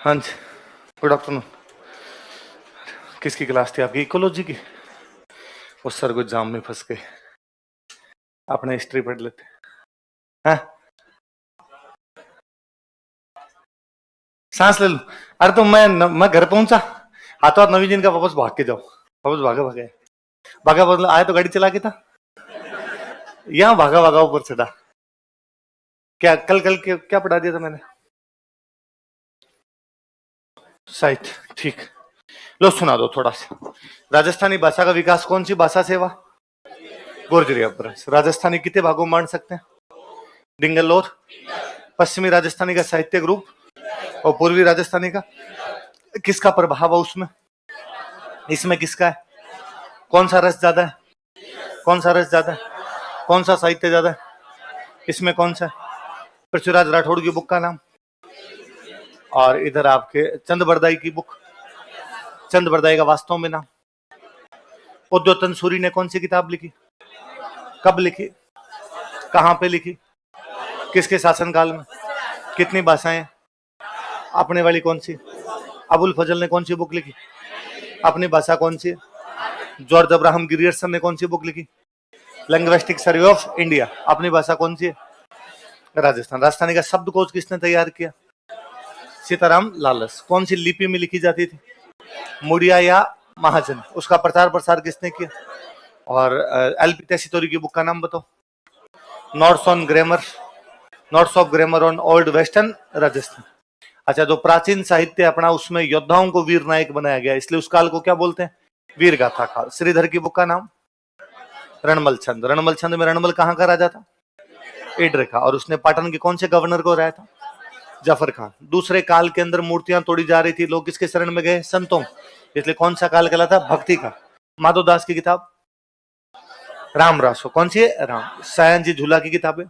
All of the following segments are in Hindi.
हाँ जी, गुड आफ्टरनून। किसकी क्लास थी आपकी? इकोलॉजी की। उस सर को जाम में फंस गए, अपने हिस्ट्री पढ़ लेते हैं। सांस ले लो। अरे तो मैं घर पहुंचा, हाथों हाथ नवीन जी का वापस भाग के जाओ, वापस भागे भागे भागा बदला आए तो गाड़ी चला के था, यहाँ भागा भागा ऊपर चढ़ा। क्या कल कल क्या पढ़ा दिया था मैंने? साहित्य, ठीक। लो सुना दो थोड़ा सा। राजस्थानी भाषा का विकास कौन सी भाषा से हुआ? गुर्जरी अपभ्रंश। राजस्थानी कितने भागों में बांट सकते हैं? डिंगल और पश्चिमी राजस्थानी का साहित्यिक रूप और पूर्वी राजस्थानी का किसका प्रभाव है उसमें? इसमें किसका है? कौन सा रस ज्यादा है? कौन सा रस ज्यादा है? कौन सा साहित्य ज्यादा है? इसमें कौन सा है? पृथ्वीराज राठौड़ की बुक का नाम। और इधर आपके चंद बरदाई की बुक, चंद बरदाई का वास्तव में नाम। उद्योतन सूरी ने कौन सी किताब लिखी? कब लिखी? कहां पे लिखी? किसके शासनकाल में? कितनी भाषाएं? अपने वाली कौन सी? अबुल फजल ने कौन सी बुक लिखी? अपनी भाषा कौन सी है? जॉर्ज अब्राहम गिरियर्सन ने कौन सी बुक लिखी? Linguistic survey of India. अपनी भाषा कौन सी है? राजस्थान। राजस्थानी का शब्दकोश किसने तैयार किया? सीताराम लालस। कौन सी लिपि में लिखी जाती थी? मुड़िया या महाजन। उसका प्रचार प्रसार किसने किया? और एलपी टेसीटोरी की बुक का नाम बताओ। Notes on grammar, notes of grammar on old western Rajasthan. अच्छा, जो प्राचीन साहित्य अपना उसमें योद्धाओं को वीर नायक बनाया गया, इसलिए उस काल को क्या बोलते हैं? वीर गाथा काल। श्रीधर की बुक का नाम? रणमल छंद। रणमल छंद में रणमल कहाँ का राजा था? इड्र का। और उसने पाटन के कौन से गवर्नर को हराया था? जफर खान। दूसरे काल के अंदर मूर्तियां तोड़ी जा रही थी, लोग किसके शरण में गए? संतों। इसलिए कौन सा काल कहलाता? भक्ति का। माधवदास की किताब राम रासो। कौन सी है? राम। सायन जी झूला की किताबें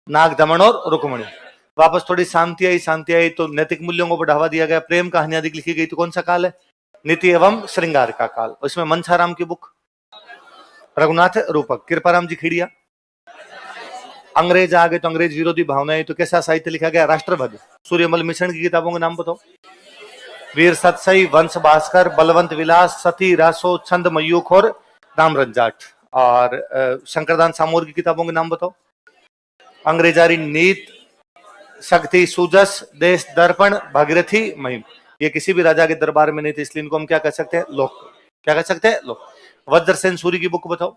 नाग दमन और रुक्मणी। वापस थोड़ी शांति आई तो नैतिक मूल्यों को बढ़ावा दिया गया, प्रेम कहानी अधिक लिखी गई, तो कौन सा काल है? नीति एवं श्रृंगार का काल। उसमें मनसाराम की बुक, रघुनाथ रूपक, कृपाराम जी खिड़िया। अंग्रेज आ गए तो अंग्रेज विरोधी भावनाएं, तो कैसा साहित्य लिखा गया? राष्ट्रभद्र। सूर्यमल मिश्रण की किताबों के नाम बताओ। वीर सतसई, वंश भास्कर, बलवंत विलास, सती रासो, छंद मयूख और राम रंजाट। और शंकरदान सामोर की किताबों के नाम बताओ। अंग्रेजारी नीत, शक्ति, सूजस, देश दर्पण, भागीरथी, महिम। ये किसी भी राजा के दरबार में नहीं थे, इसलिए इनको हम क्या कह सकते हैं? लोक। क्या कह सकते हैं? लोक। वज्रसेन सूरी की बुक बताओ।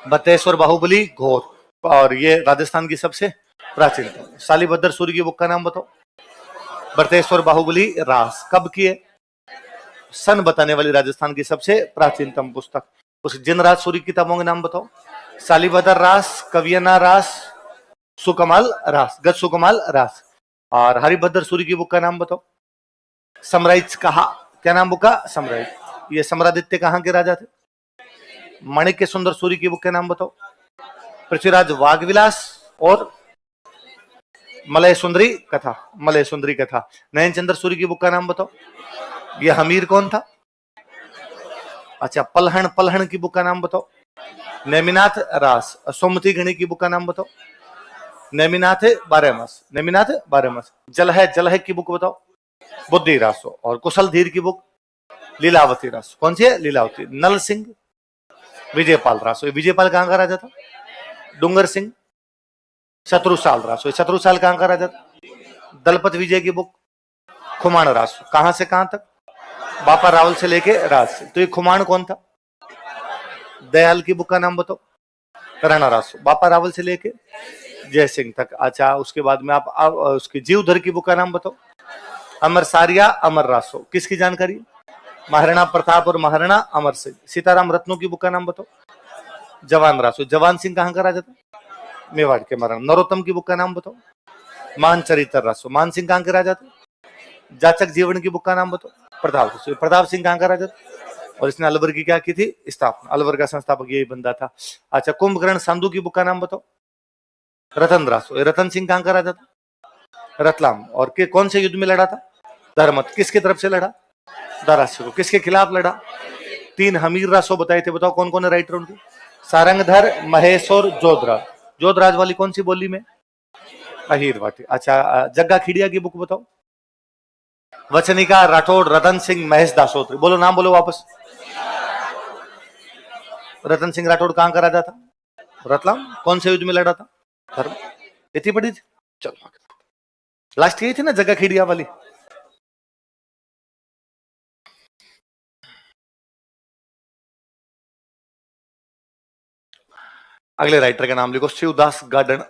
बतेश्वर, बाहुबली, घोर। और ये राजस्थान की सबसे प्राचीन। शालीभद्र सूरी की बुक का नाम बताओ। बतेश्वर, बाहुबली, रास। कब की है? सन बताने वाली राजस्थान की सबसे प्राचीनतम पुस्तक। उस जिनराज सूरी की किताबों के नाम बताओ। शालीभद्र रास, कवियना रास, सुकमाल रास, गज सुकमाल रास। और हरिभद्र सूरी की बुक का नाम बताओ। समराइज कहा। क्या नाम बुक का? समराइज। ये सम्रादित्य कहाँ के राजा थे? माणिक्य सुंदर सूरी की बुक के नाम बताओ। पृथ्वीराज वागविलास और मलय सुंदरी कथा। मलय सुंदरी कथा। नयन चंद्र सूरी की बुक का नाम बताओ। ये हमीर कौन था? अच्छा, पलहन। पलहन की बुक का नाम बताओ। नेमिनाथ रास। सोमती गणी की बुक का नाम बताओ। नेमिनाथ बारहमास। नेमिनाथ बारहमास। जलह, जलह की बुक बताओ। बुद्धि रासो। और कुशल धीर की बुक लीलावती रासो। कौन सी है? लीलावती। नल सिंह, विजयपाल रासो। विजयपाल कहां का राजा था? डूंगर सिंह, शत्रुसाल रासो। शत्रुसाल कहां का राजा था? दलपत विजय की बुक खुमान रासो। कहां से कहां तक? बापा रावल से लेके राज से। तो ये खुमान कौन था? दयाल की बुक का नाम बताओ। राणा रासो। बापा रावल से लेके जय सिंह तक। अच्छा, उसके बाद में आप उसकी जीवधर की बुक का नाम बताओ। अमर सारिया, अमर रासो। किसकी जानकारी? महाराणा प्रताप और महाराणा अमर सिंह। सीताराम रत्नों की बुक का नाम बताओ। जवान रासो। जवान सिंह कहां का राजा था? मेवाड़ के महाराणा। नरोत्तम की बुक का नाम बताओ। मान चरित्र रासो। मान सिंह कहां के राजा थे? जाचक जीवन की बुक का नाम बताओ। प्रताप। प्रताप सिंह कहां का राजा था? और इसने अलवर की क्या की थी? स्थापना। अलवर का संस्थापक यही बंदा था। अच्छा, कुंभकर्ण संधू की बुक का नाम बताओ। रतन रासो। रतन सिंह कहां का राजा था? रतलाम। और के कौन से युद्ध में लड़ा था? धर्मत। किसकी तरफ से लड़ा? दारासिको। किसके खिलाफ लड़ा? 3 हमीर रासो बताए थे, बताओ कौन कौन है राइटर उनके? सारंगधर, महेश और जोधराज। जोधराज वाली कौन सी बोली में? अहीर वाटी। अच्छा, जग्गा खीड़िया की बुक बताओ। वचनिका, राठौड़, रतन सिंह, महेश दासोत्री। बोलो नाम बोलो वापस। रतन सिंह राठौड़ कहां का राजा था? रतलाम। कौन से युद्ध में लड़ा था? धर्म। इतनी बड़ी थी। चलो लास्ट यही थी ना जगह खीड़िया वाली। अगले राइटर का नाम लिखो, शिवदास गार्डन।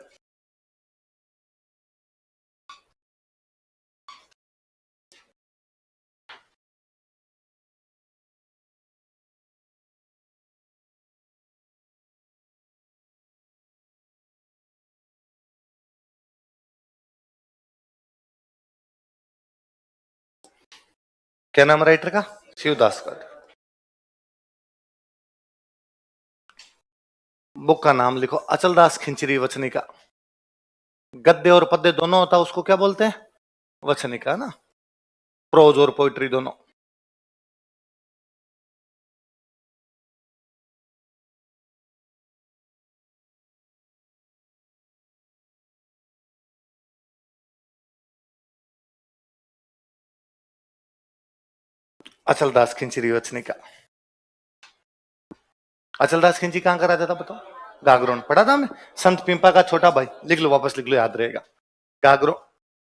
क्या नाम राइटर का? शिवदास गार्डन। बुक का नाम लिखो, अचलदास खिंचरी वचनिका। गद्य और पद्य दोनों होता, उसको क्या बोलते हैं? वचनिका ना। प्रोज और पोइट्री दोनों। अचलदास खिंचरी वचनिका। अचलदास खिंची कहां का राजा था बताओ? गागरोन। पढ़ा था हमने। संत पिंपा का छोटा भाई। लिख लो, वापस लिख लो, याद रहेगा। गागरोन।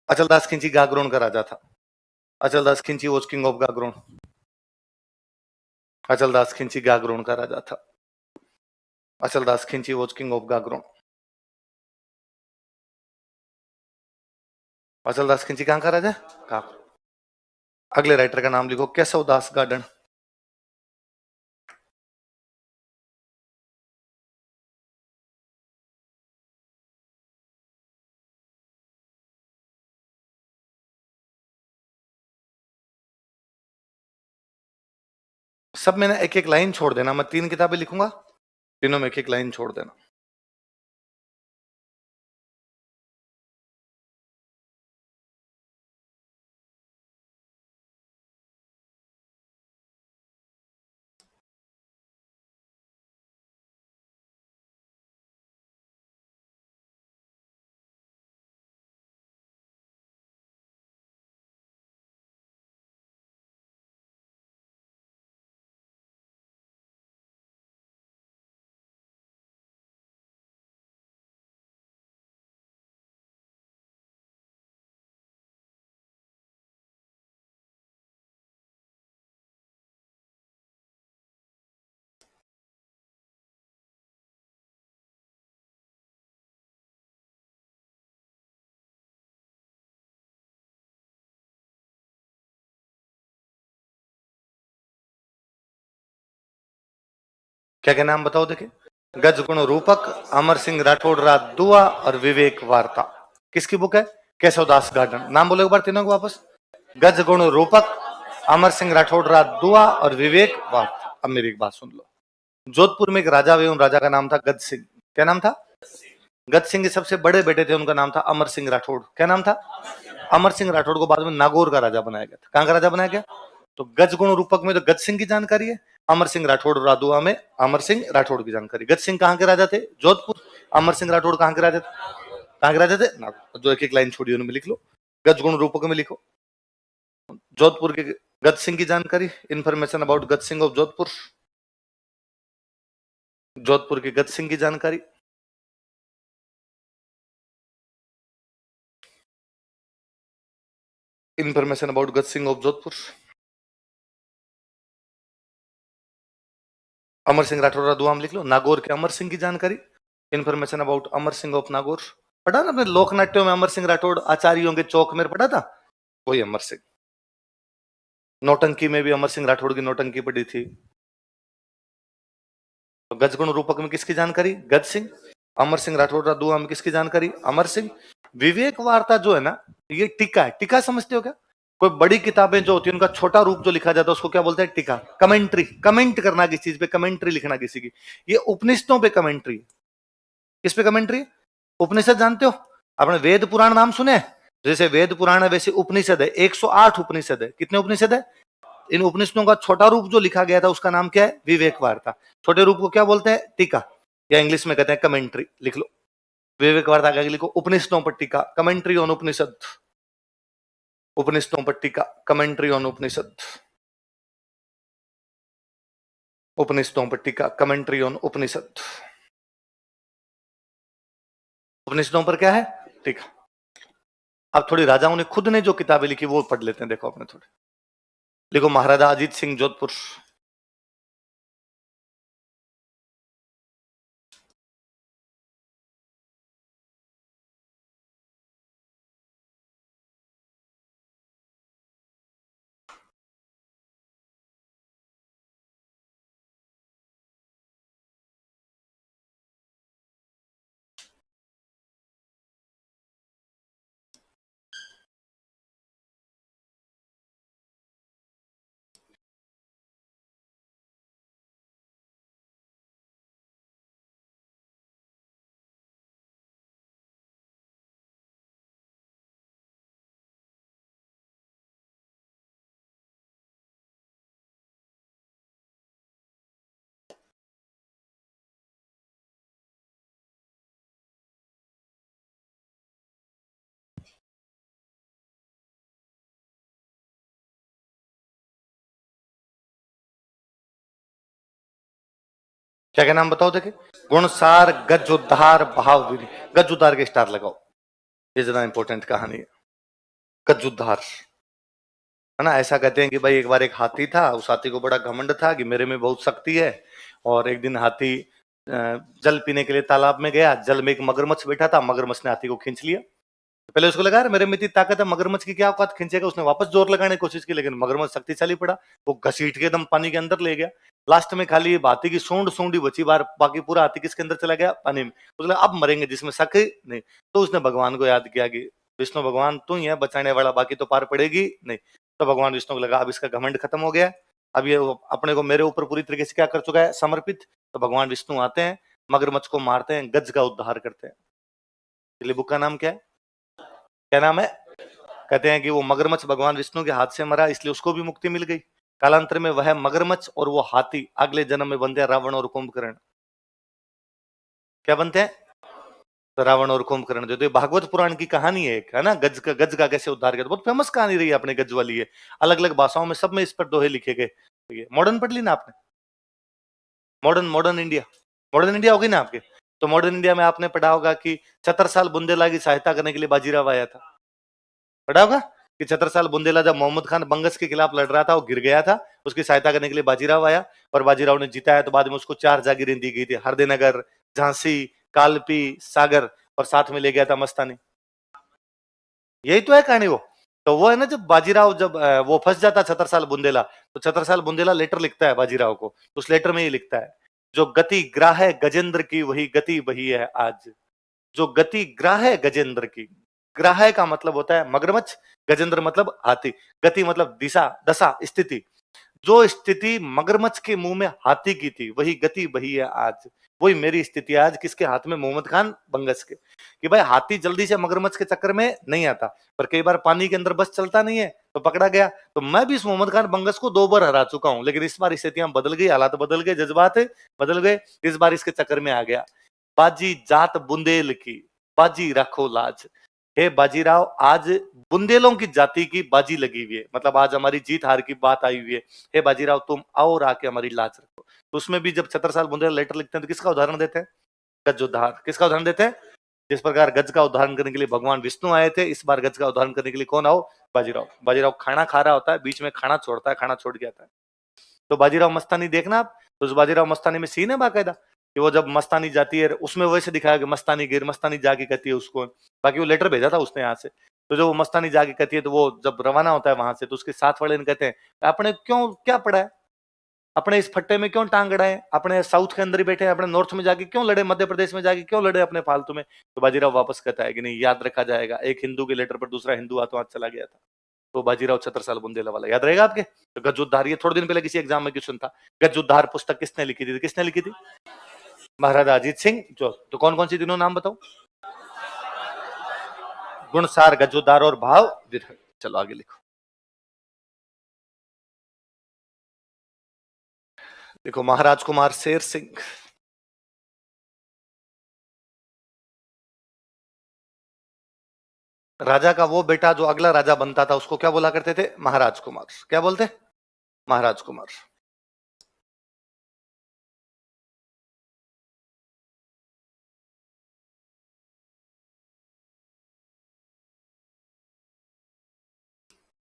अचलदास खिंची गागरोन का राजा था। अचलदास खिंची was king of Gagron. Achaldas खिंची गागरोन का राजा था। अचलदास खिंची was king of Gagron. Achaldas खिंची कहां का राजा? गागरोन। अगले राइटर का नाम लिखो, केशवदास गार्डन। सब में ना एक एक लाइन छोड़ देना। मैं 3 किताबें लिखूंगा, तीनों में एक एक लाइन छोड़ देना। क्या क्या नाम बताओ देखे? गज गुण रूपक, अमर सिंह राठौड़, रात दुआ और विवेक वार्ता। किसकी बुक है? केशवदास गार्डन। नाम बोलो एक बार तीनों को वापस। गज गुण रूपक, अमर सिंह राठौड़, रात दुआ और विवेक वार्ता। अब मेरी एक बात सुन लो। जोधपुर में एक राजा हुए, उन राजा का नाम था गज सिंह। क्या नाम था? गज सिंह के सबसे बड़े बेटे थे, उनका नाम था अमर सिंह राठौड़। क्या नाम था? अमर सिंह राठौड़ को बाद में नागौर का राजा बनाया गया था। कहां का राजा बनाया गया? तो गज गुण रूपक में तो गज सिंह की जानकारी है। अमर सिंह राठौड़ रादुआ में अमर सिंह राठौड़ की जानकारी। गज सिंह कहां के राजा थे? जोधपुर। अमर सिंह राठौड़ कहां के राजा थे? कहां के राजा थे? नागौर। जो एक एक लाइन छोड़ी उनमें लिख लो। गज गुण रूपक में लिखो जोधपुर के गज सिंह की जानकारी। इंफॉर्मेशन अबाउट गज सिंह ऑफ जोधपुर। जोधपुर के गज सिंह की जानकारी। इंफॉर्मेशन अबाउट गज सिंह ऑफ जोधपुर। अमर सिंह राठौर रादुआ में लिख लो। नागौर के अमर सिंह की जानकारी। Information about Amar Singh of Nagaur. पढ़ा ना अपने लोकनाट्यों में? अमर सिंह राठौड़ आचार्यों के चौक में पढ़ा था, वही अमर सिंह। नौटंकी में भी अमर सिंह राठौड़ की नौटंकी पढ़ी थी। तो गजगुण रूपक में किसकी जानकारी? गज सिंह। अमर सिंह राठौड़ रादुआ में किसकी जानकारी? अमर सिंह। विवेक वार्ता जो है ना, ये टीका है। टीका समझते हो क्या? कोई बड़ी किताबें जो होती है उनका छोटा रूप जो लिखा जाता है उसको क्या बोलते हैं? टीका। कमेंट्री। कमेंट करना किसी चीज पे, कमेंट्री लिखना किसी की। ये उपनिषदों पे कमेंट्री। किस पे कमेंट्री? उपनिषद जानते हो? आपने वेद पुराण नाम सुने? जैसे वेद पुराण है वैसे उपनिषद है। 108 उपनिषद है। कितने उपनिषद है? इन उपनिषदों का छोटा रूप जो लिखा गया था उसका नाम क्या है? विवेक वार्ता। छोटे रूप को क्या बोलते हैं? टीका, या इंग्लिश में कहते हैं कमेंट्री। लिख लो, विवेकवाद आगे लिखो। उपनिषदों पर टीका, कमेंट्री ऑन उपनिषद, उपनिषदों पर टीका, कमेंट्री ऑन उपनिषद, उपनिषदों पर टीका, कमेंट्री ऑन उपनिषद। उपनिषदों पर क्या है? टीका। अब थोड़ी राजाओं ने खुद ने जो किताबें लिखी वो पढ़ लेते हैं, देखो अपने थोड़े। लिखो महाराजा अजीत सिंह जोधपुर। क्या क्या नाम बताओ देखे? गुणसार, गज उद्धार, भाव विधि। गज उद्धार के स्टार लगाओ, ये ज्यादा इंपॉर्टेंट कहानी है। गज उद्धार है ना। ऐसा कहते हैं कि भाई एक बार एक हाथी था, उस हाथी को बड़ा घमंड था कि मेरे में बहुत शक्ति है। और एक दिन हाथी जल पीने के लिए तालाब में गया, जल में एक मगरमच्छ बैठा था, मगरमच्छ ने हाथी को खींच लिया। पहले उसको लगा यार मेरे में इतनी ताकत है, मगरमच्छ की क्या औकात, खींचेगा। उसने वापस जोर लगाने की कोशिश की, लेकिन मगरमच्छ शक्तिशाली पड़ा, वो घसीट के एकदम पानी के अंदर ले गया। लास्ट में खाली हाथी की सूंड सूंडी बची बार, बाकी पूरा हाथी किसके अंदर चला गया? पानी में। उसने अब मरेंगे जिसमें शक नहीं। तो उसने भगवान को याद किया कि विष्णु भगवान तू ही है बचाने वाला, बाकी तो पार पड़ेगी नहीं। तो भगवान विष्णु को लगा अब इसका घमंड खत्म हो गया, अब ये अपने को मेरे ऊपर पूरी तरीके से क्या कर चुका है? समर्पित। तो भगवान विष्णु आते हैं, मगरमच्छ को मारते हैं, गज का उद्धार करते हैं। इसलिए बुक का नाम क्या है? क्या नाम है? कहते हैं कि वो मगरमच्छ भगवान विष्णु के हाथ से मरा, इसलिए उसको भी मुक्ति मिल गई। कालांतर में वह मगरमच्छ और वो हाथी अगले जन्म में बनते हैं रावण और कुंभकर्ण। क्या बनते हैं? तो रावण और कुंभकर्ण जो, तो ये भागवत पुराण की कहानी है एक, है ना। गज का कैसे उद्धार किया, बहुत फेमस कहानी रही है अपने गज वाली है। अलग अलग भाषाओं में सब में इस पर दोहे लिखे गए। तो ये मॉडर्न पढ़ ली ना आपने? Modern modern India, modern India होगी ना आपके। तो मॉडर्न इंडिया में आपने पढ़ा होगा कि छत्रसाल बुंदेला की सहायता करने के लिए बाजीराव आया था। पढ़ा होगा कि छत्रसाल बुंदेला जब मोहम्मद खान बंगस के खिलाफ लड़ रहा था, वो गिर गया था, उसकी सहायता करने के लिए बाजीराव आया और बाजीराव ने जिताया। तो बाद में उसको 4 जागीरें दी गई थी, हरदेनगर, झांसी, कालपी, सागर, और साथ में ले गया था मस्तानी। यही तो है कहानी वो। तो वो है ना, जब बाजीराव जब वो फंस जाता छत्रसाल बुंदेला, तो छत्रसाल बुंदेला लेटर लिखता है बाजीराव को, तो उस लेटर में ये लिखता है, जो गति ग्राह है गजेंद्र की वही गति वही है आज। जो गति ग्राह है गजेंद्र की, ग्राह का मतलब होता है मगरमच्छ, गजेंद्र मतलब हाथी, गति मतलब दिशा, दशा, स्थिति। जो स्थिति मगरमच्छ के मुंह में हाथी की थी वही गति वही है आज। वही मेरी स्थिति आज, किसके हाथ में? मोहम्मद खान बंगस के। कि भाई हाथी जल्दी से मगरमच्छ के चक्कर में नहीं आता, पर कई बार पानी के अंदर बस चलता नहीं है तो पकड़ा गया। तो मैं भी इस मोहम्मद खान बंगस को 2 बार हरा चुका हूं, लेकिन इस बार स्थितियां बदल गई, हालात बदल गए, जज्बात बदल गए, इस बार इसके चक्कर में आ गया। बाजी जात बुंदेल की, बाजी रखो लाज। हे बाजीराव, आज बुंदेलों की जाति की बाजी लगी हुई है, मतलब आज हमारी जीत हार की बात आई हुई है। हे बाजीराव, तुम आओ और आके हमारी लाज रखो। तो उसमें भी जब छत्रसाल बुंदेल लेटर लिखते हैं तो किसका उदाहरण देते हैं? गज उद्धार। किसका उदाहरण देते हैं? जिस प्रकार गज का उदाहरण करने के लिए भगवान विष्णु आए थे, इस बार गज का उदाहरण करने के लिए कौन आओ? बाजीराव। बाजीराव खाना खा रहा होता है, बीच में खाना छोड़ता है, खाना छोड़ के आता है। तो बाजीराव मस्तानी देखना आप, तो उस बाजीराव मस्तानी में सीन है बाकायदा कि वो जब मस्तानी जाती है, उसमें वैसे दिखाया कि मस्तानी गिर, मस्तानी जाके कहती है उसको, बाकी वो लेटर भेजा था उसने यहाँ से। तो जो वो मस्तानी जाके कहती है, तो वो जब रवाना होता है वहां से, तो उसके साथ वाले ने कहते हैं आपने क्यों क्या पढ़ा है, अपने इस फट्टे में क्यों टांग अड़ाए, अपने साउथ के अंदर ही बैठे, अपने नॉर्थ में जाके क्यों लड़े, मध्य प्रदेश में जाके क्यों लड़े अपने फालतू में। तो बाजीराव वापस कहता है कि नहीं, याद रखा जाएगा, एक हिंदू के लेटर पर दूसरा हिंदू हाथों हाथ चला गया था। तो बाजीराव छत्रसाल बुंदेला वाला याद रहेगा आपके। तो गज ये थोड़े दिन पहले किसी एग्जाम में क्वेश्चन था। गज पुस्तक किसने लिखी थी? किसने लिखी थी? महाराजा अजीत सिंह जो। तो कौन कौन सी तीनों नाम बताओ? गुणसार, गज और भाव विरह। चलो आगे लिखो। देखो महाराज कुमार शेर सिंह, राजा का वो बेटा जो अगला राजा बनता था उसको क्या बोला करते थे? महाराज कुमार। क्या बोलते? महाराज कुमार।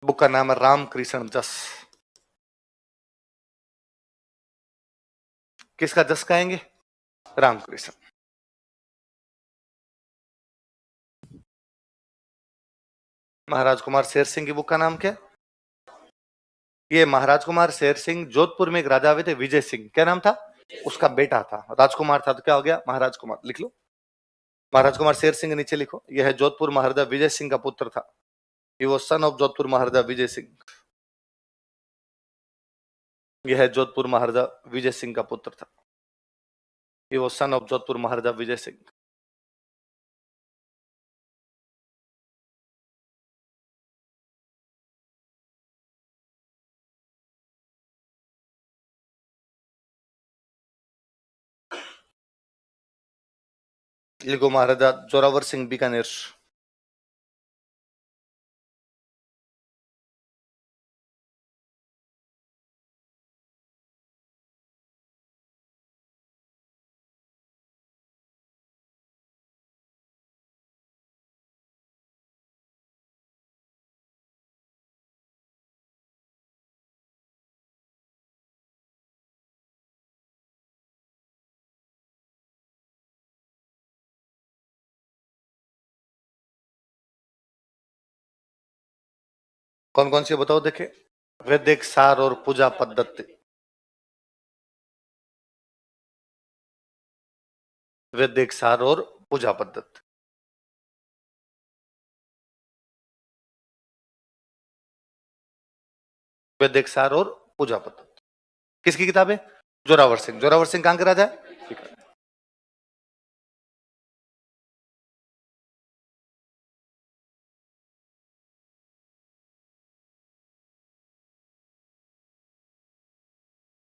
बुक का नाम है रामकृष्ण जस। किसका जस कहेंगे? रामकृष्ण। महाराज कुमार शेर सिंह की बुक का नाम क्या? ये महाराज कुमार शेर सिंह जोधपुर में एक राजा हुए थे, विजय सिंह। क्या नाम था? उसका बेटा था। राजकुमार था तो क्या हो गया? महाराज कुमार। लिख लो, महाराज कुमार शेर सिंह नीचे लिखो। यह है जोधपुर महाराजा विजय सिंह का पुत्र था। ये वो सन ऑफ जोधपुर महाराजा विजय सिंह। यह है जोधपुर महाराजा विजय सिंह का पुत्र था। ये वो सन ऑफ जोधपुर महाराजा विजय सिंह। लिखो महाराजा जोरावर सिंह बीकानेर। कौन कौन सी बताओ देखे? वैदिक सार और पूजा पद्धति। वैदिक सार और पूजा पद्धति। वैदिक सार और पूजा पद्धति किसकी किताब है? जोरावर सिंह। जोरावर सिंह कहां के राजा है? ठीक है।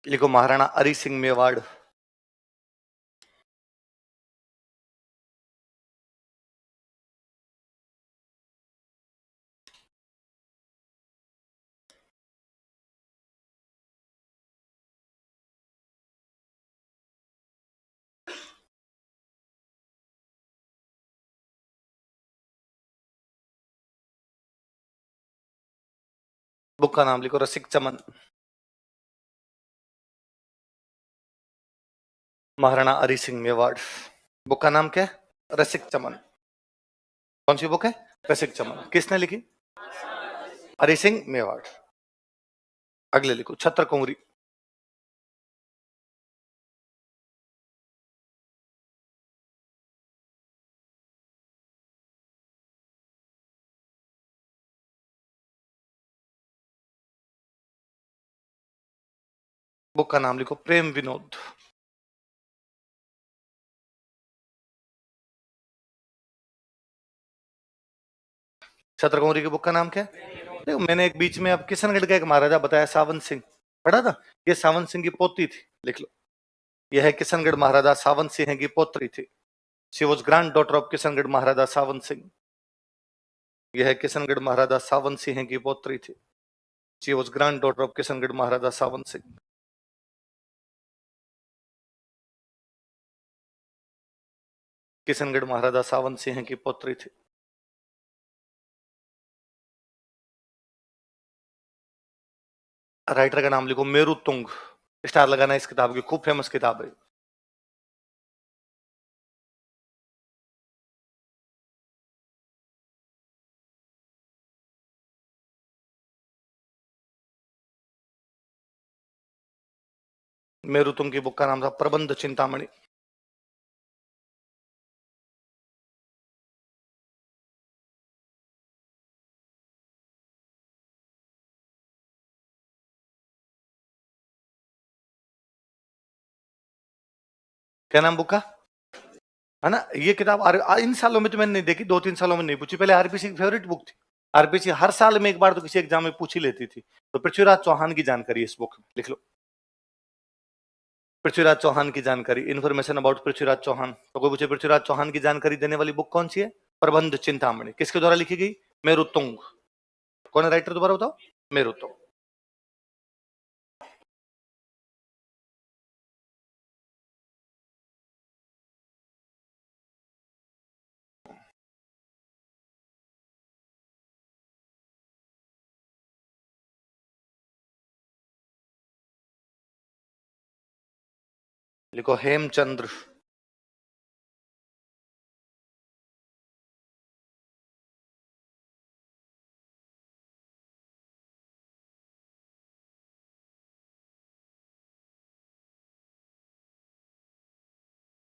लिखो महाराणा हरि सिंह मेवाड़। बुक का नाम लिखो रसिक चमन। महाराणा हरि सिंह मेवाड़। बुक का नाम क्या है? रसिक चमन। कौन सी बुक है? रसिक चमन। किसने लिखी? हरि सिंह मेवाड़। अगले लिखो छत्र कुंवरी। बुक का नाम लिखो प्रेम विनोद। छत्र कुंवरी की बुक का नाम क्या है? देखो मैंने एक बीच में अब किशनगढ़ का एक महाराजा बताया, सावन सिंह। पढ़ा था? ये सावन सिंह की पोती थी। लिख लो, यह है किशनगढ़ महाराजा सावन सिंह की पोत्री थी। She was granddaughter of Kishangarh Maharaja Sawan Singh. यह है किशनगढ़ महाराजा सावन सिंह की पोत्री थी। She was granddaughter of Kishangarh Maharaja Sawan Singh. Kishangarh Maharaja Sawan Singh की पोत्री थी। राइटर का नाम लिखो मेरू तुंग। स्टार लगाना इस किताब की, खूब फेमस किताब है। मेरू तुंग की बुक का नाम था प्रबंध चिंतामणि। क्या नाम बुक का है ना? ये किताब इन सालों में तो मैंने नहीं देखी, 2-3 सालों में नहीं पूछी। पहले आरपीसी की फेवरेट बुक थी। आरपीसी हर साल में एक बार तो किसी एग्जाम में पूछ ही लेती थी। तो पृथ्वीराज चौहान की जानकारी इस बुक में। लिख लो, पृथ्वीराज चौहान की जानकारी, इन्फॉर्मेशन अबाउट पृथ्वीराज चौहान। तो कोई पूछे पृथ्वीराज चौहान की जानकारी देने वाली बुक कौन सी है? प्रबंध चिंतामणि किसके द्वारा लिखी गई? मेरुतुंग। कौन है राइटर, दोबारा बताओ? मेरुतुंग। लिखो हेमचंद्र।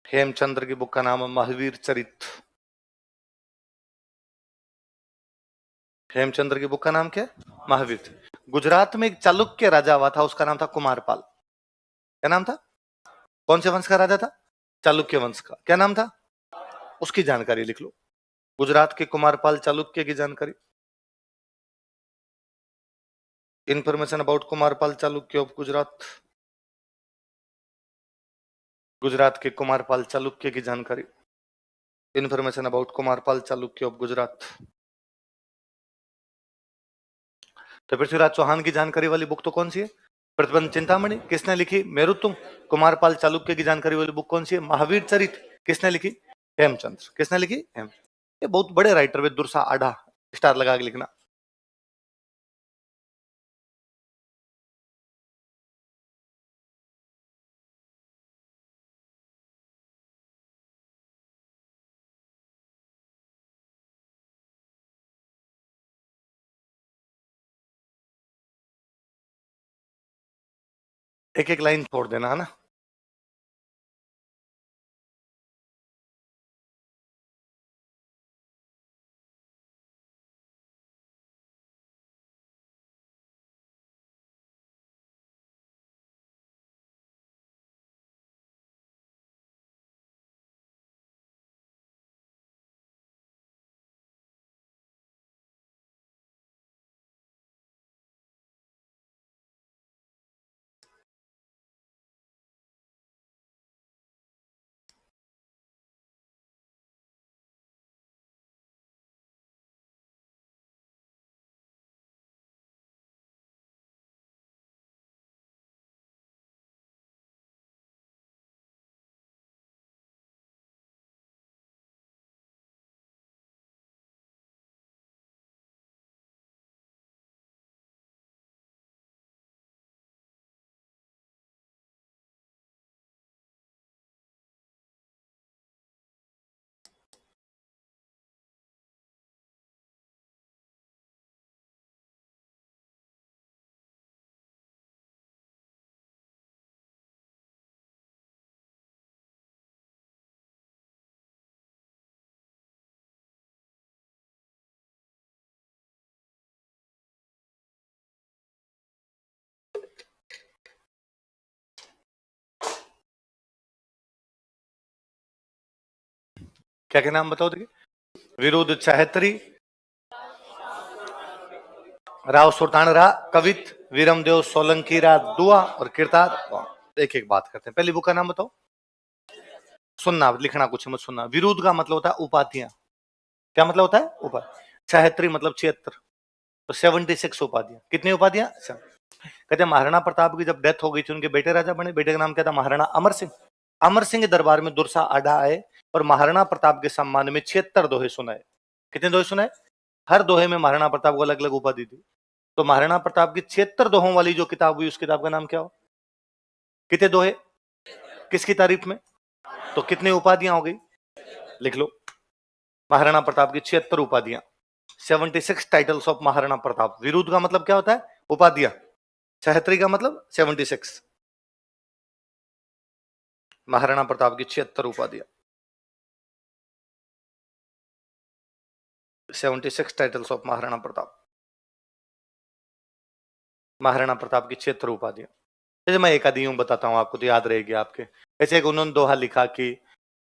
हेमचंद्र की बुक का नाम है महावीर चरित। हेमचंद्र की बुक का नाम क्या है? महावीर। गुजरात में एक चालुक्य राजा हुआ था, उसका नाम था कुमारपाल। क्या नाम था? कौन से वंश का राजा था? चालुक्य वंश का। क्या नाम था? उसकी जानकारी लिख लो। गुजरात के कुमारपाल चालुक्य की जानकारी। Information about Kumarpal Chalukya of Gujarat. Gujarat के कुमारपाल चालुक्य की जानकारी। Information about Kumarpal Chalukya of Gujarat. तो पृथ्वीराज चौहान की जानकारी वाली बुक तो कौन सी है? प्रतिबंध चिंतामणि। किसने लिखी? मेरुतुंग। कुमारपाल चालुक्य की जानकारी वाली बुक कौन सी है? महावीर चरित। किसने लिखी? हेमचंद्र। किसने लिखी? हेम। ये बहुत बड़े राइटर वे, दुर्सा आढ़ा, स्टार लगा के लिखना। एक एक लाइन छोड़ देना, है ना? क्या क्या नाम बताओ? देखिए, विरुद्ध चाहत्री, राव सुल्तानरा, कवित, वीरमदेव सोलंकी रा दुआ और किरतार। एक एक बात करते हैं। पहली बुक का नाम बताओ। सुनना, लिखना कुछ मत, सुनना। विरुद्ध का मतलब होता है उपाधियां। क्या मतलब होता है? उपाधि। चाहत्री मतलब 76, तो 76 उपाधियां। कितनी उपाधियां? कहते हैं महाराणा प्रताप की जब डेथ हो गई थी, उनके बेटे राजा बने। बेटे का नाम क्या था? महाराणा अमर सिंह। अमर सिंह के दरबार में दुर्सा आढ़ा आए और महाराणा प्रताप के सम्मान में 76 दोहे सुनाए। कितने दोहे सुनाए? हर दोहे में महाराणा प्रताप को अलग अलग उपाधि दी। तो महाराणा प्रताप की 76 दोहों वाली जो किताब हुई, उस किताब का नाम क्या हो? कितने दोहे? किसकी तारीफ में? तो कितनी उपाधियां हो गई? लिख लो। महाराणा प्रताप की 76 उपाधियां, 76 टाइटल्स ऑफ महाराणा प्रताप। विरुद्ध का मतलब क्या होता है? उपाधियां। सहत्री का मतलब 76। महाराणा प्रताप की 76 उपाधियां, 76 टाइटल्स ऑफ महाराणा प्रताप। महाराणा प्रताप की 76 उपाधियां। जैसे मैं एक आदि यूं बताता हूं आपको, तो याद रहेगी आपके। ऐसे एक उन्होंने दोहा लिखा कि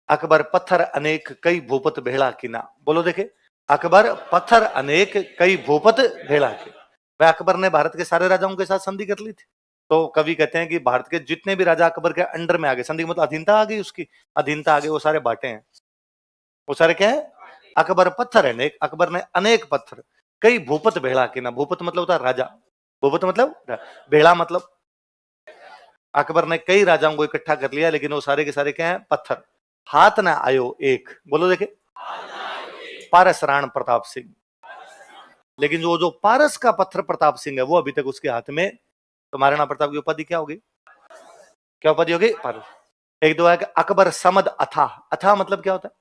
अकबर पत्थर अनेक कई भूपत भेड़ा किना। बोलो देखे, अकबर पत्थर अनेक कई भूपत भेड़ा के। वह अकबर ने भारत के सारे राजाओं के साथ संधि कर ली थी। तो कवि कहते हैं कि भारत के जितने भी राजा अकबर के अंडर में आ गए, संधि मतलब अधीनता आ गई, उसकी अधीनता आ गई, वो सारे बांटे हैं। वो सारे क्या है? अकबर पत्थर है नेक, अकबर ने अनेक पत्थर कई भूपत भेड़ा की ना, भूपत मतलब होता है राजा, भूपत मतलब भेड़ा मतलब अकबर ने कई राजाओं को इकट्ठा कर लिया, लेकिन वो सारे के सारे क्या है, पत्थर। हाथ ना आयो एक, बोलो देखे, पारस राण प्रताप सिंह। लेकिन जो जो पारस का पत्थर प्रताप सिंह है वो अभी तक उसके हाथ में। तो महाराणा प्रताप की उपाधि क्या होगी, क्या उपाधि होगी, पारस। एक दो है कि अकबर समद अथाह, अथाह मतलब क्या होता है,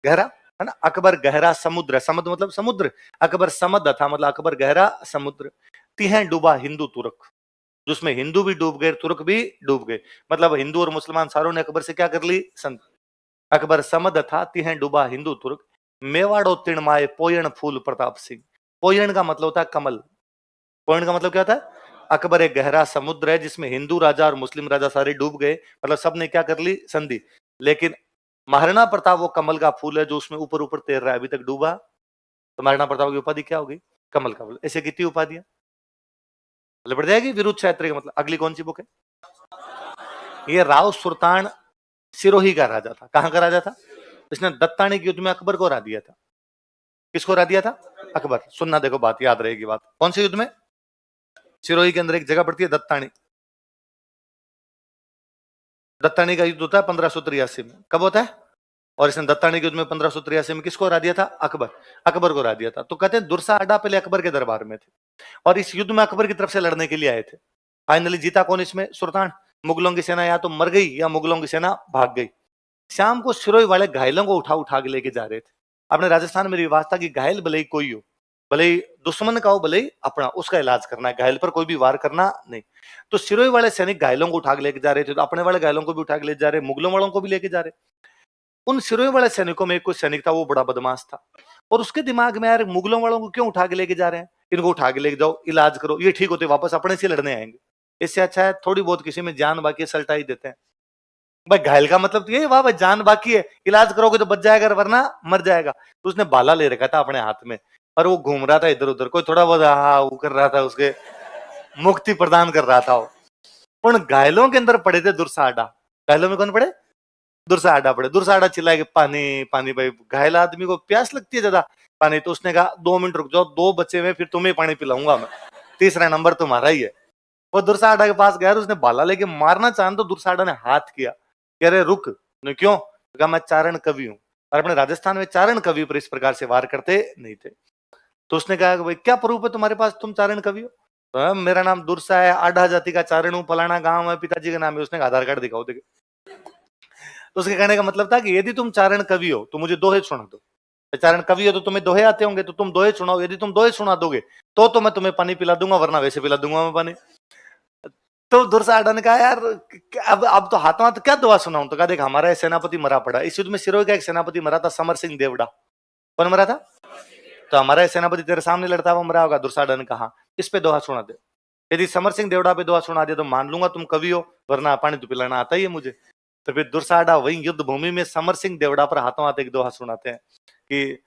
गहरा, है ना। अकबर गहरा समुद्र, समद मतलब समुद्र, अकबर समद अथाह मतलब अकबर गहरा समुद्र। तिहें डूबा हिंदू तुर्क, जिसमें हिंदू भी डूब गए तुर्क भी डूब गए, मतलब हिंदू और मुसलमान सारों ने अकबर से क्या कर ली, संत। अकबर समद था तिहें डूबा हिंदू तुर्क, मेवाड़ो तिणमाए पोयण फूल प्रताप सिंह। पोयण का मतलब होता है कमल, पोयण का मतलब क्या होता है, अकबर एक गहरा समुद्र है जिसमें हिंदू राजा और मुस्लिम राजा सारे डूब गए, मतलब सबने क्या कर ली, संधि। लेकिन महाराणा प्रताप वो कमल का फूल है जो उसमें ऊपर ऊपर तैर रहा है, अभी तक डूबा। तो महाराणा प्रताप की उपाधि क्या होगी, कमल का फूल। ऐसे कितनी उपाधियां मतलब बढ़ जाएगी विरुद्ध क्षेत्र का मतलब। अगली कौन सी बुक है, ये राव सुल्तान सिरोही का राजा था। कहां का राजा था, इसने दत्तानी के युद्ध में अकबर को हरा दिया था। किसको हरा दिया था, अकबर। सुनना देखो, बात याद रहेगी, बात कौन से युद्ध में, सिरोही के अंदर एक जगह पड़ती है दत्तानी। दत्तानी का युद्ध होता है 1583 में, कब होता है, और इसने दत्तानी के युद्ध में 1583 में किसको हरा दिया था, अकबर, अकबर को हरा दिया था। तो कहते हैं दुरसा अड्डा पहले अकबर के दरबार में थे, और इस युद्ध में अकबर की तरफ से लड़ने के लिए आए थे। फाइनली जीता कौन इसमें, सुल्तान। मुगलों की सेना या तो मर गई या मुगलों की सेना भाग गई। शाम को सिरोही वाले घायलों को उठा उठा के लेके जा रहे थे। अपने राजस्थान में रिवाज था कि घायल भले ही कोई हो, भले ही दुश्मन का हो भले ही अपना, उसका इलाज करना है, घायल पर कोई भी वार करना नहीं। तो सिरोही वाले सैनिक घायलों को उठा के लेके जा रहे थे, तो अपने वाले घायलों को भी उठा के ले जा रहे, मुगलों वालों को भी लेके जा रहे। उन सिरोही वाले सैनिकों में एक कोई सैनिक था, वो बड़ा बदमाश था, और उसके दिमाग में यार मुगलों वालों को क्यों उठा के लेके जा रहे हैं, इनको उठा के लेके जाओ, इलाज करो, ये ठीक होते वापस अपने से लड़ने आएंगे। इससे अच्छा है थोड़ी बहुत किसी में जान बाकी सल्टा ही देते हैं। भाई घायल का मतलब तो ये, वाह भाई जान बाकी है, इलाज करोगे तो बच जाएगा वरना मर जाएगा। तो उसने बाला ले रखा था अपने हाथ में, और वो घूम रहा था इधर उधर, कोई थोड़ा बहुत हाँ वो कर रहा था, उसके मुक्ति प्रदान कर रहा था वो। उन घायलों के अंदर पड़े थे दुर्साहडा। घायलों में कौन पड़े, दुर्साहडा पड़े। दुर्साहडा चिल्लाए कि पानी पानी, भाई घायल आदमी को प्यास लगती है ज्यादा, पानी। तो उसने कहा 2 मिनट रुक जाओ, 2 बच्चे में फिर तुम्हें पानी पिलाऊंगा मैं, तीसरा नंबर तुम्हारा ही है। वो दुर्साहडा के पास गया, उसने भाला लेके मारना चाहा तो दुर्साहडा ने हाथ किया, कह रहे रुक। ने क्यों, कहा मैं चारण कवि हूं, और अपने राजस्थान में चारण कवि पर इस प्रकार से वार करते नहीं थे। तो उसने कहा कि भाई क्या प्रूफ है तुम्हारे पास, तुम चारण कवि हो। तो मेरा नाम दुर्सा है, आढ़ा जाति का चारण हूँ, फलाना गांव है, पिताजी का नाम है। उसने आधार कार्ड दिखाओ, देखे। तो उसके कहने का मतलब था कि यदि तुम चारण कवि हो तो मुझे दोहे सुना दो। चारण कवि हो तो तुम्हें दोहे आते होंगे, तो तुम दोहे सुनाओ, यदि तुम दोहे सुना दोगे तो मैं तुम्हें पानी पिला दूंगा, वरना वैसे पिला दूंगा मैं पानी। तो दुर्साहडा ने कहा यार अब तो हाथों हाथ क्या दुआ सुनाऊं। तो कहा देख हमारा एक सेनापति मरा पड़ा, इस युद्ध में सिरोही का एक सेनापति मरा था, समर सिंह देवड़ा। कौन मरा था, तो हमारा सेनापति तेरे सामने लड़ता हुआ मरा होगा। दुर्साहडा ने कहा इस पे दोहा सुना दे, यदि समर सिंह देवड़ा पे दोहा सुना दे तो मान लूंगा तुम कवि हो, वरना पानी तो पिलाना आता ही है मुझे। तो फिर दुर्साहडा वही युद्ध भूमि में समर सिंह देवड़ा पर हाथों हाथ एक दोहा सुनाते हैं कि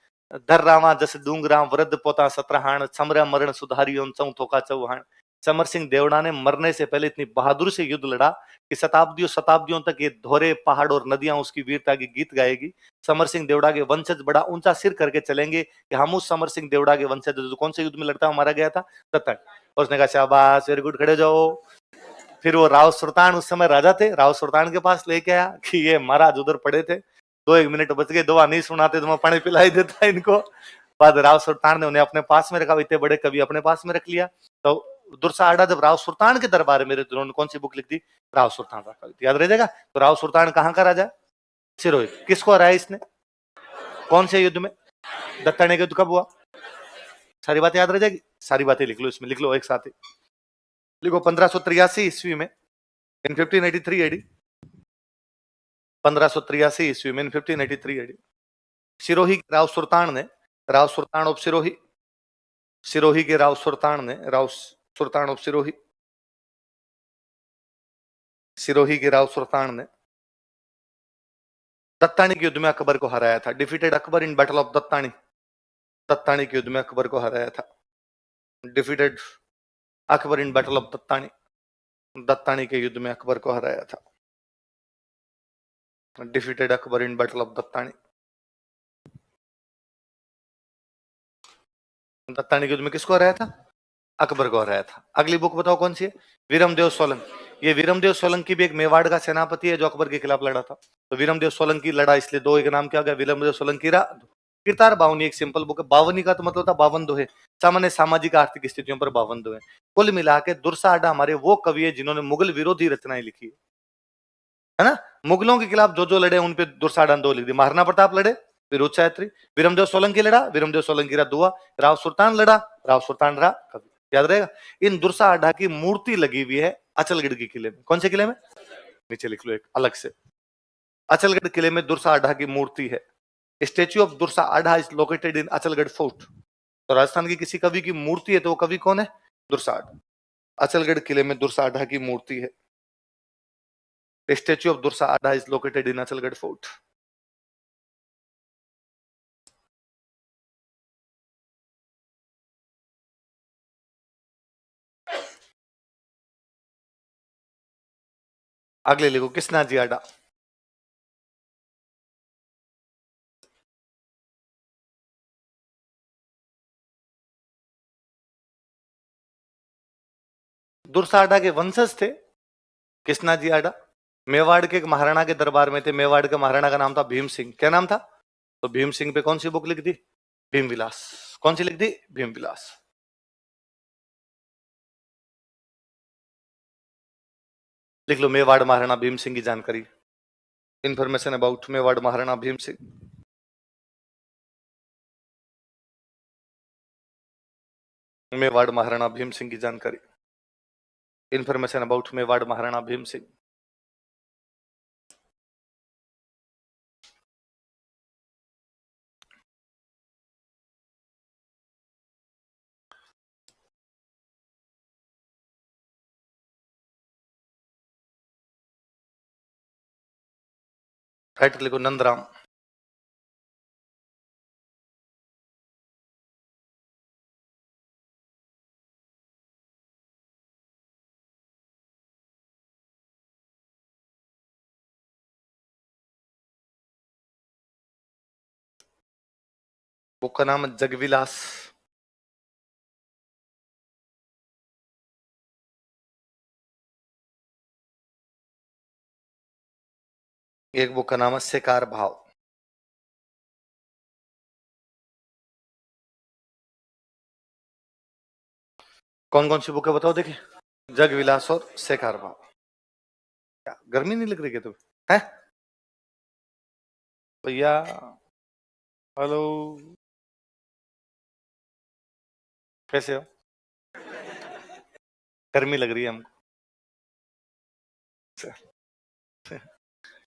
धर रामा जस डूंगरा वृद्ध पोता सत्रहाण, समरा मरण सुधारियों चौथो का चौहान। समर सिंह देवड़ा ने मरने से पहले इतनी बहादुर से युद्ध लड़ा कि शताब्दियों शताब्दियों तक ये धोरे पहाड़ और नदियां उसकी वीरता की गीत गाएगी। समर सिंह देवड़ा के वंशज बड़ा ऊंचा सिर करके चलेंगे कि हम उस समर सिंह देवड़ा के वंशज, जो कौन से युद्ध में लड़ता मारा गया था, तत्त। और उसने कहा शाबाश वेरी गुड, खड़े जाओ। फिर वो राव सुल्तान उस समय राजा थे, राव सुल्तान के पास लेके आया कि ये महाराज उधर पड़े थे, 2 1 मिनट बच गए, दुआ नहीं सुनाते तो मैं पानी पिलाई देता इनको। बाद राव सुल्तान ने उन्हें अपने पास में रखा, इतने बड़े कवि अपने पास में रख लिया। तो दुर्साहडा जब राव सुल्तान के दरबार में तो उन्होंने कौन सी बुक लिख दी, राव सुल्तान का कवि, याद रह जाएगा। तो राव सुल्तान कहाँ का राजा, सिरोही। किसको हराया इसने, कौन से युद्ध में, दत्ताने का युद्ध कब हुआ। सारी बातें याद रह जाएगी, सारी बातें लिख लो, इसमें लिख लो एक साथ ही लिखो। 1583 ईस्वी में, इन 1583 एडी, 1583 ईस्वी में, इन 1583 एडी, सिरोही के राव सुल्तान ने, राव सुल्तान ऑफ सिरोही, सिरोही के राव सुल्तान ने, राव सुल्तान ऑफ सिरोही, सिरोही के राव सुल्तान ने दत्तानी के युद्ध में अकबर को हराया था। Defeated Akbar in battle of Dattani, Dattani के युद्ध में अकबर को हराया था। Defeated Akbar in battle of Dattani, Dattani के युद्ध में अकबर को हराया था। Defeated Akbar in battle of Dattani. Dattani के युद्ध में किसको हराया था? अकबर को हराया था। अगली बुक बताओ कौन सी है? वीरमदेव सोलंकी। ये वीरमदेव सोलंकी भी एक मेवाड़ का सेनापति है जो अकबर के खिलाफ लड़ा था। तो वीरमदेव सोलंकी लड़ा, इसलिए दो एक नाम क्या गया? वीरमदेव सोलंकी किरतार बावनी एक सिंपल बुक है। बावनी का तो मतलब था 52 दोहे, सामान्य सामाजिक आर्थिक स्थितियों पर 52 दोहे। कुल मिला के दुर्सा आडा हमारे वो कवि है जिन्होंने मुगल विरोधी रचनाएं लिखी है ना। मुगलों के खिलाफ जो जो लड़े उन पे दुर्सा आडा दो लिख दी। महाराणा प्रताप लड़े, विरोध चायत्री। वीरमदेव सोलंकी लड़ा, वीरमदेव सोलंकी रहा दुआ। राव सुल्तान लड़ा, राव सुल्तान रहा कवि। याद रहेगा। इन दुर्सा आडा की मूर्ति लगी हुई है अचलगढ़ के किले में। कौन से किले में? नीचे लिख लो एक अलग से, अचलगढ़ किले में दुर्सा आडा की मूर्ति है। Statue of Dursa Aada is located in Achalgarh fort. तो राजस्थान की किसी कवि की मूर्ति है तो वो कवि कौन है? दुर्सा आडा। अचलगढ़ किले में दुर्सा आडा की मूर्ति है। Statue of Dursa Aada is located in Achalgarh fort. अगले लिखो कृष्णाजी आडा। दुर्सा आडा के वंशज थे कृष्णाजी आडा। मेवाड़ के एक महाराणा के दरबार में थे। मेवाड़ के महाराणा का नाम था भीम सिंह। क्या नाम था? तो भीम सिंह पे कौन सी बुक लिख दी? भीम विलास। कौन सी लिख दी? भीम विलास। लिख लो मेवाड़ महाराणा भीम सिंह की जानकारी। Information about Mewar Maharana Bhim Singh. मेवाड़ महाराणा भीम सिंह की जानकारी। Information about Mewar Maharana Bhim Singh. Title लिखो नंदराम। बुक का नाम है जगविलास। एक बुक का नाम है शिकार भाव। कौन कौन सी बुक है बताओ देखिए? जग विलास और शिकार भाव। क्या गर्मी नहीं लग रही क्या तुम्हें? है भैया? हेलो, कैसे हो? गर्मी लग रही है हमको।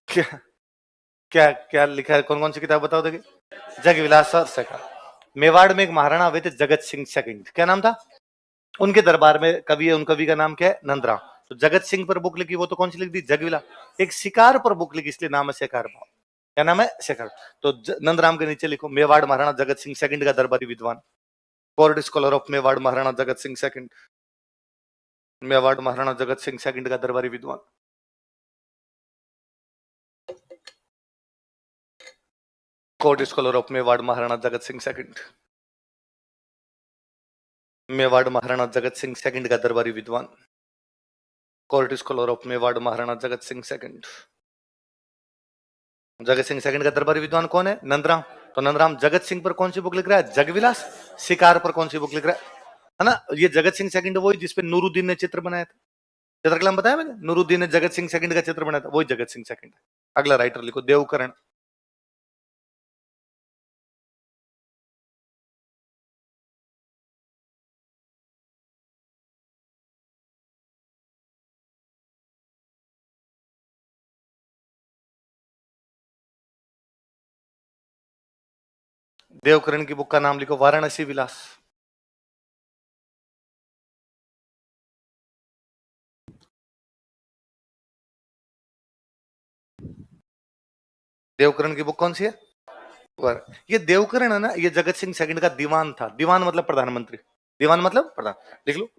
क्या क्या क्या लिखा है? कौन कौन सी किताब बताओ देखिए? जग विलास और शिकार। मेवाड़ में एक महाराणा हुए थे जगत सिंह सेकंड। क्या नाम था? उनके दरबार में कवि है, उन कवि का नाम क्या है? नंदराम। तो जगत सिंह पर बुक लिखी वो तो कौन सी लिख दी? जगविला। एक शिकार पर बुक लिखी इसलिए नाम है शिकार भाव। क्या नाम है? शिकार। तो नंदराम के नीचे लिखो मेवाड़ महाराणा जगत सिंह सेकंड का दरबारी विद्वान। Court scholar of Mewar Maharana Jagat Singh second. Mewar Maharana Jagat Singh second का दरबारी विद्वान। Court scholar of Mewar Maharana Jagat Singh second. Mewar Maharana Jagat Singh second का दरबारी विद्वान। Court scholar of Mewar Maharana Jagat Singh second. जगत सिंह सेकंड का दरबारी विद्वान कौन है? नंदराम। तो नंदराम जगत सिंह पर कौन सी बुक लिख रहा है? जगविलास। शिकार पर कौन सी बुक लिख रहा है ना? ये जगत सिंह सेकंड वही जिसपे नूरुद्दीन ने चित्र बनाया था। चित्रकला में बताया मैंने, नूरुद्दीन ने जगत सिंह सेकंड का चित्र बनाया था, वही जगत सिंह सेकंड। अगला राइटर लिखो देवकरण। देवकरण की बुक का नाम लिखो वाराणसी विलास। देवकरण की बुक कौन सी है? ये देवकरण है ना, ये जगत सिंह सेकंड का दीवान था। दीवान मतलब प्रधानमंत्री। दीवान मतलब प्रधान। लिख लो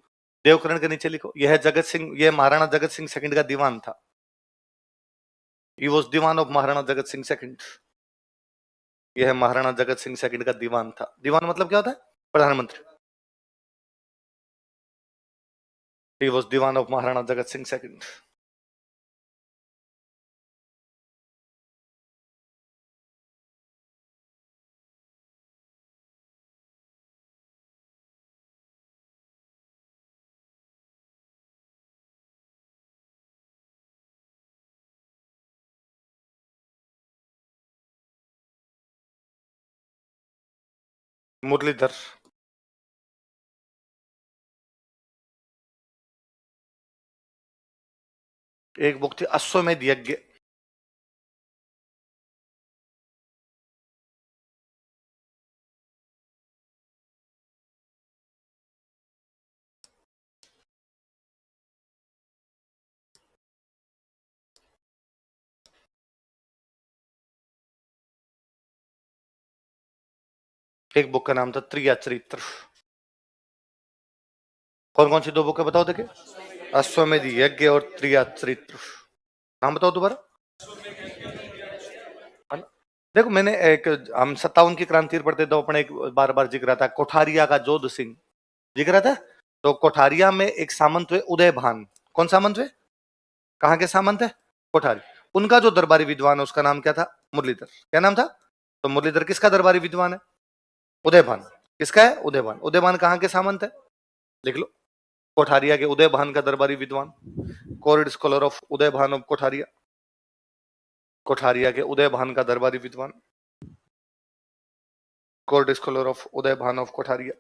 देवकरण के नीचे लिखो यह जगत सिंह, यह महाराणा जगत सिंह सेकंड का दीवान था। He was Diwan of Maharana Jagat Singh second. यह महाराणा जगत सिंह सेकंड का दीवान था। दीवान मतलब क्या होता है? प्रधानमंत्री। He was Diwan of Maharana Jagat Singh II. Muralidhar, एक बुक थी अश्वमेध यज्ञ, एक बुक का नाम था त्रिया चरित्र। कौन कौन सी दो बुक है बताओ देखिए? अश्वमेध यज्ञ और त्रिया चरित्र। नाम बताओ दोबारा। देखो मैंने एक, हम 57 की क्रांति पढ़ते तो अपने एक बार बार जिक्र आता है कोठारिया का जोध सिंह, जिक्र आता है। तो कोठारिया में एक सामंत हुए उदय भान। कौन सामंत हुए? कहाँ के सामंत है? कोठारी। उनका जो दरबारी विद्वान है उसका नाम क्या था? मुरलीधर। क्या नाम था? तो मुरलीधर किसका दरबारी विद्वान है? उदयभान। किसका है? उदयभान। उदयभान कहाँ के सामंत है? लिख लो। कोठारिया के उदयभान का दरबारी विद्वान, court scholar of Udaybhan of Kothariya. Kothariya के उदयभान का दरबारी विद्वान, court scholar of Udaybhan of Kothariya.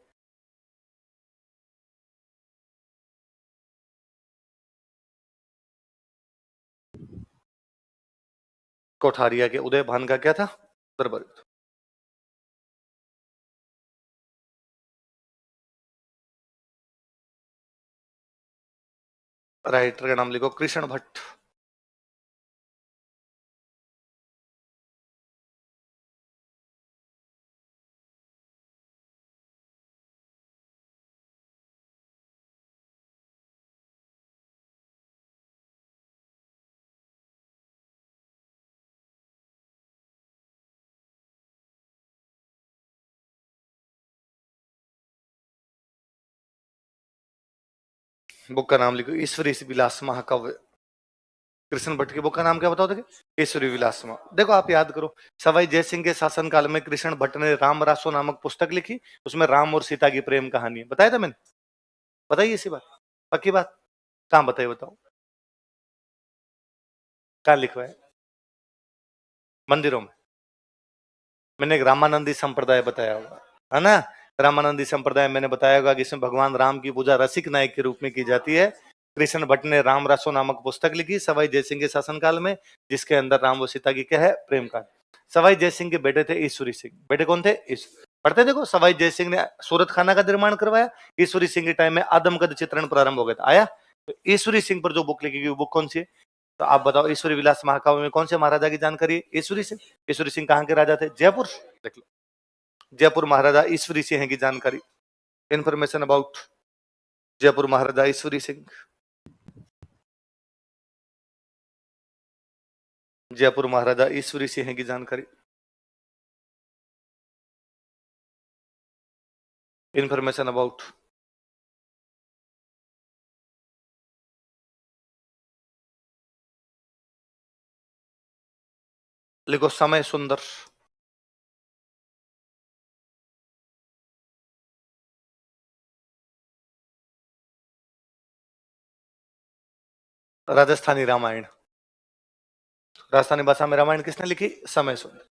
Kothariya के उदयभान का क्या था? दरबारी। राइटर का नाम लिखो कृष्ण भट्ट। बुक का नाम लिखो ईश्वरी विलास महाकाव्य। कृष्ण भट्ट की बुक का नाम क्या बताओ देखिए? ईश्वरी विलास महा। देखो आप याद करो, सवाई जयसिंह के शासनकाल में कृष्ण भट्ट ने राम रासो नामक पुस्तक लिखी। उसमें राम और सीता की प्रेम कहानी है, बताया था मैंने? बताइए इसी बात, पक्की बात। कहाँ बताइए, बताओ कहाँ लिखवा है? मंदिरों में। मैंने एक रामानंदी संप्रदाय बताया होगा, है ना? रामानंदी संप्रदाय मैंने बताया होगा कि इसमें भगवान राम की पूजा रसिक नायक के रूप में की जाती है। कृष्ण भट्ट ने राम रासो नामक पुस्तक लिखी सवाई जयसिंह के शासनकाल में, जिसके अंदर राम व सीता की क्या है? प्रेम का। सवाई जयसिंह के बेटे थे ईश्वरी सिंह। बेटे कौन थे? पढ़ते देखो, सवाई जयसिंह ने सूरत खाना का निर्माण करवाया। ईश्वरी सिंह के टाइम में आदमकद चित्रण प्रारंभ हो गया था। आया? तो ईश्वरी सिंह पर जो बुक लिखी गई वो बुक कौन सी है? तो आप बताओ, ईश्वरी विलास महाकाव्य में कौन से महाराजा की जानकारी है? ईश्वरी सिंह। ईश्वरी सिंह कहाँ के राजा थे? जयपुर। देख लो, जयपुर महाराजा ईश्वरी सिंह की जानकारी, इंफॉर्मेशन अबाउट जयपुर महाराजा ईश्वरी सिंह। जयपुर महाराजा ईश्वरी सिंह की जानकारी, इंफॉर्मेशन अबाउट। लिखो समय सुंदर। राजस्थानी रामायण, राजस्थानी भाषा में रामायण किसने लिखी? समय सुंदर।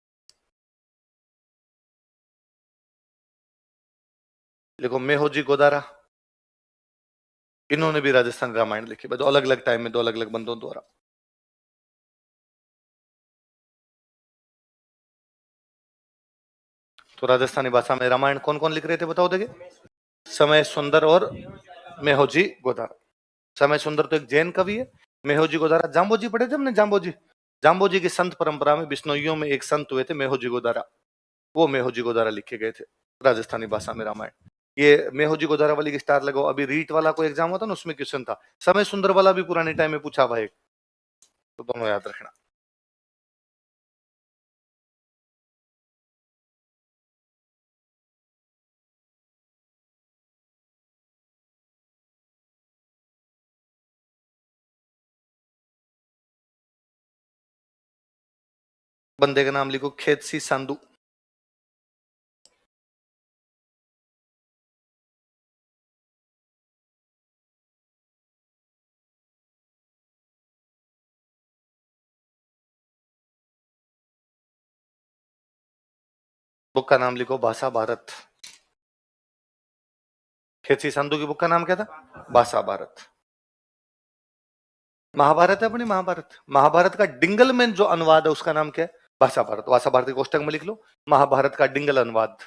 लिखो मेहोजी गोदारा, इन्होंने भी राजस्थान रामायण लिखी, दो अलग अलग टाइम में, दो अलग अलग बंदों द्वारा। तो राजस्थानी भाषा में रामायण कौन कौन लिख रहे थे बताओ देखिए? समय सुंदर और मेहोजी गोदारा। समय सुंदर तो एक जैन कवि है। मेहोजी गोदारा जाम्बोजी पढ़े थे हमने, जाम्बोजी। जाम्बोजी की संत परंपरा में बिश्नोइयों में एक संत हुए थे मेहोजी गोदारा, वो मेहोजी गोदारा लिखे गए थे राजस्थानी भाषा में रामायण। ये मेहोजी गोदारा वाली की स्टार लगाओ। अभी रीट वाला कोई एग्जाम होता ना, उसमें क्वेश्चन था समय सुंदर वाला भी पुराने टाइम में पूछा भाई, तो दोनों याद रखना। बंदे का नाम लिखो खेतसी संधू। बुक का नाम लिखो भाषा भारत। खेतसी संधू की बुक का नाम क्या था? भाषा भारत। महाभारत है अपनी, महाभारत। महाभारत का डिंगल में जो अनुवाद है उसका नाम क्या है? भाषा भारत। भाषा भारत कोष्टक में लिख लो महाभारत का डिंगल अनुवाद,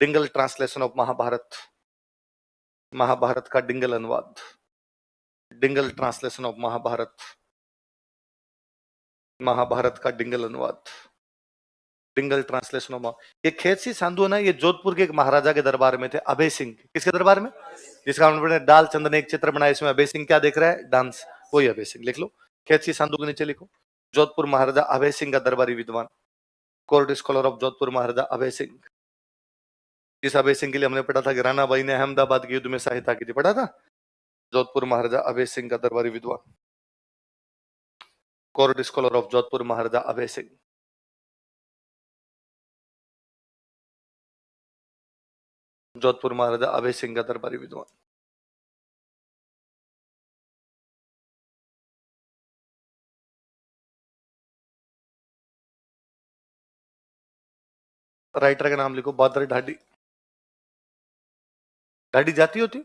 डिंगल ट्रांसलेशन ऑफ महाभारत। महाभारत का डिंगल अनुवाद, डिंगल ट्रांसलेशन ऑफ महाभारत। महाभारत का डिंगल अनुवाद, डिंगल ट्रांसलेशन ऑफ। ये खेतसी संधू है ना, ये जोधपुर के एक महाराजा के दरबार में थे, अभय सिंह। किसके दरबार में? जिसका उन्होंने दाल चंद ने एक चित्र बनाया, इसमें अभय सिंह क्या देख रहा है? डांस। वही अभय सिंह। लिख लो खेतसी संधू के नीचे लिखो जोधपुर महाराजा अभय सिंह का दरबारी विद्वान, कोर्ट स्कॉलर ऑफ जोधपुर महाराजा अभय सिंह। जिस अभय सिंह के लिए हमने पढ़ा था कि राणाबाई ने अहमदाबाद के युद्ध में सहायता की थी, पढ़ा था। जोधपुर महाराजा अभय सिंह का दरबारी विद्वान, कोर्ट स्कॉलर ऑफ जोधपुर महाराजा अभय सिंह। जोधपुर महाराजा अभय सिंह का दरबारी विद्वान। राइटर का नाम लिखो बहादुर ढाडी। ढाडी जाती होती?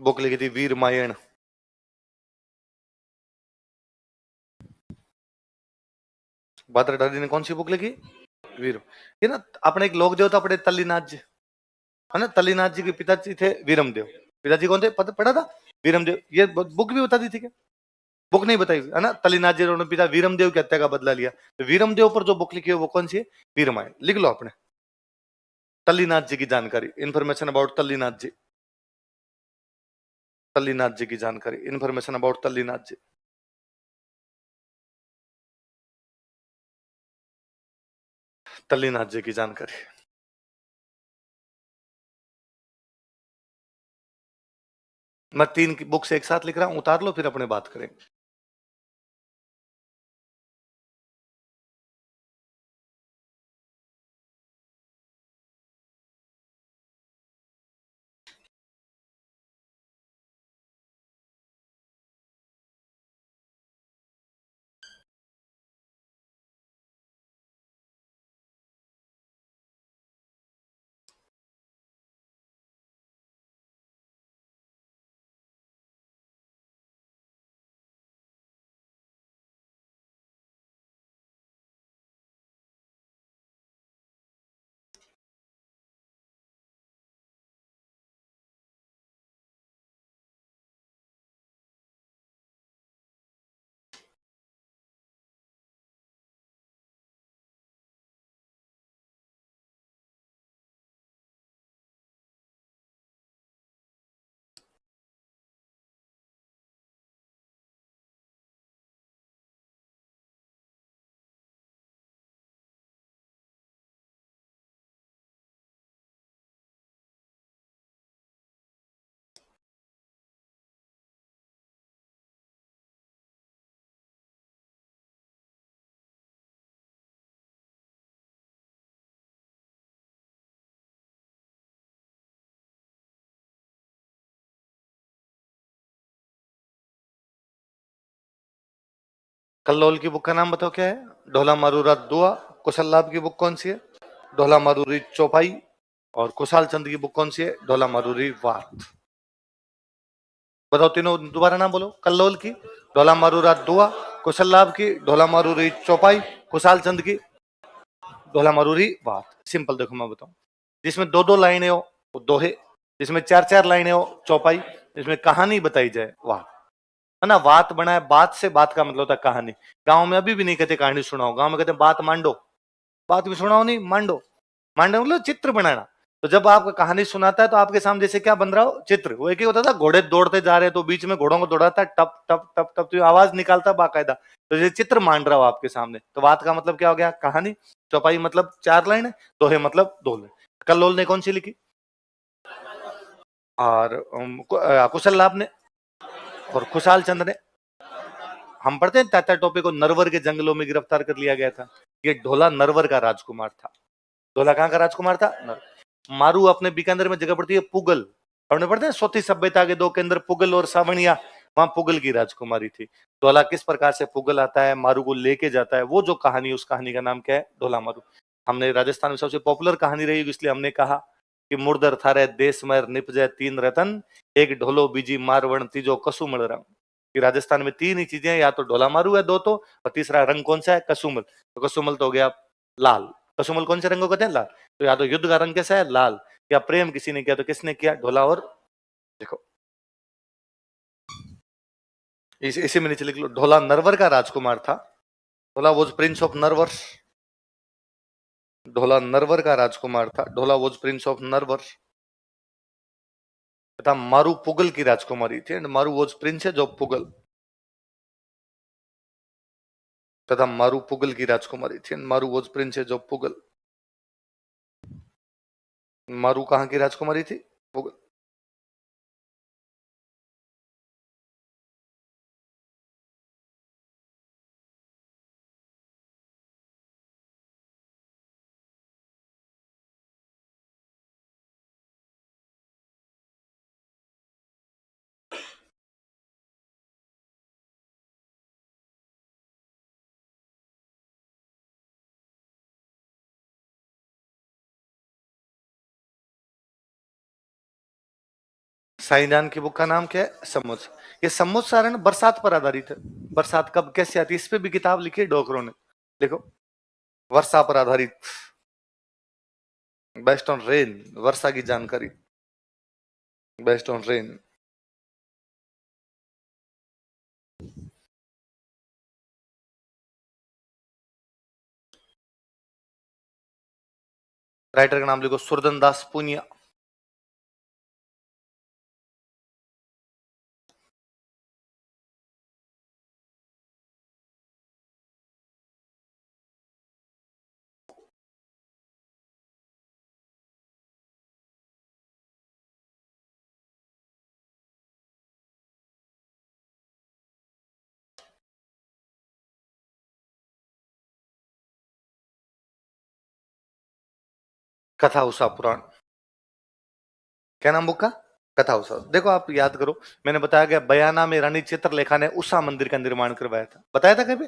बुक लिखी थी वीर मायण। बहादुर ढाडी ने कौन सी बुक लिखी? वीर। ये ना अपने एक लोक देवता पढ़े तल्लीनाथ जी, है ना? तल्लीनाथ जी के पिताजी थे वीरमदेव। पिताजी कौन थे पढ़ा था? वीरमदेव। ये बुक भी बता दी थी क्या? बुक नहीं बताई है ना? तल्लीनाथ जी ने पिता वीरमदेव की हत्या का बदला लिया, तो वीरमदेव पर जो बुक लिखी है वो कौन सी है? वीरमायण। लिख लो अपने तल्लीनाथ जी की जानकारी, इंफॉर्मेशन अबाउट तल्लीनाथ जी। तल्लीनाथ जी की जानकारी, इंफॉर्मेशन अबाउट तल्लीनाथ जी। तल्लीनाथ जी की जानकारी। मैं 3 की बुक्स एक साथ लिख रहा हूं, उतार लो फिर अपने बात करेंगे। कल्लोल की बुक का नाम बताओ क्या है? ढोला मारूरा दुआ। कुशल लाभ की बुक कौन सी है? ढोला मारूरी चौपाई। और कुशाल चंद की बुक कौन सी है? ढोला मारूरी वार्त। बताओ तीनों दोबारा नाम बोलो। कल्लोल की ढोला मारूरा दुआ, कुशल लाभ की ढोला मारूरी चौपाई, कुशाल चंद की ढोला मारूरी वार्त। सिंपल देखो मैं बताऊं, जिसमें 2-2 लाइनें हो वो दोहे, जिसमें 4-4 लाइनें हो चौपाई, जिसमें कहानी बताई जाए वाह, है ना? बात बनाए, बात से बात का मतलब होता है कहानी। गांव में अभी भी नहीं कहते कहानी सुनाओ, गांव में कहते हैं बात मांडो। बात भी सुनाओ नहीं, मांडो। मांडो मतलब चित्र बनाना। तो जब आपको कहानी सुनाता है तो आपके सामने जैसे क्या बन रहा हो? चित्र। वो एक ही होता था, घोड़े दौड़ते जा रहे हैं तो बीच में घोड़ों को दौड़ाता है, टप टप टप टप, तो आवाज निकालता बाकायदा। तो ये चित्र मान रहा हो आपके सामने, तो बात का मतलब क्या हो गया? कहानी। चौपाई मतलब 4 लाइन है, दोहे मतलब 2 लाइन। कल्लोल ने कौन सी लिखी? और कुशल लाभ ने और खुशहाल चंद ने। हम पढ़ते हैं तात्या टोपे को नरवर के जंगलों में गिरफ्तार कर लिया गया था। ये ढोला नरवर का राजकुमार था। ढोला कहाँ का राजकुमार था? मारू अपने बीकानेर में जगह पड़ती है पुगल। हमने पढ़ते हैं सोती सभ्यता के दो केंद्र पुगल और सावणिया, वहां पुगल की राजकुमारी थी। ढोला किस प्रकार से पुगल आता है, मारू को लेके जाता है, वो जो कहानी, उस कहानी का नाम क्या है? ढोला मारू। हमने राजस्थान में सबसे पॉपुलर कहानी रही, इसलिए हमने कहा कि मुर्दर थारे देश में निपजे तीन रतन, एक ढोलो बीजी मारवण तीजो कसुमल रंग। कि राजस्थान में तीन ही चीजें, या तो ढोला मारू है दो तो, और तीसरा रंग कौन सा है? कसुमल। तो कसुमल तो हो गया लाल। कसुमल कौन से रंग को कहते हैं? लाल। तो या तो युद्ध का रंग कैसा है? लाल। या प्रेम किसी ने किया तो किसने किया? ढोला और। देखो इसी में नीचे लिख लो, ढोला नरवर का राजकुमार था। ढोला वॉज प्रिंस ऑफ नरवर। ढोला नरवर का राजकुमार था। ढोला वॉज प्रिंस ऑफ नरवर। तथा मारू पुगल की राजकुमारी थी, एंड मारू वॉज प्रिंसेस ऑफ पुगल। तथा मारू पुगल की राजकुमारी थी, एंड मारू वॉज प्रिंसेस ऑफ पुगल। मारू कहाँ की राजकुमारी थी? पुगल। साइनान की बुक का नाम क्या है? सम्मुच। ये सम्मुच सारण बरसात पर आधारित है। बरसात कब कैसे आती है, इस पे भी किताब लिखी है डॉक्टरों ने। देखो, वर्षा पर आधारित, बेस्ड ऑन रेन, वर्षा की जानकारी, बेस्ड ऑन रेन। राइटर का नाम लिखो, सुरदन दास पुनिया। कथा उषा पुराण। क्या नाम बुक का? कथा उषा। देखो आप याद करो, मैंने बताया गया बयाना में रानी चित्रलेखा ने उषा मंदिर का निर्माण करवाया था, बताया था कभी?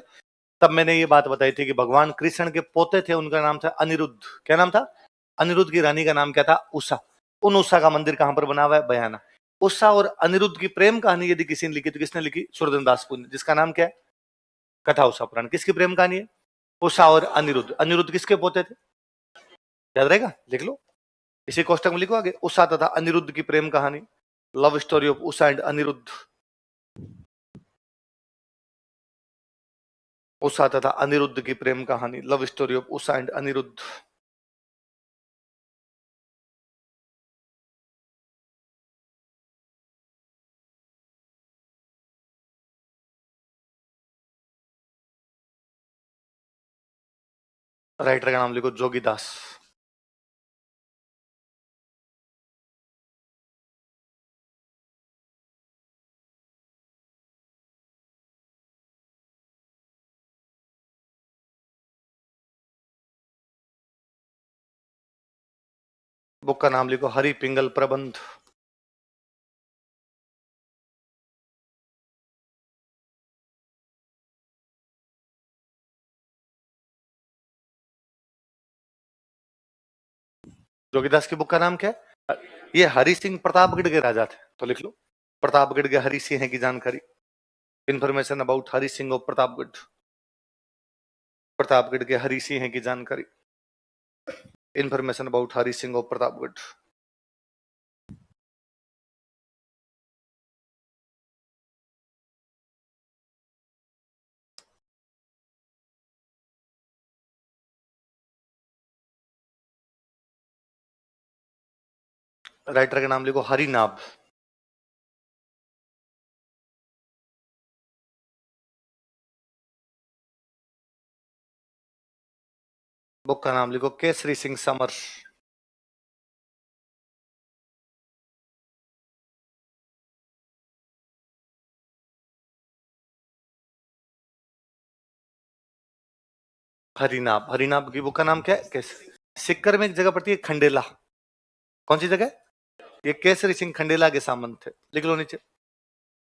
तब मैंने ये बात बताई थी कि भगवान कृष्ण के पोते थे, उनका नाम था अनिरुद्ध। क्या नाम था? अनिरुद्ध की रानी का नाम क्या था? उषा। उन उषा का मंदिर कहां पर बना हुआ है? बयाना। उषा और अनिरुद्ध की प्रेम कहानी यदि किसी ने लिखी तो किसने लिखी? सुरदन दास पुण्य, जिसका नाम क्या है? कथा उषा पुराण। किसकी प्रेम कहानी है? उषा और अनिरुद्ध। अनिरुद्ध किसके पोते थे? याद रहेगा, लिख लो, इसी कोष्टक में लिखो आगे, उषा तथा अनिरुद्ध की प्रेम कहानी, love story of Usha and Aniruddh. Usha तथा अनिरुद्ध की प्रेम कहानी, love story of Usha and Aniruddh. Writer का नाम लिखो, जोगीदास। बुक का नाम लिखो, हरि पिंगल प्रबंध। जोगीदास की बुक का नाम क्या है? ये हरि सिंह प्रतापगढ़ के राजा थे, तो लिख लो, प्रतापगढ़ के हरि सिंह की जानकारी, information about Hari Singh of Pratapgarh. Pratapgarh के हरि सिंह की जानकारी, information about Hari Singh of Pratapgarh. Writer का नाम लिखो, हरिनाभ। बुक का नाम लिखो, केसरी सिंह समर। हरिनाभ। हरिनाभ की बुक का नाम क्या है? कैसे। सिक्कर में एक जगह पड़ती है खंडेला, कौन सी जगह? ये केसरी सिंह खंडेला के सामंत थे, लिख लो नीचे।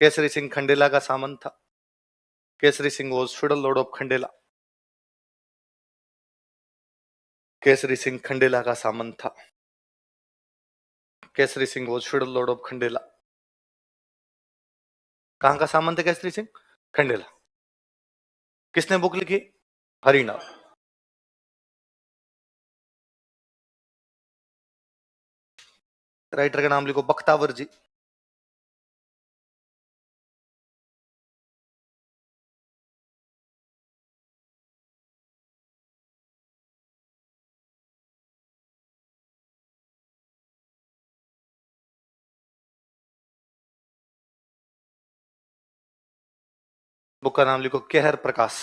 केसरी सिंह खंडेला का सामंत था। Kesari Singh was feudal Lord of Khandela. Kesari Singh Khandela का सामंत था। Kesari Singh was feudal Lord of Khandela. कहां का सामंत है केसरी सिंह? खंडेला। किसने बुक लिखी? हरिनाभ। राइटर का नाम लिखो बख्तावर जी। बुक का नाम लिखो केहर प्रकाश।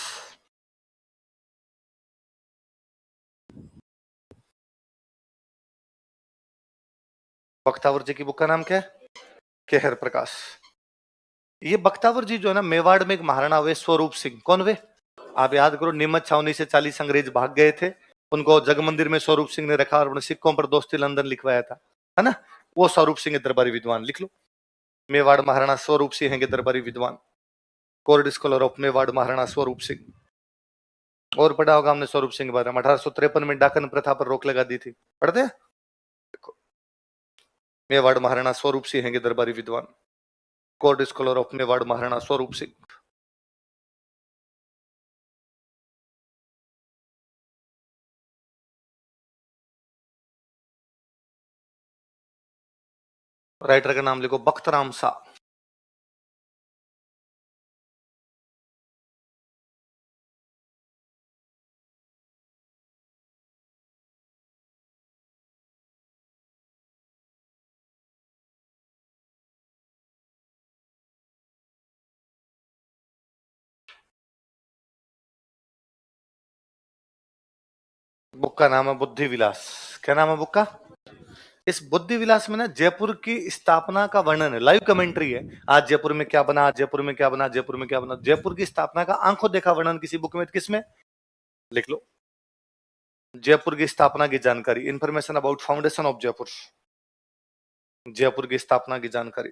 बख्तावर जी की बुक का नाम क्या है? केहर प्रकाश। ये बख्तावर जी जो है ना, मेवाड़ में एक महाराणा हुए स्वरूप सिंह, कौन वे? आप याद करो, नीमच छावनी से 40 अंग्रेज भाग गए थे, उनको जगमंदिर में स्वरूप सिंह ने रखा और अपने सिक्कों पर दोस्ती लंदन लिखवाया था, है ना? वो स्वरूप सिंह के दरबारी विद्वान, लिख लो। मेवाड़ महाराणा स्वरूप सिंह के दरबारी विद्वान, court scholar of Mewar Maharana Swaroop Singh. और पढ़ा होगा हमने स्वरूप सिंह के बारे में, 1853 में डाकन प्रथा पर रोक लगा दी थी, पढ़ते हैं? देखो, मेवाड़ महाराणा स्वरूप सिंह के दरबारी विद्वान, court scholar of Mewar Maharana Swaroop Singh. Writer का नाम लिखो बख्तराम शाह। बुक का नाम है बुद्धि विलास। क्या नाम है बुक का? इस बुद्धि विलास में ना जयपुर की स्थापना का वर्णन है, लाइव कमेंट्री है। आज जयपुर में क्या बना, जयपुर में क्या बना, जयपुर में क्या बना, जयपुर की स्थापना का आंखों देखा वर्णन किसी बुक में, किसमें? लिख लो, जयपुर की स्थापना की जानकारी, information about foundation of Jaipur. Jaipur की स्थापना की जानकारी,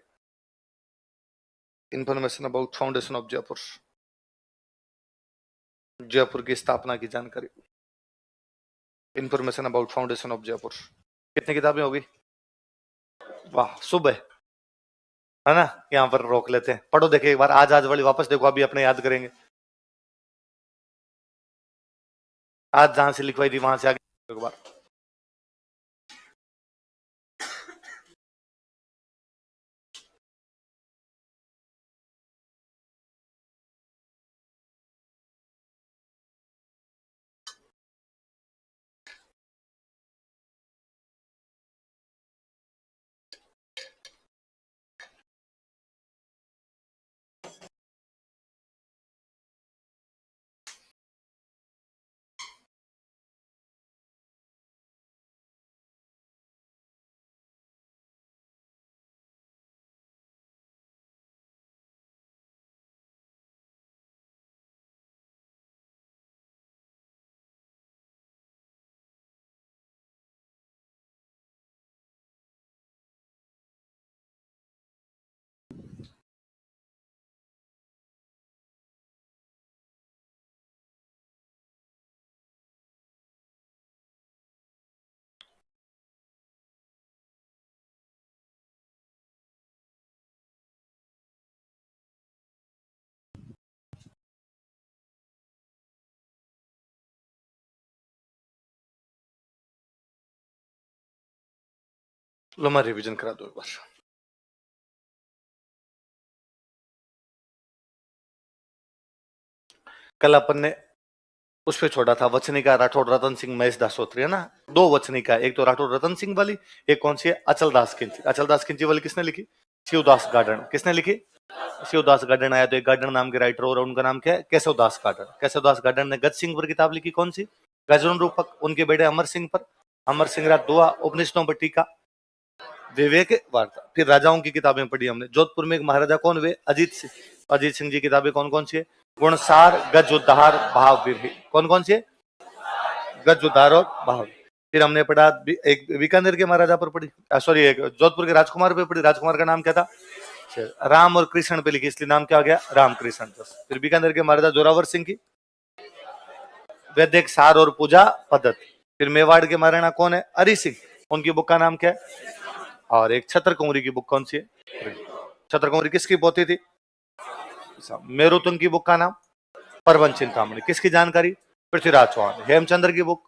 information about foundation of Jaipur. Jaipur की स्थापना की जानकारी, information about foundation of Jaipur. कितनी किताबें होगी? वाह, सुबह है ना, यहां पर रोक लेते हैं, पढ़ो, देखिए एक बार, आज आज वाली वापस देखो, अभी अपने याद करेंगे। आज जहां से लिखवाई थी वहां से आगे एक बार। लो मैं रिवीजन करा दो एक बार। कल अपन ने उस पे छोड़ा था, वचनिका राठौड़ रतन सिंह महेश दासोत्री, है ना? दो वचनिका, एक तो राठौड़ रतन सिंह वाली, एक कौन सी है? अचल दास खिंची। अचल दास खिंची वाली किसने लिखी? शिवदास गार्डन। किसने लिखी? शिवदास गार्डन। आया तो एक गार्डन नाम के राइटर और उनका नाम क्या है? केशवदास गार्डन। केशवदास गार्डन ने गज सिंह पर किताब लिखी, कौन सी? गजन रूपक। उनके बेटे अमर सिंह पर, अमर सिंह राज दुआ, उपनिषदों पर टीका, विवेक वार्ता। फिर राजाओं की किताबें पढ़ी हमने। जोधपुर में एक महाराजा कौन हुए? अजीत सिंह। अजीत सिंह जी की किताबें कौन कौन सी है? गुणसार, गज उद्धार, भाव विरही। कौन कौन सी है? गजुदार और बहादुर। फिर हमने पढ़ा एक बीकानेर के महाराजा पर पढ़ी, सॉरी एक जोधपुर के राजकुमार पे पढ़ी। राजकुमार का नाम क्या था? राम और कृष्ण पे लिखी, इसलिए नाम क्या हो गया? राम कृष्ण। फिर बीकानेर के महाराजा जोरावर सिंह की वैदिक सार और पूजा पद्धति। फिर मेवाड़ के महाराणा कौन है? हरि सिंह, उनकी बुक का नाम क्या है? और एक छतर कुंवरी की बुक कौन सी है? छतर कुंवरी किसकी पोती थी? मेरुतुंग की बुक का नाम परवन चिंतामणि, किसकी जानकारी? पृथ्वीराज चौहान। हेमचंद्र की बुक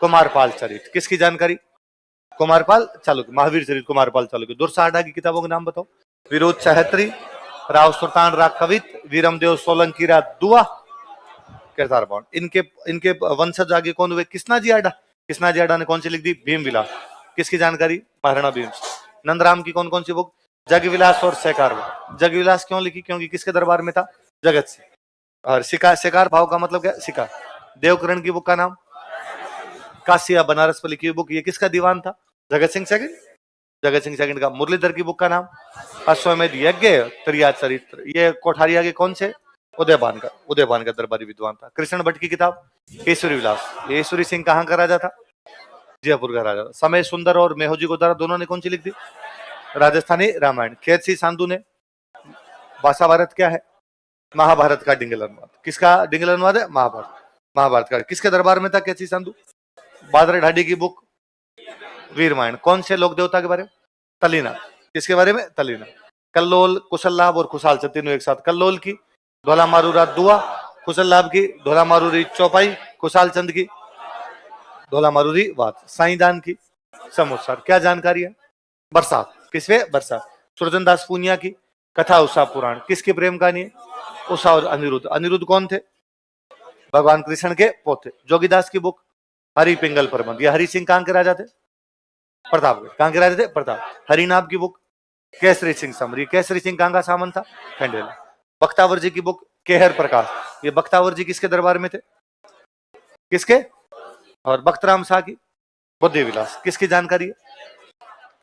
कुमारपाल चरित, किसकी जानकारी? कुमारपाल चालुक्य, महावीर चरित कुमारपाल चालुक्य। दुर्साहडा की किताबों के नाम बताओ। विरोध सहत्री, राव सुल्तान रा कवित, वीरमदेव सोलंकी रा दुआ, केदार बाउंड। इनके वंशज आगे कौन हुए? कृष्णाजी आडा। कृष्णाजी आडा ने कौन सी लिख दी? भीम विलास, किसकी जानकारी? महाराणा भीम। नंदराम की कौन कौन सी बुक? जगविलास और शेकार भाव। जगविलास क्यों लिखी? क्योंकि किसके दरबार में था? जगत सिंह। और शेकार भाव का मतलब क्या? शिकार। देवकरण की बुक का नाम काशिया बनारस पर लिखी हुई बुक, ये किसका दीवान था? जगत सिंह सेकंड। जगत सिंह सेकंड का। मुरलीधर की बुक का नाम अश्वमेध यज्ञ त्रिया चरित्र, ये कोठारिया के कौन से? उदयभान का दरबारी विद्वान था। कृष्ण भट्ट की किताब केसरी विलास, केसरी सिंह कहाँ का राजा था? जयपुर का राजा। समय सुंदर और मेहोजी गोदारा दोनों ने कौन सी लिख दी? राजस्थानी रामायण। खेत सिंह सांधु ने भाषा भारत क्या है? महाभारत का डिंगल अनुवाद। किसका डिंगल अनुवाद है? महाभारत का। किसके दरबार में था कैसी सांधु? बादरे ढाडी की बुक वीर रामायण। कौन से लोक देवता के बारे में? तलीना। किसके बारे में? तलीना। कल्लोल, कुशल लाभ और खुशाल चंद तीनों एक साथ। कल्लोल की धोला मारूरा दुआ, कुशल लाभ की धोला मारूरी चौपाई, खुशाल चंद की धोला मारूरी बात, साईदान की समुत्सर। क्या जानकारी है? बरसात, किसवे? बरसात। सुरजन दास पूनिया की कथा उषा पुराण, किसकी प्रेम कहानी है? उषा और अनिरुद्ध। अनिरुद्ध कौन थे? भगवान कृष्ण के पोते। जोगीदास की बुक हरि पिंगल प्रबंध, ये हरि सिंह कहां के राजा थे? प्रतापगढ़। कहां के राजा थे? प्रताप। हरिनाभ की बुक केसरी सिंह समरी, केसरी सिंह कहां का सामंत था? खंडेला। बख्तावर जी की बुक केहर प्रकाश, ये बख्तावर जी किसके दरबार में थे? किसके? और बख्तराम शाह की बुद्धि विलास, किसकी जानकारी है?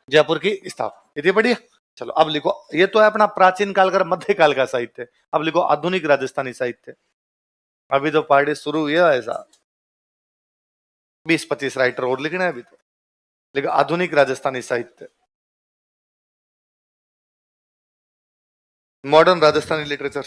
जयपुर की स्थापना। इतनी बढ़िया। चलो अब लिखो, ये तो है अपना प्राचीन काल का मध्य काल का साहित्य। अब लिखो आधुनिक राजस्थानी साहित्य। अभी तो पार्टी शुरू हुई है, ऐसा 20-25 राइटर और लिखना है अभी तो। लेकिन आधुनिक राजस्थानी साहित्य, मॉडर्न राजस्थानी लिटरेचर।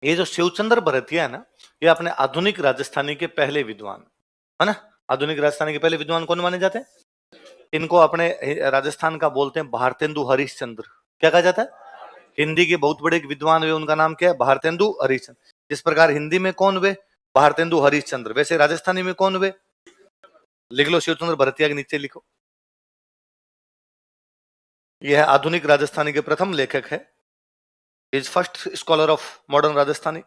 ये जो शिवचंद्र भरतिया है ना, ये अपने आधुनिक राजस्थानी के पहले विद्वान है ना। आधुनिक राजस्थानी के पहले विद्वान कौन माने जाते हैं? इनको अपने राजस्थान का बोलते हैं भारतेंदु हरिश्चंद्र। क्या कहा जाता है? हिंदी के बहुत बड़े एक विद्वान हुए, उनका नाम क्या है? भारतेंदु हरिश्चंद्र। जिस प्रकार हिंदी में कौन हुए? भारतेंदु हरिश्चंद्र, वैसे राजस्थानी में कौन हुए? लिख लो, शिवचंद्र भरतिया के नीचे लिखो। यह आधुनिक राजस्थानी के प्रथम लेखक है, is first scholar of modern Rajasthani.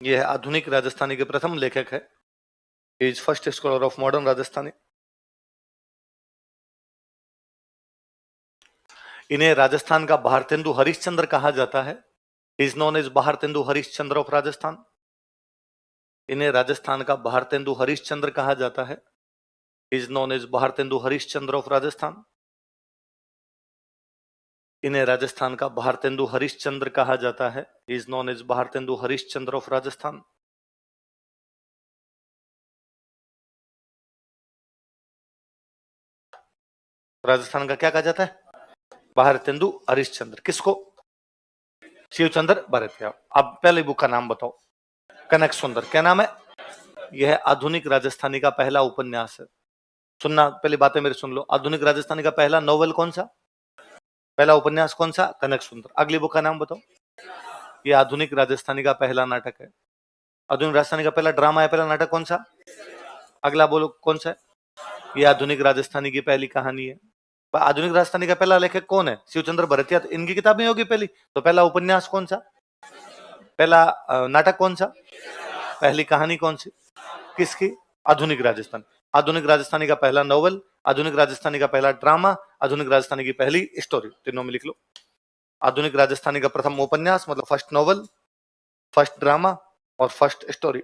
यह आधुनिक राजस्थानी के प्रथम लेखक है, is first scholar of modern Rajasthani. इन्हें राजस्थान का भारतेंदु हरिश्चंद्र कहा जाता है, is known as Bharatendu Harishchandra of Rajasthan. इन्हें राजस्थान का भारतेंदु हरिश्चंद्र कहा जाता है, is known as Bharatendu Harishchandra of Rajasthan. इन्हें राजस्थान का भारतेंदु हरिश्चंद्र कहा जाता है, is known as Bharatendu Harishchandra of Rajasthan. Rajasthan का क्या कहा जाता है? भारतेंदु हरिश्चंद्र। किसको? शिवचंद्र भरतिया। अब पहले बुक का नाम बताओ। कनक सुंदर। क्या नाम है? यह आधुनिक राजस्थानी का पहला उपन्यास है। सुनना, पहले बातें मेरी सुन लो। आधुनिक राजस्थानी का पहला नोवेल कौन सा? पहला उपन्यास कौन सा? कनक सुंदर। अगली बुक का नाम बताओ। यह आधुनिक राजस्थानी का पहला नाटक है। आधुनिक राजस्थानी का पहला ड्रामा है। पहला नाटक कौन सा? अगला बोलो कौन सा है? यह आधुनिक राजस्थानी की पहली कहानी है। आधुनिक राजस्थानी का पहला लेखक कौन है? शिवचंद्र भरतिया। इनकी किताबें होगी पहली। तो पहला उपन्यास कौन सा? पहला नाटक कौन सा? पहली कहानी कौन सी? किसकी? आधुनिक राजस्थान। आधुनिक राजस्थानी का पहला नोवेल, आधुनिक राजस्थानी का पहला ड्रामा, आधुनिक राजस्थानी की पहली स्टोरी, तीनों में लिख लो। आधुनिक राजस्थानी का प्रथम उपन्यास मतलब फर्स्ट नोवेल, फर्स्ट ड्रामा और फर्स्ट स्टोरी।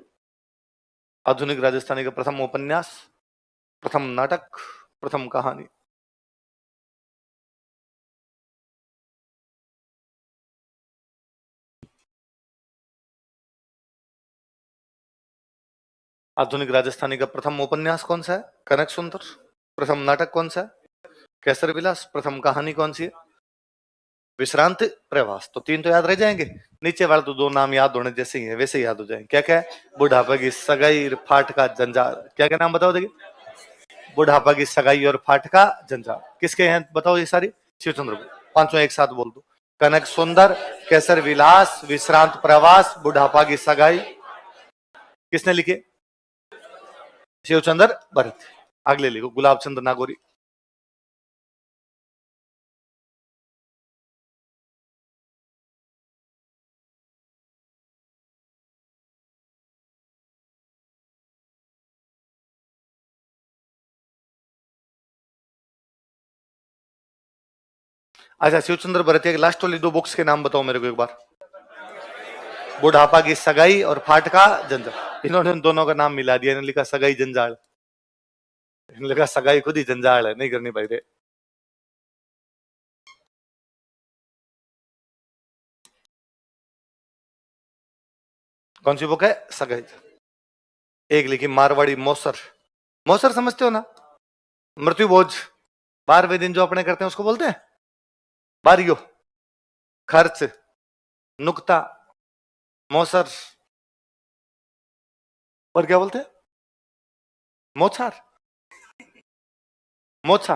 आधुनिक राजस्थानी का प्रथम उपन्यास, प्रथम नाटक, प्रथम कहानी। आधुनिक राजस्थानी का प्रथम उपन्यास कौन सा है? कनक सुंदर। प्रथम नाटक कौन सा है? केसर विलास। प्रथम कहानी कौन सी है? विश्रांत प्रवास। तो तीन तो याद रह जाएंगे, नीचे वाले तो दो नाम याद होने जैसे ही है वैसे ही याद हो जाएंगे। क्या क्या है? बुढ़ापा की सगाई, फाट का जंजाल। क्या क्या नाम बताओ? देखिए, बुढ़ापा की सगाई और फाट का जंजाल किसके हैं बताओ? ये सारी शिवचंद्र। पांचों एक साथ बोल दो। कनक सुंदर, केसर विलास, विश्रांत प्रवास, बुढ़ापा की सगाई। किसने लिखे? शिवचंद्र भरत। अगले लिखो, गुलाब चंद्र नागौरी। अच्छा, शिवचंद्र भरतिया के लास्ट वाली दो बुक्स के नाम बताओ मेरे को एक बार। बुढ़ापा की सगाई और फाट का जंजाल। इन्होंने उन दोनों का नाम मिला दिया, इन्होंने लिखा सगाई जंजाल। इन्होंने लिखा सगाई खुद ही जंजाल है, नहीं करनी भाई रे। कौन सी बुक है? सगाई। एक लिखी मारवाड़ी मौसर। मौसर समझते हो ना? मृत्यु भोज, 12वें दिन जो अपने करते हैं उसको बोलते हैं बारियो। खर्च, नुक्ता, मौसर और क्या बोलते हैं? मोछार, मोछा।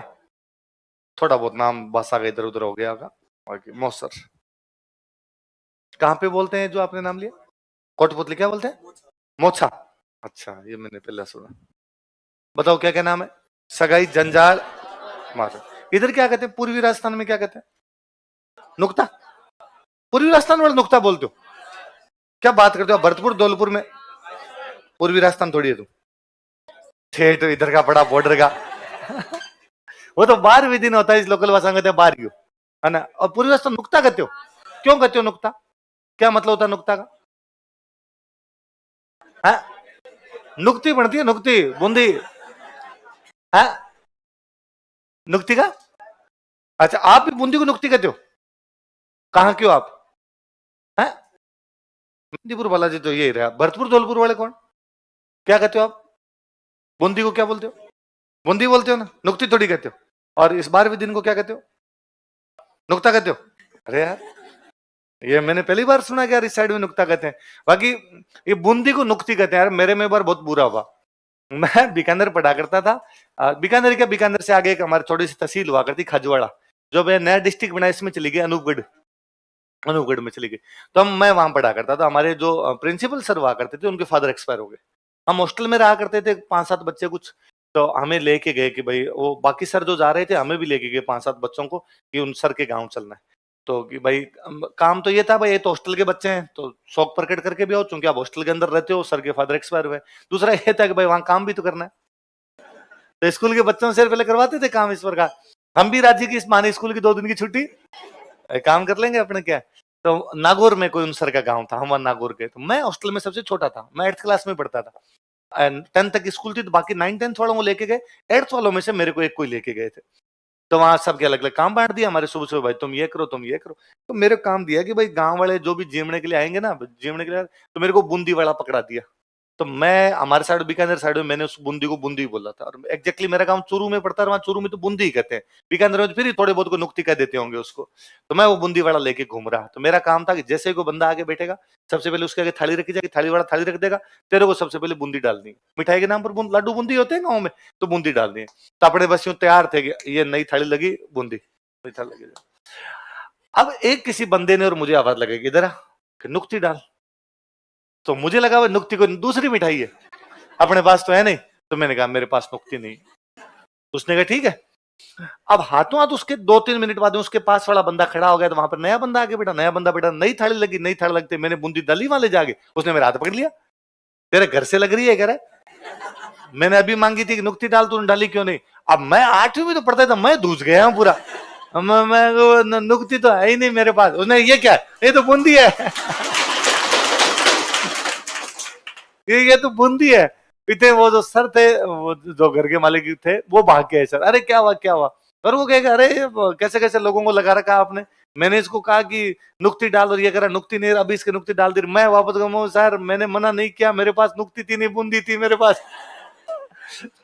थोड़ा बहुत नाम भाषा का इधर उधर हो गया होगा। बाकी मौसर कहां पे बोलते हैं जो आपने नाम लिया? कोटपुतली क्या बोलते हैं? मोछा। अच्छा, ये मैंने पहले सुना। बताओ क्या क्या नाम है? सगाई, जंजाल, मार। इधर क्या कहते हैं? पूर्वी राजस्थान में क्या कहते हैं? नुक्ता। पूर्वी राजस्थान वाले नुक्ता बोलते हो? क्या बात करते हो? भरतपुर धौलपुर में पूर्वी राजस्थान थोड़ी है तू। ठेठ इधर का पड़ा बॉर्डर का। वो तो 12वें दिन होता है, इस लोकल भाषा में कहते हैं बारियो, है ना। और पूर्वी राजस्थान नुक्ता कहते हो? क्यों कहते हो नुक्ता? क्या मतलब होता है नुक्ता का? है? नुक्ति बनती है, नुक्ति बूंदी है। नुक्ति का? अच्छा, आप भी बूंदी को नुक्ति कहते हो? कहां क्यों आप? है? मेदिनीपुर बालाजी तो यही रहा। भरतपुर धौलपुर वाले कौन? क्या कहते हो आप? बूंदी को क्या बोलते हो? बूंदी बोलते हो ना, नुक्ति थोड़ी कहते हो। और इस 12वें दिन को क्या कहते हो? नुक्ता कहते हो? अरे यार, ये मैंने पहली बार सुना कि यार इस साइड में नुक्ता कहते हैं। बाकी ये बूंदी को नुक्ति कहते हैं यार। मेरे में बार बहुत बुरा हुआ। मैं बीकानेर पढ़ा करता था। बीकानेर क्या, बीकानेर से आगे एक हमारी थोड़ी सी तहसील हुआ करती खजवाड़ा, जो मैं नया डिस्ट्रिक्ट बना इसमें चली गई अनूपगढ़, अनूपगढ़ में चली गई। तो मैं वहां पढ़ा करता था। हमारे जो प्रिंसिपल सर हुआ करते थे उनके फादर एक्सपायर हो गए। हम हॉस्टल में रहा करते थे 5-7 बच्चे कुछ। तो हमें लेके गए कि भाई वो बाकी सर जो जा रहे थे हमें भी लेके गए 5-7 बच्चों को कि उन सर के गांव चलना है। तो कि भाई काम तो ये था भाई, ये तो हॉस्टल के बच्चे हैं तो शौक प्रकट करके भी आओ, चूंकि आप हॉस्टल के अंदर रहते हो, सर के फादर एक्सपायर हुए। दूसरा ये था कि भाई वहां काम भी तो करना है, तो स्कूल के बच्चों से पहले करवाते थे काम इस प्रकार। हम भी राजी की इस माने स्कूल की 2 दिन की छुट्टी, काम कर लेंगे अपने क्या। तो नागौर में कोई उन सर का गांव था, हम वहां नागौर गए। तो मैं हॉस्टल में सबसे छोटा था, मैं 8th क्लास में पढ़ता था। 10th तक स्कूल थी, तो बाकी 9-10th वालों को लेके गए। 8th वालों में से मेरे को एक कोई लेके गए थे। तो वहां सबके अलग अलग काम बांट दिया हमारे, सुबह सुबह भाई तुम ये करो तुम ये करो। तो मेरे को काम दिया कि भाई गांव वाले जो भी जीवने के लिए आएंगे ना, जीवने के लिए, तो मेरे को बूंदी वाला पकड़ा दिया। तो मैं हमारे साइड बीकानेर साइड में मैंने उस बूंदी को बूंदी बोला था, और एग्जैक्टली मेरा गांव चूरू में पड़ता है, वहां चूरू में तो बूंदी ही कहते हैं। बीकानेर में तो फिर ही थोड़े बहुत को नुक्ती कह देते होंगे उसको। तो मैं वो बूंदी वाला लेके घूम रहा। तो मेरा काम था कि जैसे ही कोई बंदा आगे बैठेगा, सबसे पहले उसके आगे थाली रखी जाएगी, थाली वाला थाली रख देगा, तेरे को सबसे पहले बूंदी डालनी है। मिठाई के नाम पर लड्डू बूंदी होते हैं गाँव में, तो बूंदी डालनी है। तो अपने बस यूं तैयार थे कि ये नई थाली लगी बूंदी, नई थाली लगी। अब एक किसी बंदे ने और मुझे आवाज लगाई, इधर आ, नुक्ती डाल। तो मुझे लगा वो नुक्ती को दूसरी मिठाई है, अपने पास तो है नहीं। तो मैंने कहा मेरे पास नुक्ती नहीं। उसने कहा ठीक है। अब हाथों हाथ उसके 2-3 मिनट बाद उसके पास वाला बंदा खड़ा हो गया, तो वहां पर नया बंदा आगे बैठा, नया बंदा बैठा, नई थाली लगी, नई थाली लगते मैंने बूंदी डाली वाले जाके, उसने मेरा हाथ पकड़ लिया, तेरे घर से लग रही है, कह रहा मैंने अभी मांगी थी कि नुक्ती डाल, तूने डाली क्यों नहीं। अब मैं 8वीं में तो पढ़ता था, मैं धूस गया हूं पूरा। मैं नुक्ती तो है ही नहीं मेरे पास। उसने ये क्या है, ये तो बूंदी है। ये तो बूंदी है। इतने वो जो सर थे, वो जो घर के मालिक थे, वो भाग गए सर, अरे क्या हुआ क्या हुआ। और वो कहेगा अरे कैसे कैसे लोगों को लगा रखा आपने, मैंने इसको कहा कि नुक्ती डाल, और ये कह रहा नुक्ती नहीं, अभी इसके नुक्ती डाल दी। मैं वापस गया, सर मैंने मना नहीं किया, मेरे पास नुक्ती थी नहीं, बूंदी थी मेरे पास।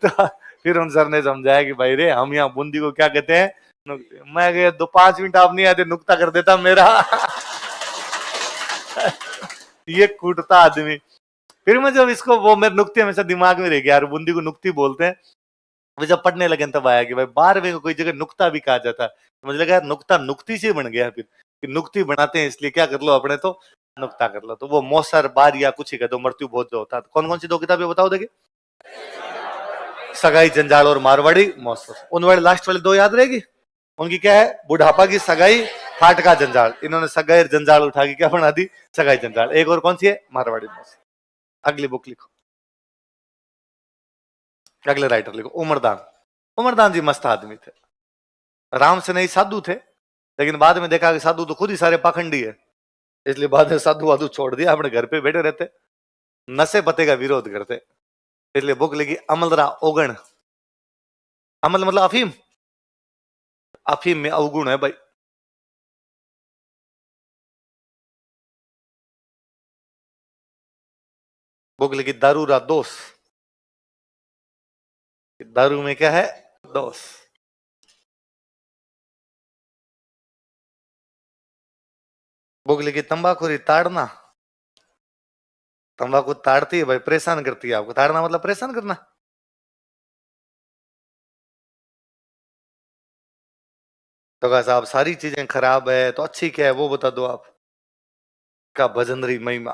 तो फिर उन सर ने समझाया कि भाई रे हम यहाँ बूंदी को क्या कहते हैं, नुक्ती। मैं गया 5 मिनट आप नहीं आते, नुक्ता कर देता मेरा। ये कूटता आदमी। फिर मैं जब इसको वो मेरे नुक्ती हमेशा दिमाग में रह गया यार, बूंदी को नुक्ती बोलते हैं। मैं जब पढ़ने लगे तब आया कि भाई 12वीं को कोई जगह नुक्ता भी कहा जाता है। तो मुझे लगा यार नुक्ता नुक्ती से बन गया फिर, कि नुक्ती बनाते हैं इसलिए क्या कर लो अपने तो नुक्ता कर लो। तो वो मौसर बार या कुछ ही कह दो, मृत्यु बहुत जो होता है। कौन कौन सी 2 किताबें बताओ देखिए, सगाई जंजाल और मारवाड़ी मौसर। उन वाले लास्ट वाले 2 याद रहेगी। उनकी क्या है, बुढ़ापा की सगाई, फाट का जंजाल। इन्होंने सगाई जंजाल उठा के क्या बना दी, सगाई जंजाल। एक और कौन सी है, मारवाड़ी मौसर। अगली बुक लिखो, अगले राइटर लिखो, उमरदान। उमरदान जी मस्त आदमी थे, राम से नहीं साधु थे, लेकिन बाद में देखा कि साधु तो खुद ही सारे पाखंडी है, इसलिए बाद में साधु वाधु छोड़ दिया, अपने घर पे बैठे रहते, नशे पते का विरोध करते। इसलिए बुक लिखी अमलरा ओगण। अमल मतलब अफीम, अफीम में अवगुण है भाई। बुक लिखी दारूरा दोष। दारू में क्या है, दोष। बुक लिखी तंबाखुरी ताड़ना। तंबाकू ताड़ती है भाई, परेशान करती है आपको, ताड़ना मतलब परेशान करना। तो कहा साहब सारी चीजें खराब है तो अच्छी क्या है वो बता दो आप। का भजन रही महिमा,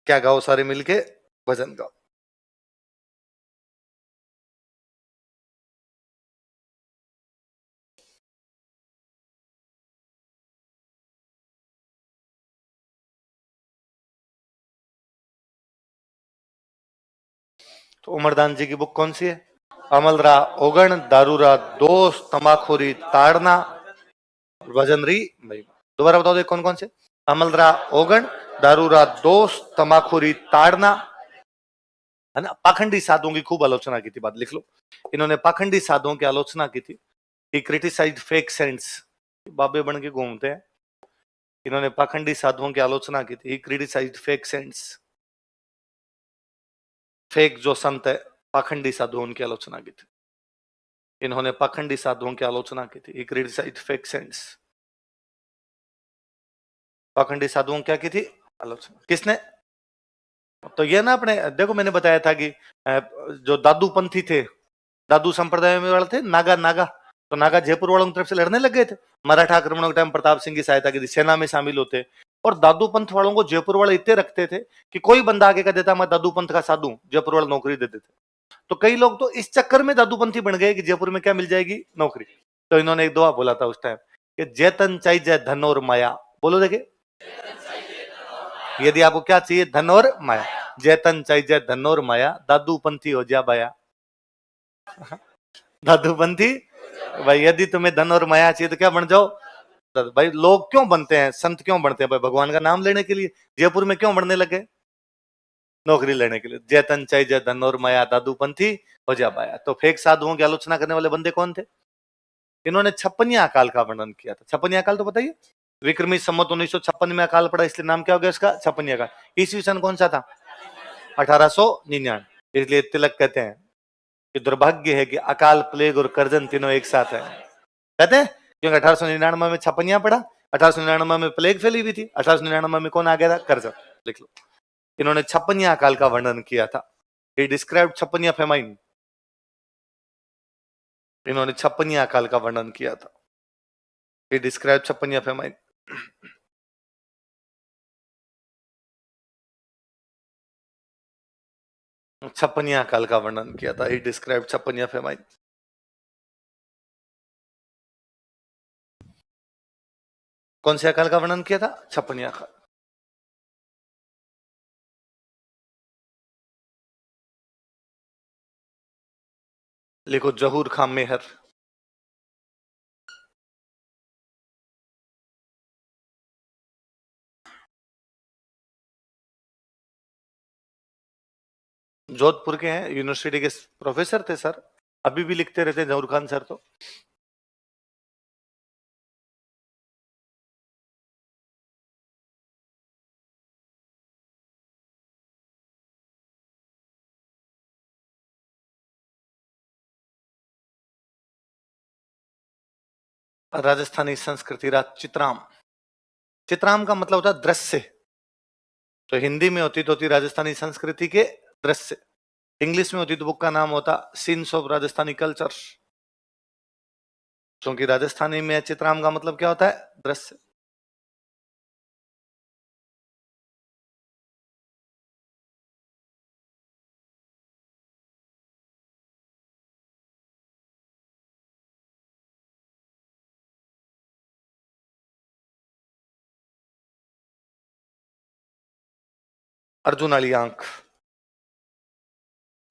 क्या गाओ सारे मिलके, भजन गाओ। तो उमरदान जी की बुक कौन सी है, अमलरा ओगण, दारूरा दोष, तंबाखुरी ताड़ना, भजन रही महिमा। दोबारा बताओ दे कौन कौन से, अमलरा ओगण, दारूरा दोष, तंबाखुरी ताड़ना, है ना। पाखंडी साधुओं की खूब आलोचना की थी, बात लिख लो। इन्होंने पाखंडी साधुओं की आलोचना की थी। ही क्रिटिसाइज्ड फेक सेंट्स, बाबे बन के घूमते हैं। इन्होंने पाखंडी साधुओं की आलोचना की थी। ही क्रिटिसाइज्ड फेक सेंट्स, फेक जो संत है, पाखंडी साधुओं की आलोचना की थी। इन्होंने पाखंडी साधुओं की आलोचना की थी। ही क्रिटिसाइज्ड फेक सेंट्स, पाखंडी साधुओं क्या की थी, आलोचना। किसने, तो ये ना अपने देखो मैंने बताया था कि जो दादू पंथी थे, दादू संप्रदाय में वाले थे, नागा नागा, तो नागा जयपुर वालों की तरफ से लड़ने लग गए थे। मराठा आक्रमणों के टाइम प्रताप सिंह की सहायता की थी, सेना में शामिल होते। और दादू पंथ वालों को जयपुर वाले इतने रखते थे कि कोई बंदा आगे कह देता मैं दादू पंथ का साधु, जयपुर वाले नौकरी दे देते। तो कई लोग तो इस चक्कर में दादू पंथी बन गए कि जयपुर में क्या मिल जाएगी, नौकरी। तो इन्होंने एक दुआ बोला था उस टाइम कि जय तन चाहिए जय धन और माया। बोलो देखे, यदि आपको क्या चाहिए, धन और माया, जय तन चाहिए जय धन और माया, दादू पंथी हो जा बाया। दादू पंथी भाई, यदि तुम्हें धन और माया चाहिए तो क्या बन जाओ। भाई लोग क्यों बनते हैं, संत क्यों बनते हैं भाई, भगवान का नाम लेने के लिए। जयपुर में क्यों बनने लगे, नौकरी लेने के लिए। जय तन चाहिए जय धन और माया, दादू पंथी हो जा बाया। तो फेक साधुओं की आलोचना करने वाले बंदे कौन थे, इन्होंने छप्पनिया अकाल का वर्णन किया था। छप्पनिया अकाल तो बताइए, विक्रमी संवत 1956 में अकाल पड़ा, इसलिए नाम क्या हो गया इसका, छप्पनिया अकाल। ईस्वी सन कौन सा था, 1899। इसलिए तिलक कहते हैं कि दुर्भाग्य है कि अकाल, प्लेग और करजन तीनों एक साथ है। कहते हैं क्योंकि 1899 में छप्पनिया पड़ा, 1899 में प्लेग फैली हुई थी, 1899 में कौन आ गया था, करजन। लिख लो, इन्होंने छप्पनिया अकाल का वर्णन किया था। He described छप्पनिया फेमाइन, इन्होंने छप्पनिया अकाल का वर्णन किया था। He described Chhappaniya famine. Chhappaniya अकाल का वर्णन किया था। He described Chhappaniya famine. कौन से अकाल का वर्णन किया था, छप्पनिया अकाल। लिखो, जहूर खां मेहर। जोधपुर के हैं, यूनिवर्सिटी के प्रोफेसर थे सर, अभी भी लिखते रहते हैं जहूर खान सर तो। राजस्थानी संस्कृति राज चित्राम, चित्राम का मतलब होता है दृश्य। तो हिंदी में होती तो होती राजस्थानी संस्कृति के दृश्य, इंग्लिश में होती तो बुक का नाम होता सीन्स ऑफ राजस्थानी कल्चर। क्योंकि राजस्थानी में चित्राम का मतलब क्या होता है, दृश्य। अर्जुनाली आंख,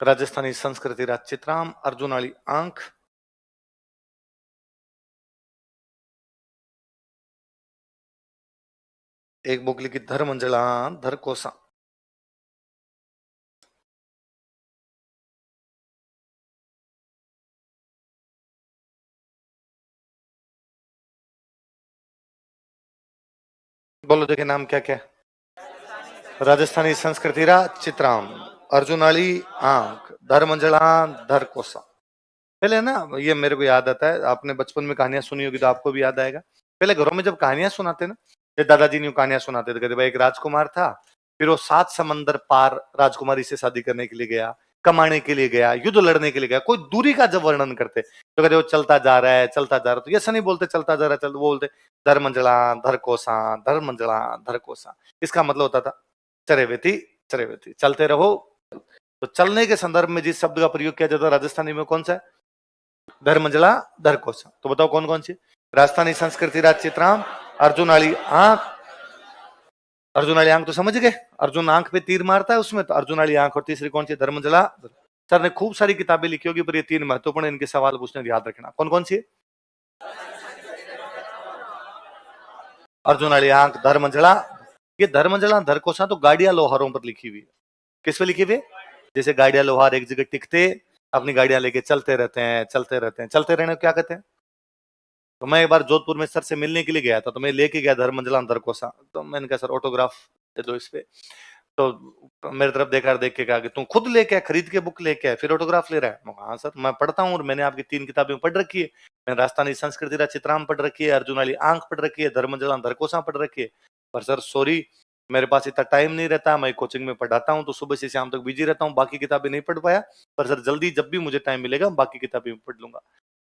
राजस्थानी संस्कृति राज चित्राम, अर्जुनाली आंख। एक बुक लिखी धर्मंजला धरकोसा। बोलो देखे नाम क्या क्या, राजस्थानी संस्कृति रा चित्राम, अर्जुनाली आंख, धर्मंजला धरकोसा। पहले ना ये मेरे को याद आता है, आपने बचपन में कहानियां सुनी होगी तो आपको भी याद आएगा। पहले घरों में जब कहानियां सुनाते ना, जब दादाजी ने कहानियां सुनाते थे, कहते भाई एक राजकुमार था, फिर वो 7 समंदर पार राजकुमारी से शादी करने के लिए गया, कमाने के लिए गया, युद्ध लड़ने के लिए गया। कोई दूरी का जब वर्णन करते तो कहते वो चलता जा रहा है, चलता जा रहा है। तो ऐसा नहीं बोलते चलता जा रहा है, चल, वो बोलते धर्मंजला धरकोसा, धर्मंजला धरकोसा। इसका मतलब होता था चरे व्यती, चरे व्यती, चलते रहो। तो चलने के संदर्भ में जिस शब्द का प्रयोग किया जाता है राजस्थानी में कौन सा है, धर्मंजला धरकोसा। तो बताओ कौन कौन सी, राजस्थानी संस्कृति राज चित्राम, अर्जुनाली आंख। अर्जुनाली आंख तो समझ गए, अर्जुन आंख पे तीर मारता है उसमें, तो अर्जुनाली आंख। और तीसरी कौन सी, धर्मंजला। सर ने खूब सारी किताबें लिखी होगी पर ये 3 महत्वपूर्ण इनके सवाल पूछने याद रखना। कौन कौन सी, अर्जुनाली आंख, धर्मंजला। ये धर्मंजला धरकोसा तो गाड़ियां लोहारों पर लिखी हुई है। किस पे लिखी हुई है, जैसे गाड़ियां लोहार एक जगह टिकते, अपनी गाड़ियां लेके चलते रहते हैं, चलते रहते हैं। चलते रहने को क्या कहते हैं। तो मैं एक बार जोधपुर में सर से मिलने के लिए गया था, तो मैं लेके गया धर्मंजला अंदर कोसा। तो मैंने कहा सर ऑटोग्राफ दे दो इस पे। तो मेरी तरफ देखा, देख के कहा कि तू खुद लेके आया, खरीद के बुक लेके आया, फिर ऑटोग्राफ ले रहा है। हाँ सर मैं पढ़ता हूँ और मैंने आपकी 3 किताबें पढ़ रखी है। मैंने राजस्थानी संस्कृति चित्राम पढ़ रखी है, अर्जुनाली आंख पढ़ रखी है, धर्मंजला अंदर कोसा पढ़ रखी है। पर सर सॉरी, मेरे पास इतना टाइम नहीं रहता, मैं कोचिंग में पढ़ाता हूँ तो सुबह से शाम तक बिजी रहता हूँ, बाकी किताबें नहीं पढ़ पाया, पर सर जल्दी जब भी मुझे टाइम मिलेगा बाकी किताबें पढ़ लूंगा।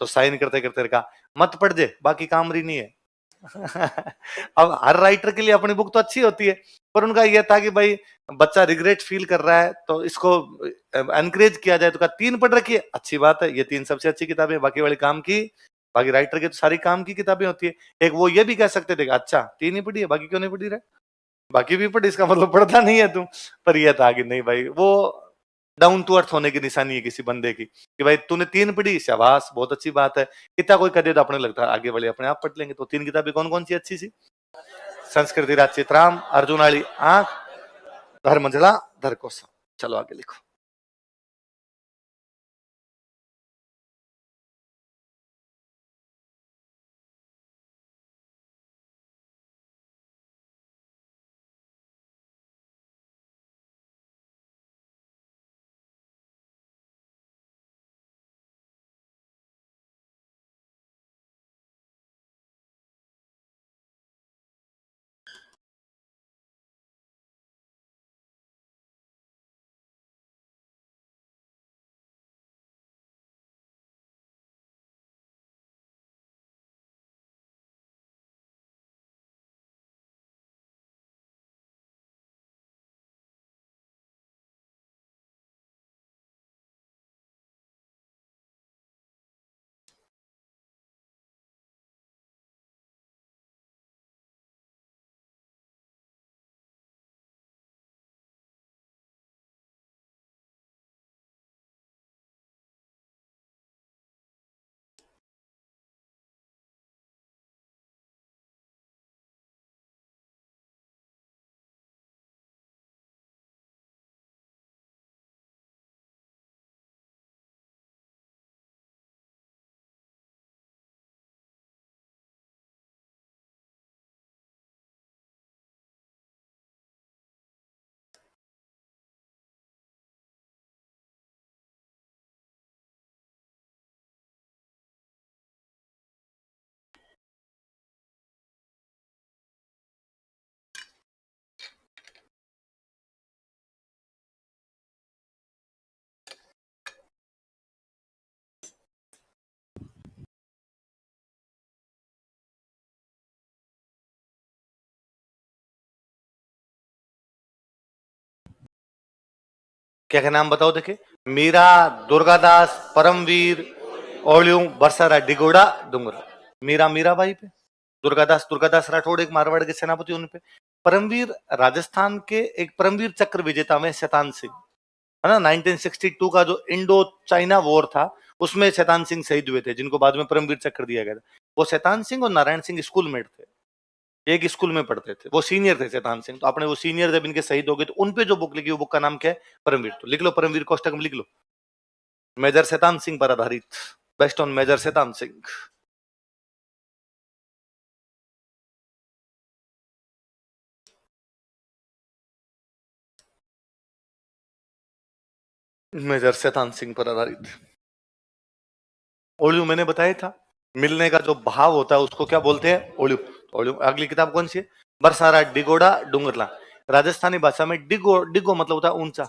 तो साइन करते करते कहा मत पढ़ दे, बाकी काम रही नहीं है। अब हर राइटर के लिए अपनी बुक तो अच्छी होती है, पर उनका यह था कि भाई बच्चा रिग्रेट फील कर रहा है तो इसको एनकरेज किया जाए, तो कहा 3 पढ़ रखी है, अच्छी बात है, ये 3 सबसे अच्छी किताबें, बाकी वाली काम की, बाकी राइटर की तो सारी काम की किताबें होती है। एक वो ये भी कह सकते थे अच्छा 3 ही पढ़ी है, बाकी क्यों नहीं पढ़ी रहे, बाकी भी पढ़, इसका मतलब पढ़ता नहीं है तू। पर यह था कि नहीं भाई, वो डाउन टू अर्थ होने की निशानी है किसी बंदे की, कि भाई तूने 3 पढ़ी, शाबाश, बहुत अच्छी बात है। कितना कोई कर दे तो अपने लगता है आगे वाले अपने आप पढ़ लेंगे। तो 3 किताबें कौन कौन सी अच्छी सी? संस्कृति राज चित्राम, अर्जुनाली आंख, धर्मजला धरकोसा। चलो आगे लिखो। क्या क्या नाम बताओ देखे? मीरा, दुर्गादास, परमवीर, ओलियो, बरसारा, डिगोड़ा, डुंगरा। मीरा मीराबाई पे, दुर्गादास दुर्गादास राठौड़ एक मारवाड़ के सेनापति उन पे, परमवीर राजस्थान के एक परमवीर चक्र विजेता में शैतान सिंह, है ना, 1962 का जो इंडो चाइना वॉर था उसमें शैतान सिंह शहीद हुए थे, जिनको बाद में परमवीर चक्र दिया गया था। वो शैतान सिंह और नारायण सिंह स्कूल मेट थे, एक स्कूल में पढ़ते थे, वो सीनियर थे शैतान सिंह, तो आपने वो सीनियर जब इनके शहीद हो गए तो उन पे जो बुक लिखी, वो बुक का नाम क्या है? परमवीर। तो लिख लो, परमवीर कोष्टक में लिख लो, मेजर शैतान सिंह पर आधारित, best on major Shaitan Singh. Major Shaitan Singh पर आधारित। ओलियो मैंने बताया था, मिलने का जो भाव होता है उसको क्या बोलते हैं? ओलियो। ओलियो। अगली किताब कौन सी है? बरसारा, डिगोड़ा, डूंगरला। राजस्थानी भाषा में डिगो, डिगो मतलब होता है ऊंचा,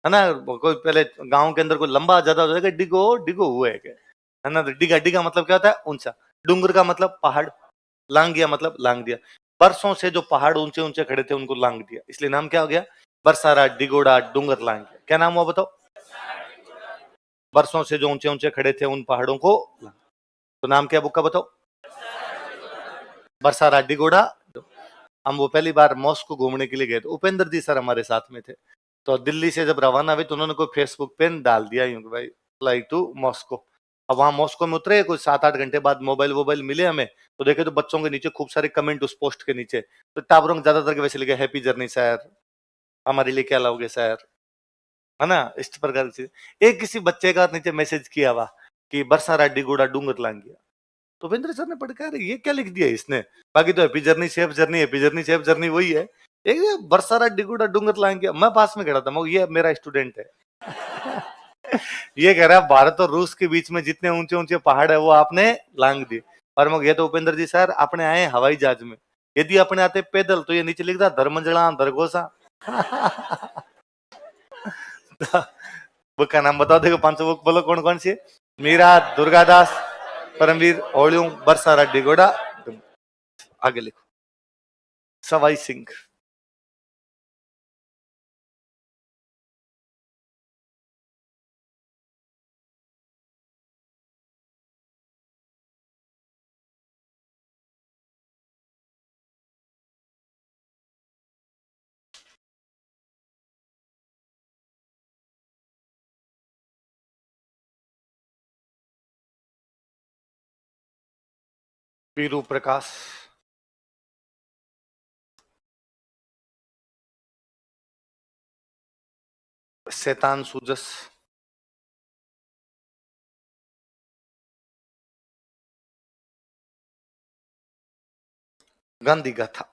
है ना। कोई पहले गांव के अंदर कोई लंबा ज्यादा हो जाएगा, डिगो डिगो हुआ है ना। तो डिगा डिगा मतलब क्या होता है? ऊंचा। डूंगर का मतलब पहाड़, लांगिया मतलब लांग दिया। बरसों से जो पहाड़ ऊंचे ऊंचे खड़े थे उनको लांग दिया, इसलिए नाम क्या हो गया? बरसारा, डिगोड़ा, डूंगर लांग। क्या नाम हुआ बताओ? बरसों से जो ऊंचे ऊंचे खड़े थे उन पहाड़ों को, तो नाम क्या बुक का बताओ? बरसारा, डिगोड़ा। हम वो पहली बार मॉस्को घूमने के लिए गए थे, उपेंद्र जी सर हमारे साथ में थे, तो दिल्ली से जब रवाना हुए तो उन्होंने कोई फेसबुक पे डाल दिया यूं कि भाई फ्लाई टू मॉस्को। अब वहां मॉस्को में उतरे, कुछ 7-8 घंटे बाद मोबाइल वोबाइल मिले हमें, तो देखे तो बच्चों के नीचे खूब सारे कमेंट उस पोस्ट के नीचे, तो टाबरों ज्यादातर के वैसे लिखे हैप्पी जर्नी सर, हमारे लिए क्या लाओगे सर, है ना, इस प्रकार की चीज। एक किसी बच्चे का नीचे मैसेज किया हुआ कि बरसारा, डिगोड़ा, डूंगर लांग गया, तो भूपेंद्र सर ने पढ़ के, अरे ये क्या लिख दिया इसने, बाकी तो happy journey safe journey, happy journey safe journey वही है, एक ये बरसारा, डिगुड़ा, डूंगर लाएंगे। मैं पास में खड़ा था, मैं ये मेरा स्टूडेंट है। ये कह रहा है भारत और रूस के बीच में जितने ऊंचे ऊंचे पहाड़ है वो आपने लांग दिए, और मैं ये तो उपेंद्र जी सर आपने आए हवाई जहाज में, यदि अपने आते पैदल तो ये नीचे लिख था धर्मजला धरघोषा। बुक का नाम बताओ, देखो 500 बुक बोलो कौन कौन सी है। मीरा, दुर्गादास, परमवीर, होलियों, बरसा रेड्डी गोड़ा। आगे लिखो सवाई सिंह। पीरू प्रकाश, शैतान सूजस, गांधी गाथा,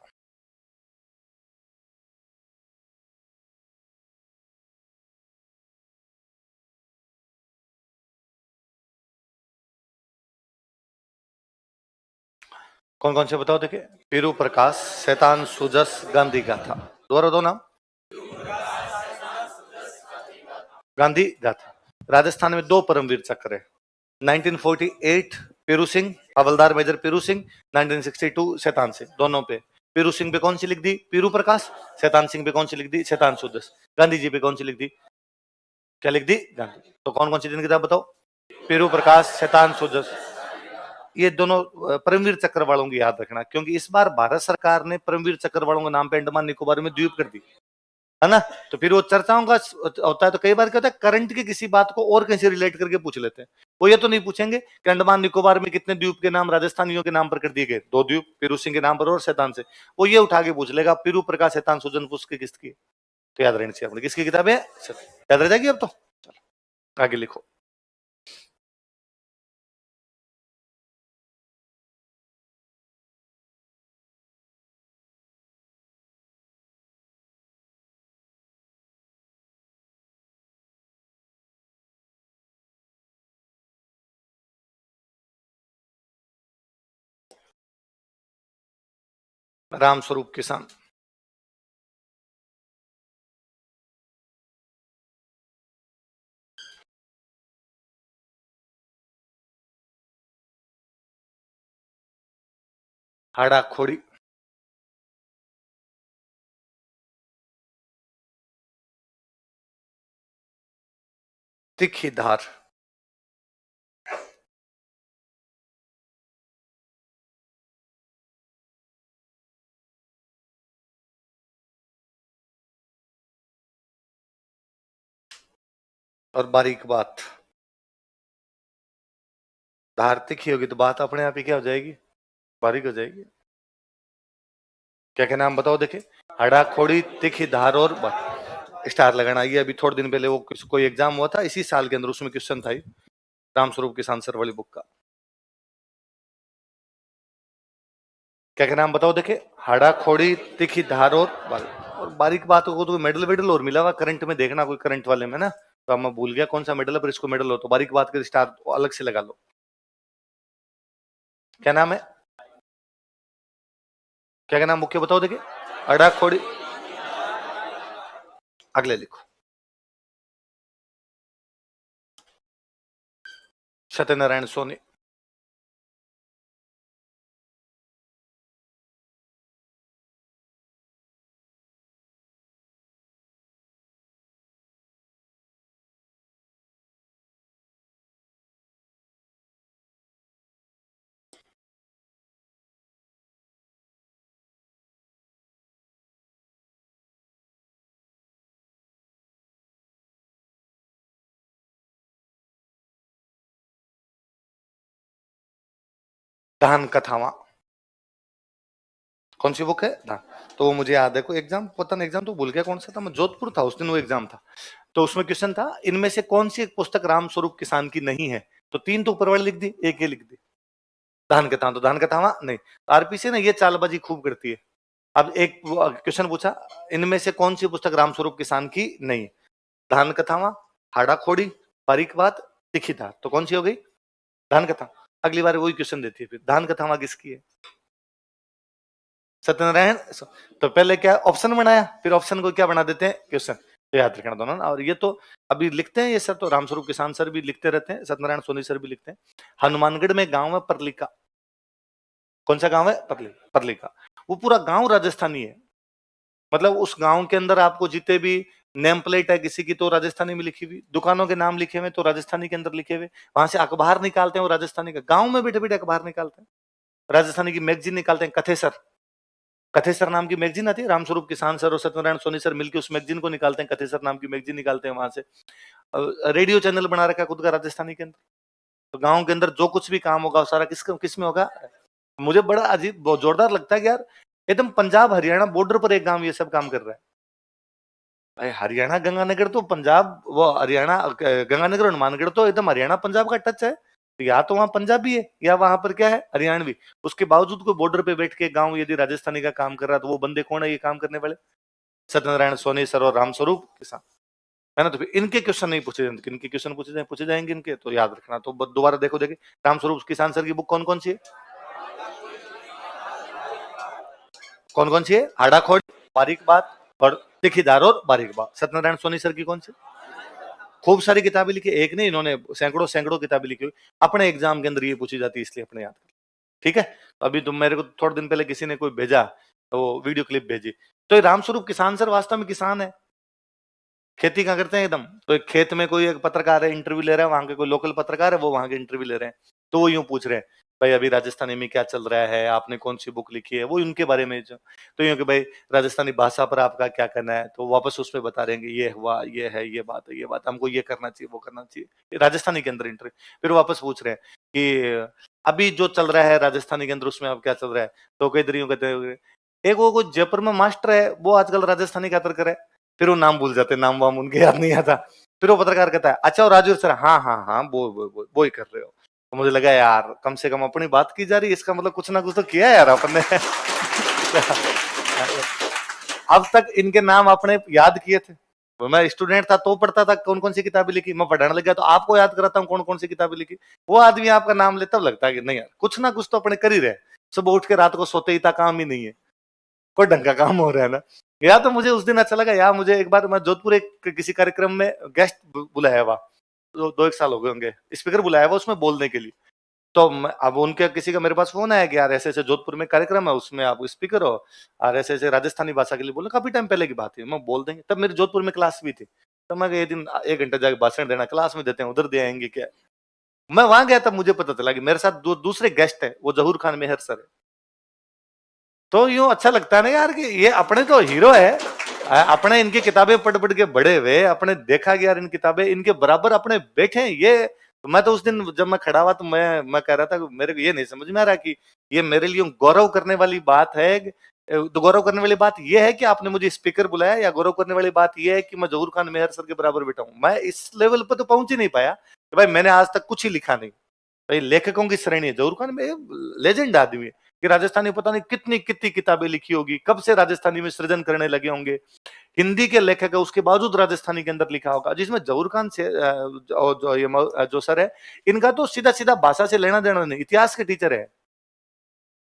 कौन कौन से बताओ देखिए। पीरू प्रकाश, शैतान सूजस, गांधी गाथा। दोबारा दो नाम। गांधी गाथा। राजस्थान में 2 परमवीर चक्र है। 1948 पीरू सिंह, हवलदार मेजर पीरू सिंह। 1962 शैतान सिंह। दोनों पे पीरू सिंह पे कौन सी लिख दी? पीरू प्रकाश। शैतान सिंह पे कौन सी लिख दी? शैतान सूजस। गांधी जी पे कौन सी लिख दी? क्या लिख दी? गांधी। तो कौन कौन सी दिन किताब बताओ? पीरू प्रकाश, शैतान सूजस। ये दोनों परमवीर चक्र वालों की याद रखना, क्योंकि इस बार भारत सरकार ने परमवीर चक्र वालों के नाम पे अंडमान निकोबार में द्वीप कर दी है ना। तो फिर वो चर्चाओं का होता है, तो कई बार क्या होता है करंट की किसी बात को और कहीं से रिलेट करके पूछ लेते हैं। वो ये तो नहीं पूछेंगे कि अंडमान निकोबार में कितने द्वीप के नाम राजस्थानियों के नाम पर कर दिए गए? 2 द्वीप, पीरू सिंह के नाम पर और शैतान से। वो ये उठा के पूछ लेगा पीरू प्रकाश शैतान सुजन पुष्प किसकी? तो याद रहनी चाहिए अपने किसकी किताब है। याद रह जाएगी अब तो। आगे लिखो। राम स्वरूप किसान, हाड़ा खोड़ी, तिखी धार, और बारीक बात। धार तिखी होगी तो बात अपने आप ही क्या हो जाएगी? बारीक हो जाएगी। क्या क्या नाम बताओ देखे। हड़ा खोड़ी, तिखी धार और बात। स्टार लगाना। ये अभी थोड़े दिन पहले वो कोई एग्जाम हुआ था इसी साल के अंदर, उसमें क्वेश्चन था रामस्वरूप किसान सर वाली बुक का। क्या क्या नाम बताओ देखे। हाड़ा खोड़ी, तिखी धार और बारीक। और बारीक बात को तो मेडल वेडल और मिला हुआ करंट में, देखना कोई करंट वाले में ना। तो मैं भूल गया कौन सा मेडल है, पर इसको मेडल हो तो बारीक बात के स्टार अलग से लगा लो। क्या नाम है? क्या क्या नाम मुख्य बताओ देखिए। अड़ा खोड़ी। अगले लिखो। सत्यनारायण सोनी, धान कथावा। कौन सी बुक है? धान। तो वो मुझे याद है, कोई एग्जाम, पता नहीं एग्जाम तो भूल गया कौन सा था, मैं जोधपुर था उस दिन वो एग्जाम था। तो उसमें क्वेश्चन था इनमें से कौन सी एक पुस्तक रामस्वरूप किसान की नहीं है? तो 3 तो ऊपर वाले लिख दी, एक ये लिख दी धान कथा। तो धान कथावा नहीं। आरपीसी ने ये चालबाजी खूब करती है। अब एक क्वेश्चन पूछा इनमें से कौन सी पुस्तक रामस्वरूप किसान की नहीं? धान कथावा, हाड़ा खोड़ी, बारीक बात, तिखी धार। तो कौन सी हो गई? धान कथा। अगली बार वही क्वेश्चन देती है फिर, धान कथावा किसकी है? सत्यनारायण। तो पहले क्या ऑप्शन बनाया, फिर ऑप्शन को क्या बना देते हैं क्वेश्चन। तो याद रखना दोनों ना। और ये तो अभी लिखते हैं ये सर, तो रामस्वरूप किसान सर भी लिखते रहते हैं, सत्यनारायण सोनी सर भी लिखते हैं। हनुमानगढ़ में गांव है परलिका। कौन सा गांव है? परलिका। वो पूरा गांव राजस्थानी है। मतलब उस गांव के अंदर आपको जितने भी नेम प्लेट है किसी की तो राजस्थानी में लिखी हुई, दुकानों के नाम लिखे हुए तो राजस्थानी के अंदर लिखे हुए, वहां से अखबार निकालते हैं वो राजस्थानी का, गांव में बैठे बैठे अखबार निकालते हैं, राजस्थानी की मैगजीन निकालते हैं। कथेसर, कथेसर नाम की मैगजीन आती है, रामस्वरूप किसान सर और सत्यनारायण सोनी सर मिलकर उस मैगजीन को निकालते हैं, कथेसर नाम की मैगजीन निकालते हैं वहां से। रेडियो चैनल बना रखा है खुद का राजस्थानी के अंदर। तो गांव के अंदर जो कुछ भी काम होगा सारा किस में होगा। मुझे बड़ा अजीब बहुत जोरदार लगता है कि यार एकदम पंजाब हरियाणा बॉर्डर पर एक गांव ये सब काम कर रहा है। भाई हरियाणा गंगानगर तो पंजाब, वो हरियाणा गंगानगर हनुमानगढ़ तो एकदम हरियाणा पंजाब का टच है। तो या तो वहां पंजाबी है या वहां पर क्या है हरियाणवी। उसके बावजूद कोई बॉर्डर पे बैठ के गांव यदि राजस्थानी का काम कर रहा है तो वो बंदे कौन है ये काम करने वाले? सत्यनारायण सोनी सर और रामस्वरूप किसान, है ना। तो फिर इनके क्वेश्चन नहीं पूछे जाएंगे, इनके क्वेश्चन पूछे जाएंगे इनके, तो याद रखना। तो दोबारा देखो देखिए, रामस्वरूप किसान सर की बुक कौन कौन सी है? कौन कौन सी है? हाड़ाखोड़, बारीक बात और तिखीदार और बारीक बात। सत्यनारायण सोनी सर की कौन सी? खूब सारी किताबें लिखी, एक नहीं इन्होंने सैकड़ों सैकड़ों किताबें लिखी हुई। अपने एग्जाम के अंदर ये पूछी जाती है इसलिए अपने याद कर। ठीक है। तो अभी तुम मेरे को थोड़े दिन पहले किसी ने कोई भेजा तो वीडियो क्लिप भेजी, तो ये रामस्वरूप किसान सर वास्तव में किसान है। खेती क्या करते हैं एकदम। तो एक खेत में कोई एक पत्रकार है इंटरव्यू ले रहा है, वहां के कोई लोकल पत्रकार है वो वहां के इंटरव्यू ले रहे हैं। तो वो यूं पूछ रहे हैं भाई अभी राजस्थानी में क्या चल रहा है, आपने कौन सी बुक लिखी है, वो उनके बारे में जो, तो यूं कि भाई राजस्थानी भाषा पर आपका क्या कहना है, तो वापस उसमें बता रहे हैं कि ये हुआ, ये है, ये बात है, ये बात, हमको ये करना चाहिए, वो करना चाहिए, राजस्थानी के अंदर इंटरव्यू। फिर वापस पूछ रहे हैं कि अभी जो चल रहा है राजस्थानी के अंदर उसमें अब क्या चल रहा है, तो कई तरीकों कहते हैं। एक वो कोई जयपुर में मास्टर है वो आजकल राजस्थानी का कर है, फिर वो नाम भूल जाते, नाम वाम उनके याद नहीं आता। फिर वो पत्रकार कहता है अच्छा और राजू सर, हाँ हाँ हाँ वो ही कर रहे हो। तो मुझे लगा यार कम से कम अपनी बात की जा रही है, इसका मतलब कुछ ना कुछ तो किया है यार अपने। अब तक इनके नाम आपने याद किए थे? मैं स्टूडेंट था तो पढ़ता था कौन कौन सी किताबें लिखी, मैं पढ़ाने लग गया तो आपको याद कराता हूँ कौन कौन सी किताबें लिखी। वो आदमी आपका नाम ले तब लगता है कि नहीं यार कुछ ना कुछ तो अपने कर ही रहे। सुबह उठ के रात को सोते ही था, काम ही नहीं है, कोई ढंग का काम हो रहा है ना। या तो मुझे उस दिन अच्छा लगा, या मुझे एक बार मैं जोधपुर एक किसी कार्यक्रम में गेस्ट बुलाया हुआ, दो एक साल हो गए होंगे, स्पीकर बुलाया हुआ उसमें बोलने के लिए। तो अब उनके किसी का मेरे पास फोन आया कि यार ऐसे ऐसे जोधपुर में कार्यक्रम है उसमें आप स्पीकर हो और ऐसे ऐसे राजस्थानी भाषा के लिए बोले, काफी टाइम पहले की बात है, मैं बोल देंगे। तब मेरी जोधपुर में क्लास भी थी, तो मैं ये दिन 1 घंटा जाके भाषण देना, क्लास में देते हैं उधर दे आएंगे क्या। मैं वहां गया तब मुझे पता चला कि मेरे साथ दूसरे गेस्ट है वो जहूर खान मेहर सर है। तो यूं अच्छा लगता है ना यार कि ये अपने तो हीरो है, अपने इनकी किताबें पढ़ पढ़ के बड़े हुए, अपने देखा कि यार इन किताबें इनके बराबर अपने बैठे हैं ये। मैं तो उस दिन जब मैं खड़ा हुआ तो मैं कह रहा था कि मेरे को ये नहीं समझ में आ रहा कि ये मेरे लिए गौरव करने वाली बात है। तो गौरव करने वाली बात यह है कि आपने मुझे स्पीकर बुलाया, या गौरव करने वाली बात यह है कि मैं जहूर खान मेहर सर के बराबर बैठा हूं। मैं इस लेवल पर तो पहुंच ही नहीं पाया कि भाई मैंने आज तक कुछ ही लिखा नहीं। भाई लेखकों की श्रेणी है, जहूर खान में लेजेंड आदमी है कि राजस्थानी पता नहीं कितनी कितनी किताबें लिखी होगी, कब से राजस्थानी में सृजन करने लगे होंगे। हिंदी के लेखक है उसके बावजूद राजस्थानी के अंदर लिखा होगा, जिसमें जहूर खान से जो सर है इनका तो सीधा सीधा भाषा से लेना देना नहीं, इतिहास के टीचर है,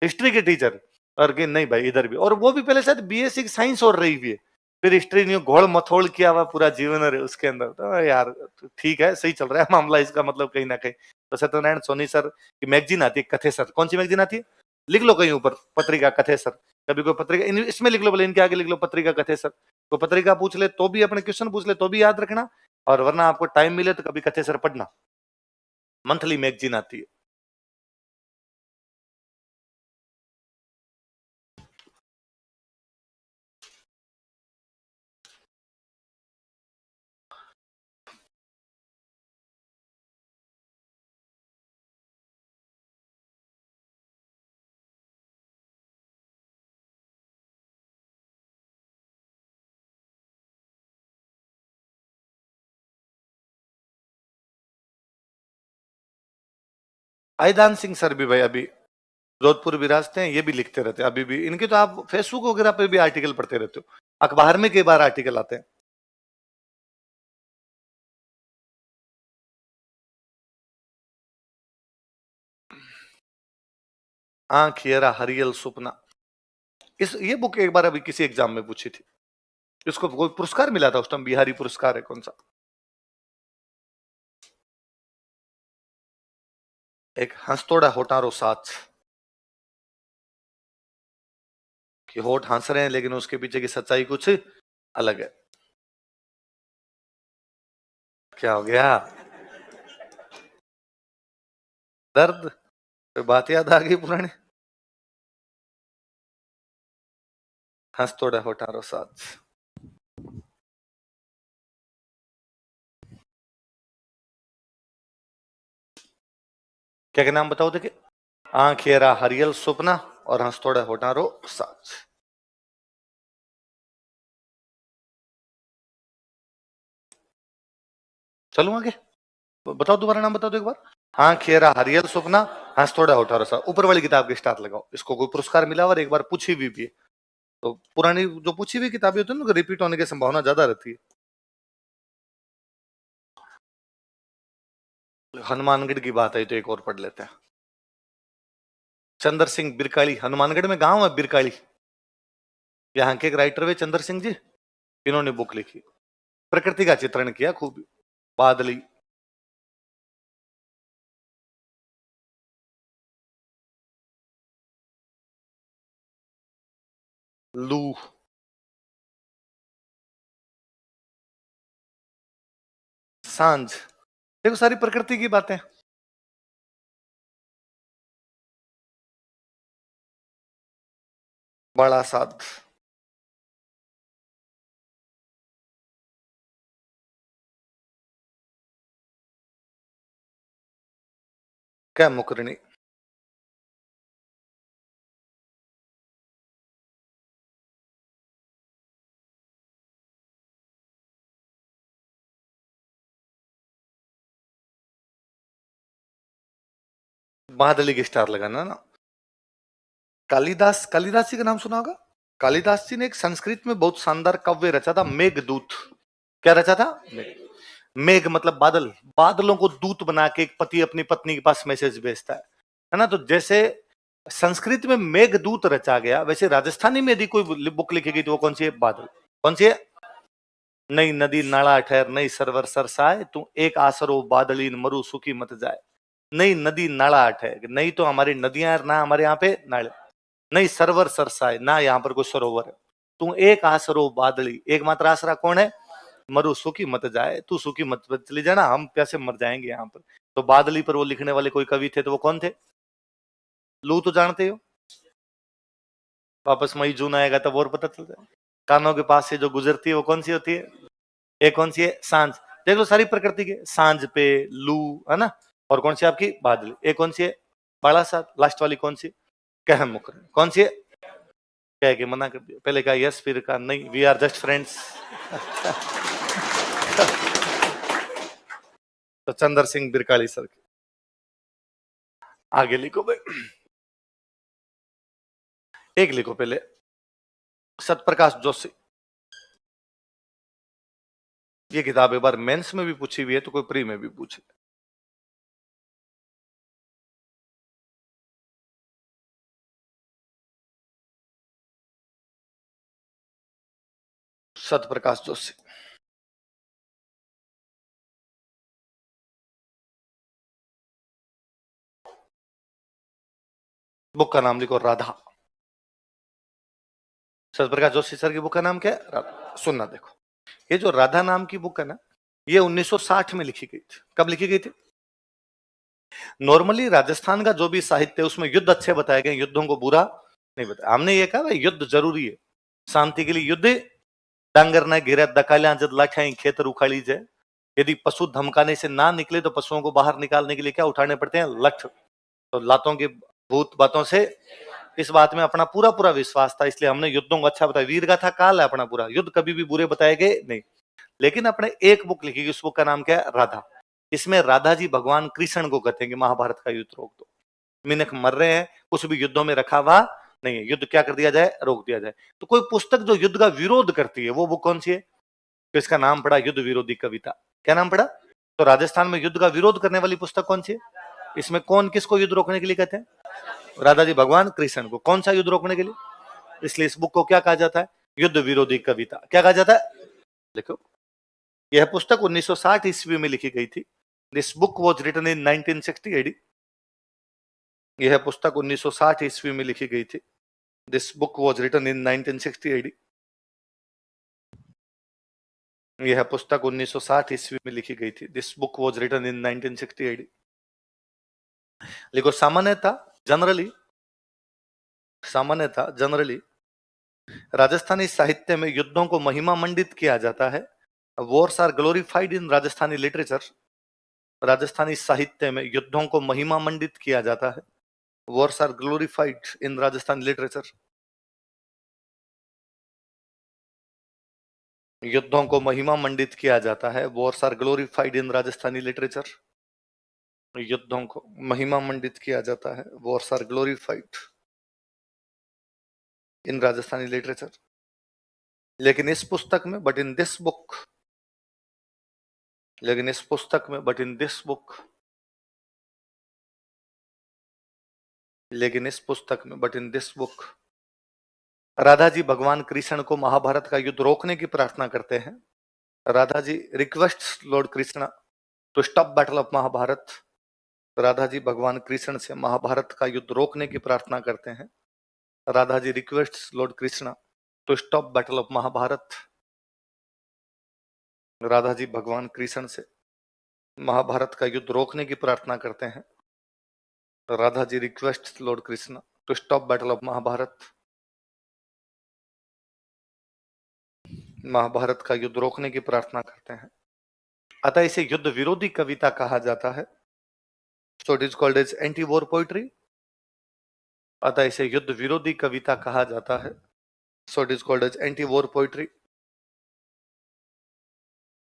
हिस्ट्री के टीचर। और कि नहीं भाई इधर भी, और वो भी पहले शायद बीएससी साइंस और रही हुई है, फिर हिस्ट्री नहीं घोल मथोड़ किया हुआ पूरा जीवन है उसके अंदर। तो यार ठीक है सही चल रहा है मामला इसका, मतलब कहीं ना कहीं। तो सत्यनारायण सोनी सर की मैगजीन आती है कथे सर, कौन सी मैगजीन आती है? लिख लो कहीं ऊपर पत्रिका कथे सर, कभी कोई पत्रिका इसमें लिख लो, बोले इनके आगे लिख लो पत्रिका कथे सर। कोई पत्रिका पूछ ले तो भी, अपने क्वेश्चन पूछ ले तो भी याद रखना, और वरना आपको टाइम मिले तो कभी कथे सर पढ़ना, मंथली मैगजीन आती है। आईदान सिंह सर भी भाई अभी जोधपुर विरासत हैं, ये भी लिखते रहते हैं अभी भी। इनके तो आप फेसबुक वगैरह पे भी आर्टिकल पढ़ते रहते हो, अखबार में कई बार आर्टिकल आते हैं। आंख येरा हरियल सुपना, ये बुक एक बार अभी किसी एग्जाम में पूछी थी, इसको कोई पुरस्कार मिला था उस टाइम, बिहारी पुरस्कार है कौन सा, एक हंसतोड़ा होटारो साथ, कि होठ हंस रहे हैं लेकिन उसके पीछे की सच्चाई कुछ अलग है। क्या हो गया, दर्द, कोई बात याद आ गई पुरानी, हंसतोड़ा होटारो साथ। क्या क्या नाम बताओ देखिए, आंखेरा हरियल सुपना और हंसतोड़ा होटारो साथ। चलो आगे, बताओ दोबारा नाम बताओ तो एक बार। हाँ खेरा हरियल सुपना, हंसतोड़ा होटारो साथ, ऊपर वाली किताब के स्टार लगाओ, इसको कोई पुरस्कार मिला और एक बार पूछी भी है। तो पुरानी जो पूछी हुई किताबें होती है ना, रिपीट होने की संभावना ज्यादा रहती है। हनुमानगढ़ की बात आई तो एक और पढ़ लेते हैं। चंद्र सिंह बिरकाली, हनुमानगढ़ में गांव है बिरकाली, यहाँ के एक राइटर वे चंद्र सिंह जी, इन्होंने बुक लिखी, प्रकृति का चित्रण किया खूब, बादली, लू, सांझ, देखो सारी प्रकृति की बातें। बड़ा साध, क्या मुकरणी, बादली की स्टार लगाना ना। कालिदास, कालिदास जी का नाम सुना होगा। कालिदास जी ने एक संस्कृत में बहुत शानदार काव्य रचा था, मेघदूत। क्या रचा था, मेघ मतलब बादल, बादलों को दूत बना के एक पति अपनी पत्नी के पास मैसेज भेजता है ना। तो जैसे संस्कृत में मेघदूत रचा गया, वैसे राजस्थानी में यदि कोई बुक लिखी गई तो वो कौन सी है, बादल। कौन सी है, नई नदी नाला ठहर, नई सरवर सरसाए, तू एक आसरो बादलीन मरु सुखी मत जाए। नई नदी नाला ठहर, नई तो हमारी नदियां, ना हमारे यहाँ पे नाले, नहीं सरवर सरसाए, ना यहाँ पर कोई सरोवर है। तू एक आसरो बादली, एकमात्र आसरा कौन है, मरु सुखी मत जाए, तू सुखी मत चली जाना, हम प्यासे मर जाएंगे यहाँ पर। तो बादली पर वो लिखने वाले कोई कवि थे, तो वो कौन थे, लू तो जानते हो, वापस मई जून आएगा तब और पता चल जाए। कानों के पास से जो गुजरती है वो कौन सी होती है, एक कौन सी है, सांझ। देख लो सारी प्रकृति के, सांझ पे लू है ना, और कौन सी आपकी बादली, एक कौन सी है, बड़ा सा, लास्ट वाली कौन सी, कह मुकर, कौन सी है, कह के मना कर दिया, पहले कहा यस फिर कहा नहीं, वी आर जस्ट फ्रेंड्स। तो चंद्र सिंह बिरकाली सर के आगे लिखो भाई, एक लिखो पहले, सतप्रकाश जोशी। ये किताब एक बार मेंस में भी पूछी हुई है तो कोई प्री में भी पूछे। सतप्रकाश जोशी, बुक का नाम लिखो राधा। सतप्रकाश जोशी सर की बुक का नाम क्या है, राधा। सुनना देखो, ये जो राधा नाम की बुक है ना, ये 1960 में लिखी गई थी। कब लिखी गई थी, नॉर्मली राजस्थान का जो भी साहित्य है उसमें युद्ध अच्छे बताए गए, युद्धों को बुरा नहीं बताया। हमने ये कहा भाई युद्ध जरूरी है, शांति के लिए युद्ध, डांगर न घिरे दकालियां जब लाठाई खेतर उखाड़ी जाए, यदि पशु धमकाने से ना निकले तो पशुओं को बाहर निकालने के लिए क्या उठाने पड़ते हैं, लठ। तो लातों की भूत बातों से, इस बात में अपना पूरा पूरा विश्वास था, इसलिए हमने युद्धों को अच्छा बताया। वीर गाथा काल है अपना पूरा, युद्ध कभी भी बुरे बताए गए नहीं। लेकिन अपने एक बुक लिखी गई, उस बुक का नाम क्या है, राधा। इसमें राधा जी भगवान कृष्ण को कहते हैं कि महाभारत का युद्ध रोक दो, मिनख मर रहे हैं, कुछ भी युद्धों में रखा हुआ नहीं है, युद्ध क्या कर दिया जाए, रोक दिया जाए। तो कोई पुस्तक जो युद्ध का विरोध करती है वो बुक कौन सी है, तो इसका नाम पड़ा युद्ध विरोधी कविता। क्या नाम पड़ा, तो राजस्थान में युद्ध का विरोध करने वाली पुस्तक कौन सी है, इसमें कौन किसको युद्ध रोकने के लिए कहते हैं, राधा जी भगवान कृष्ण को। कौन सा युद्ध रोकने के लिए, इसलिए इस बुक को क्या कहा जाता है? युद्ध विरोधी कविता। क्या कहा जाता है? देखो, यह पुस्तक 1960 ईस्वी में लिखी गई थी। This book was written in 1960 AD. यह पुस्तक 1960 ईस्वी में लिखी गई थी। This book was written in 1960 AD. यह पुस्तक 1960 ईस्वी में लिखी गई थी। This book was written in 1960 AD. देखो, सामान्यतः जनरली राजस्थानी साहित्य में युद्धों को महिमा मंडित किया जाता है। Wars are glorified in Rajasthani literature. Rajasthani साहित्य में युद्धों को महिमा मंडित किया जाता है। Wars are glorified in Rajasthani literature. युद्धों को महिमा मंडित किया जाता है। Wars are glorified in Rajasthani literature. युद्धों को महिमा मंडित किया जाता है। Wars are glorified in Rajasthani literature. लेकिन इस पुस्तक में बट इन दिस बुक लेकिन इस पुस्तक में बट इन दिस बुक लेकिन इस पुस्तक में but in this book Radha ji भगवान कृष्ण को महाभारत का युद्ध रोकने की प्रार्थना करते हैं। Radha ji request Lord Krishna to stop battle of Mahabharat. Radha ji भगवान कृष्ण से महाभारत का युद्ध रोकने की प्रार्थना करते हैं। Radha ji request Lord Krishna to stop battle of Mahabharat. Radha ji भगवान कृष्ण से महाभारत का युद्ध रोकने की प्रार्थना करते हैं। Radha ji request Lord Krishna to stop battle of Mahabharat. Mahabharat का युद्ध रोकने की प्रार्थना करते हैं। अतः इसे युद्ध विरोधी कविता कहा जाता है। So it is called as anti war poetry. अतः इसे युद्ध विरोधी कविता कहा जाता है। So it is called as anti war poetry.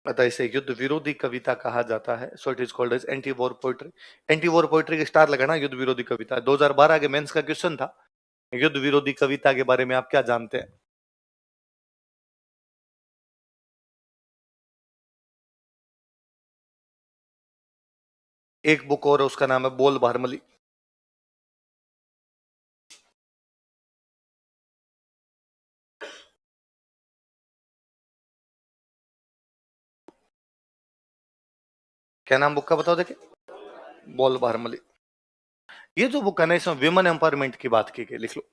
अतः इसे युद्ध विरोधी कविता कहा जाता है। So it is called as anti war poetry. Anti war poetry के स्टार लगाना, युद्ध विरोधी कविता। 2012 के मेंस का क्वेश्चन था, युद्ध विरोधी कविता के बारे में आप क्या जानते हैं? एक बुक और है, उसका नाम है बोल भारमली। क्या नाम बुक का बताओ देखे? बोल भारमली। ये जो बुक है ना, इसमें विमेन एम्पावरमेंट की बात की गई। लिख लो,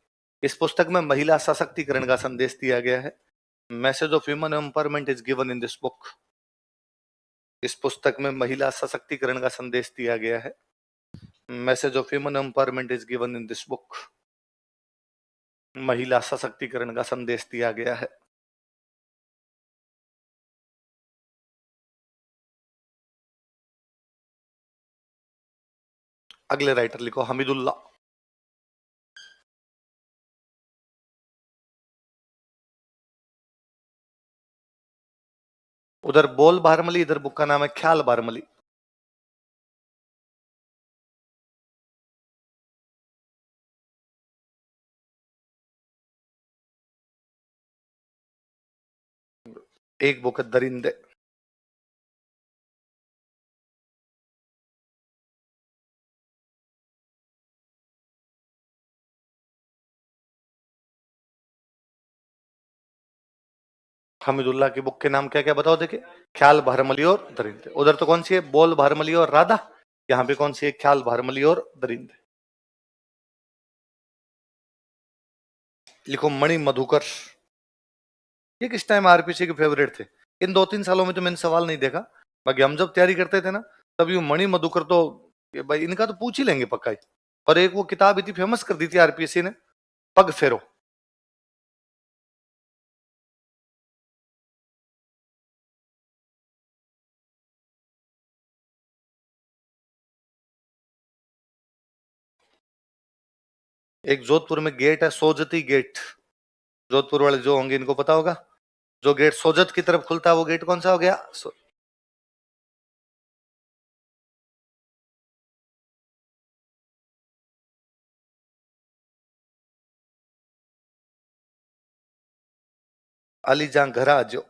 इस पुस्तक में महिला सशक्तिकरण का संदेश दिया गया है। Message of human empowerment is given in this book. इस पुस्तक में महिला सशक्तिकरण का संदेश दिया गया है। Message of human empowerment is given in this book. महिला सशक्तिकरण का संदेश दिया गया है। अगले राइटर लिखो हमीदुल्ला। उधर बोल भारमली, इधर बुक का नाम है ख्याल भारमली। एक बुक है दरिंदे। हमीदुल्ला की बुक के नाम क्या क्या बताओ देखे? ख्याल भारमली और दरिंदे। उधर तो कौन सी है? बोल भारमली और राधा। यहाँ पे कौन सी है? ख्याल भारमली और दरिंदे। लिखो मणि मधुकर। ये किस टाइम आरपीसी के फेवरेट थे। इन 2-3 सालों में तो मैंने सवाल नहीं देखा। बाकी हम जब तैयारी करते थे ना, तब ये मणि मधुकर तो, ये भाई इनका तो पूछ ही लेंगे पक्का ही। और एक वो किताब इतनी फेमस कर दी थी आरपीएससी ने, पग फेरो। एक जोधपुर में गेट है, सोजती गेट। जोधपुर वाले जो होंगे इनको पता होगा। जो गेट सोजत की तरफ खुलता है, वो गेट कौन सा हो गया? अलीजां घर आजो।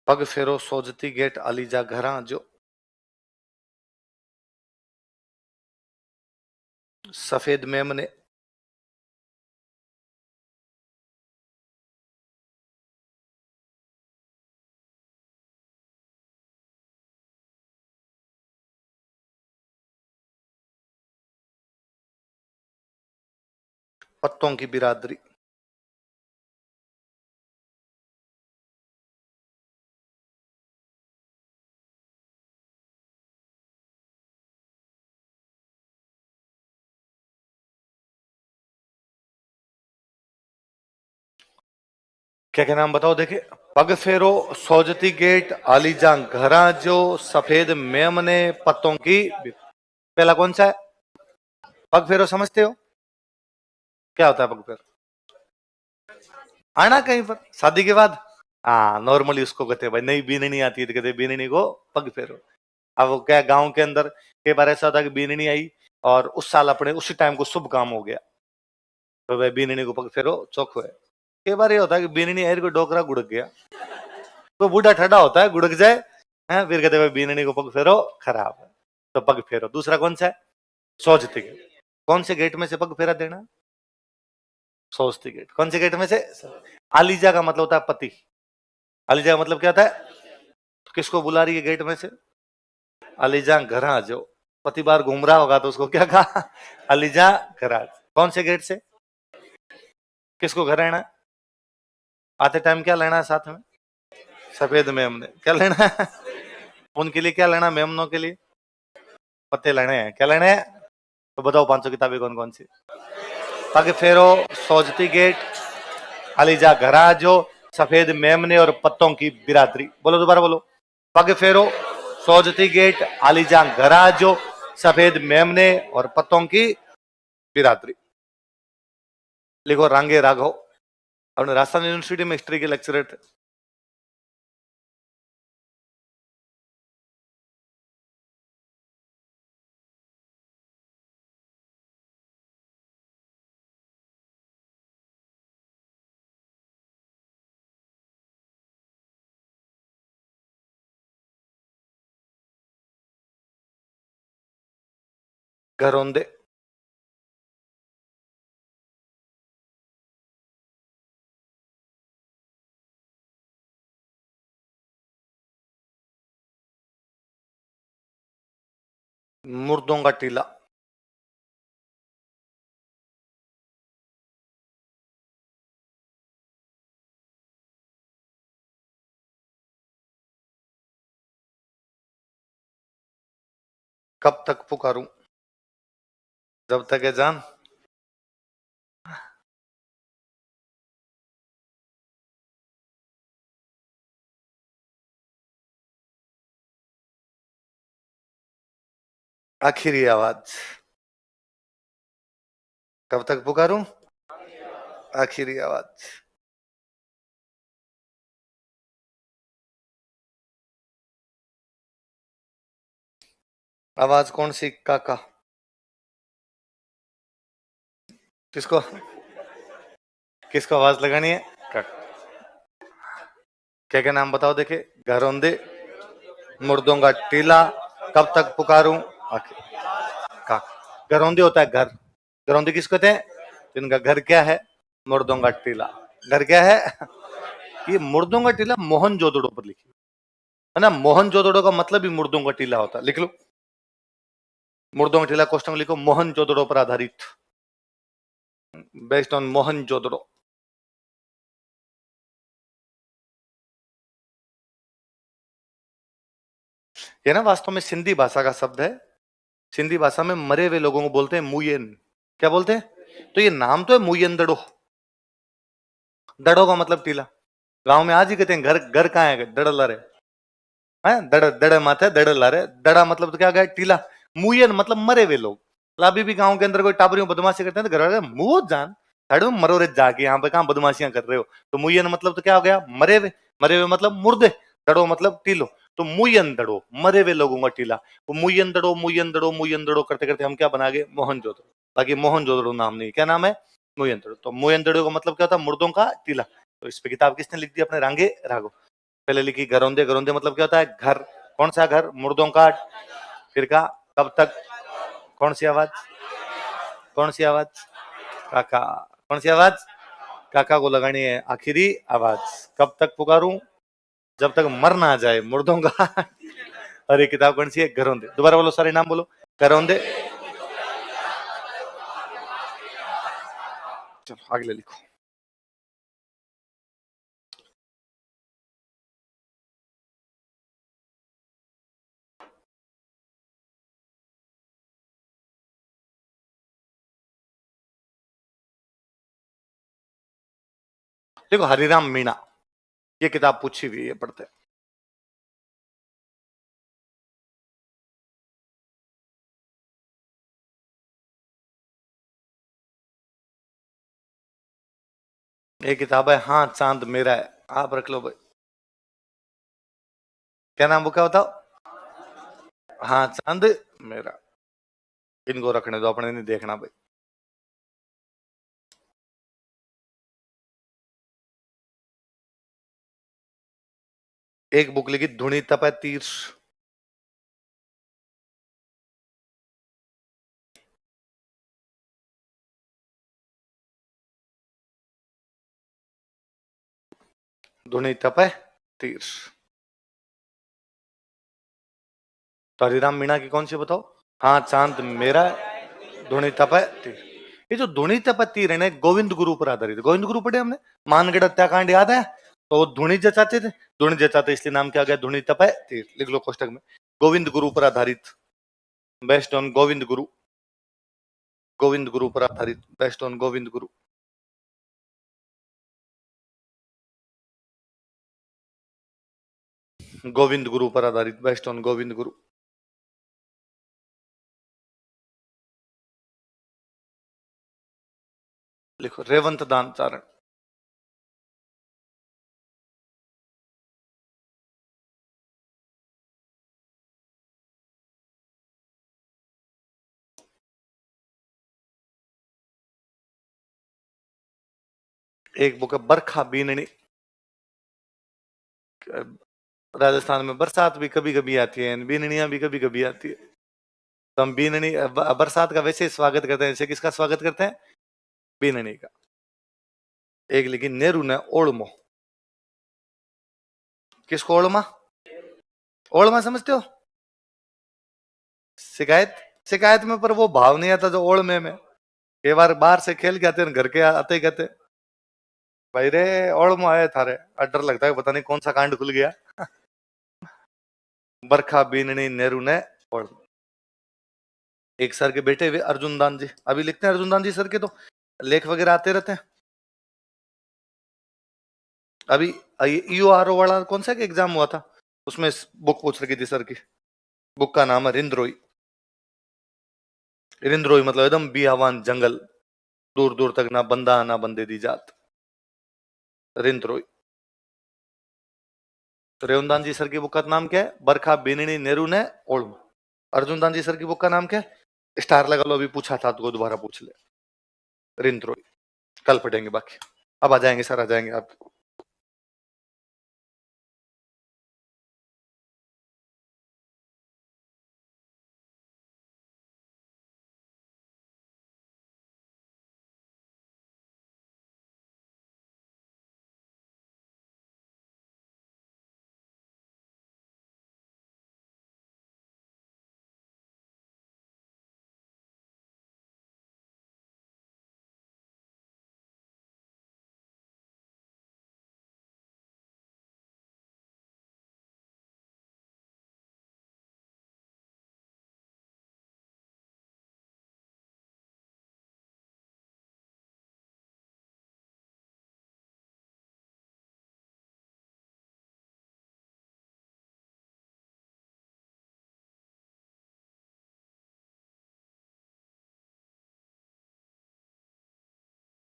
पग फेरो सोजती गेट अलीजा घरा जो सफेद मेमने पत्तों की बिरादरी। क्या क्या नाम बताओ देखे। पग फेरो सोजती गेट आलीजा घरा जो सफेद मेमने पत्तों की। पहला कौन सा है? पग फेरो समझते हो क्या होता है? पग फेरो आना कहीं पर शादी के बाद। हाँ, नॉर्मली उसको कहते हैं भाई नई बीनी नहीं आती है तो कहते बीनी को पग फेरो। अब वो क्या गांव के अंदर कई बार ऐसा होता है कि बीनी आई और उस साल अपने उसी टाइम को शुभ काम हो गया तो भाई बीनी को पग फेरो चौक है। कई बार ये होता है कि बीनी एर को डोकरा गुड़क गया तो बूढ़ा ठंडा होता है गुड़क जाए है फिर कहते भाई बीनी को पग फेरो खराब है तो पग फेरो। दूसरा कौन सा है? सोचती गेट। कौन से गेट में से पग फेरा देना? सोचती गेट। कौन से गेट में से? आलीजा का मतलब होता है पति। अलीजा का मतलब क्या होता है? किसको बुला रही है गेट में से? अलीजा घर आ जाओ। पति बार घूम रहा होगा तो उसको क्या कहा? अलीजा घर आ। कौन से गेट से? किसको घर आना? आते टाइम क्या लेना है साथ में? सफेद मेम ने क्या लेना है? उनके लिए क्या लेना? मेमनों के लिए पत्ते लेने हैं। क्या लेने हैं? तो बताओ 500 किताबें कौन कौन सी? पग फेरो सोजती गेट अलीजा घरा जो सफेद मेमने और पत्तों की बिरादरी। बोलो दोबारा बोलो। पग फेरो सोजती गेट आलीजा घरा जो सफेद मेमने और पत्तों की बिरादरी। लिखो रांगे राघव। अपने राजस्थान यूनिवर्सिटी में हिस्ट्री के लेक्चरर थे। घरौंदे। मुर्दों का टीला। कब तक पुकारूं? जब तक है जान। आखिरी आवाज। कब तक पुकारूं? आखिरी आवाज। आवाज कौन सी? काका। किसको? किसको आवाज लगानी है? काका। क्या क्या नाम बताओ देखे। घरौंदे, मुर्दों का टीला, कब तक पुकारूं, आखिर। काका। घरौंदे होता है घर। घरौंदे किसको कहते हैं? जिनका घर क्या है? मुर्दों का टीला। घर क्या है? ये मुर्दों का टीला मोहन जोदड़ो पर लिखी है ना। मोहन जोदड़ो का मतलब ही मुर्दों का टीला होता है। लिख लो मुर्दों का टीला क्वेश्चन लिखो मोहन जोदड़ो पर आधारित। बेस्ड ऑन मोहन जोदड़ो। ये ना वास्तव में सिंधी भाषा का शब्द है। सिंधी भाषा में मरे हुए लोगों को बोलते हैं मुयन। क्या बोलते हैं? तो ये नाम तो है मुयन दड़ो। दड़ो का मतलब टीला। गांव में आज ही कहते हैं घर। घर कहाँ है? दड़ ला रहे हैं। दड़ दड़ माथे दड़ ला रहे। दड़ा मतलब तो क्या गया? टीला। मुयन मतलब मरे हुए लोग। अभी भी गांव के अंदर कोई टाबरियों बदमाशी करते हैं तो घर वाले मुंह जान साइड में मरो रे जाके यहाँ पे कहाँ बदमाशियां कर रहे हो। तो मुयन मतलब तो क्या हो गया? मरे हुए। मरे हुए मतलब मुर्दे। दड़ो मतलब टीलो। तो मुयन दड़ो मरे हुए लोगों का टीला। वो मुयन दड़ो मुयन दड़ो मुयन दड़ो करते करते हम क्या बना गए? मोहनजोदड़ो। बाकी मोहनजोदड़ो नाम नहीं। क्या नाम है? मुयन दड़ो। तो मुयन दड़ो का मतलब क्या होता है? मुर्दों का टीला। तो इस पे किताब किसने लिख दी? अपने रांगे राघव। पहले लिखी घरौंदे, घरौंदे मतलब क्या होता है? घर। कौन सा घर? मुर्दों का। फिर कहा कब तक? कौन सी आवाज? कौन सी आवाज? काका। कौन सी आवाज? काका को लगानी है आखिरी आवाज। कब तक पुकारूं? जब तक मर ना जाए मुर्दों का। और ये किताब कौन सी है? घरौंदे। दोबारा बोलो, सारे नाम बोलो। घरौंदे। चलो अगले लिखो। देखो, हरिराम मीणा, ये किताब पूछी हुई है, पढ़ते हैं। ये किताब है हाँ चांद मेरा है। आप रख लो भाई। क्या नाम वो, क्या बताओ? हाँ चांद मेरा। इनको रखने दो, अपने नहीं देखना भाई। एक बुक लिखी धुनी तपै तीर। धुनी तपै तीर। तो हरिराम मीणा की कौन सी बताओ? हाँ चांद मेरा, धुनी तपै तीर। ये जो धुनी तपै तीर है ना, गोविंद गुरु पर आधारित है। गोविंद गुरु पढ़े हमने, मानगढ़ हत्याकांड याद है? तो वो धुनी जचाते थे, धुनी जचाते इसलिए नाम क्या गया? धुनी तपै तीर। लिख लो कोष्टक में, गोविंद गुरु पर आधारित। Based on Govind Guru. गोविंद गुरु पर आधारित, बेस्ड ऑन गोविंद गुरु। गोविंद गुरु पर आधारित, बेस्ड ऑन गोविंद गुरु। लिखो रेवंत दान चारण। एक बुक है बरखा बीननी। राजस्थान में बरसात भी कभी कभी आती है, बीननियां भी कभी कभी आती है। तो हम बीननी बरसात का वैसे ही स्वागत करते हैं जैसे किसका स्वागत करते हैं? बीननी का। एक लिखी नेहरू ने ओळमो। किसको ओळमा? ओळमा समझते हो? शिकायत। शिकायत में पर वो भाव नहीं आता जो ओळमे में। कई बार बाहर से खेल के आते हैं, घर के आते ही कहते भाई रे ओळमो आए थारे। डर लगता है पता नहीं कौन सा कांड खुल गया। बरखा बीननी नेहरू ने ओळमा। एक सर के बेटे हुए अर्जुन दान जी, अभी लिखते हैं अर्जुन दान जी सर के तो लेख वगैरह आते रहते हैं। अभी ईओआरओ वाला कौन सा एग्जाम हुआ था, उसमें बुक पूछ रखी थी सर की। बुक का नाम है रिंद्रोई। रिंद्रोई मतलब एकदम बियावान जंगल, दूर दूर तक ना बंदा ना बंदे दी जात। रिंद्रोई। तो रेवनदान जी सर की बुक का नाम क्या है? बरखा बीननी नेहरू ने ओल्म। अर्जुन दान जी सर की बुक का नाम क्या है? स्टार लगा लो, अभी पूछा था तो दोबारा पूछ ले। रिंद्रोई। कल पढ़ेंगे बाकी। अब आ जाएंगे सर, आ जाएंगे आप।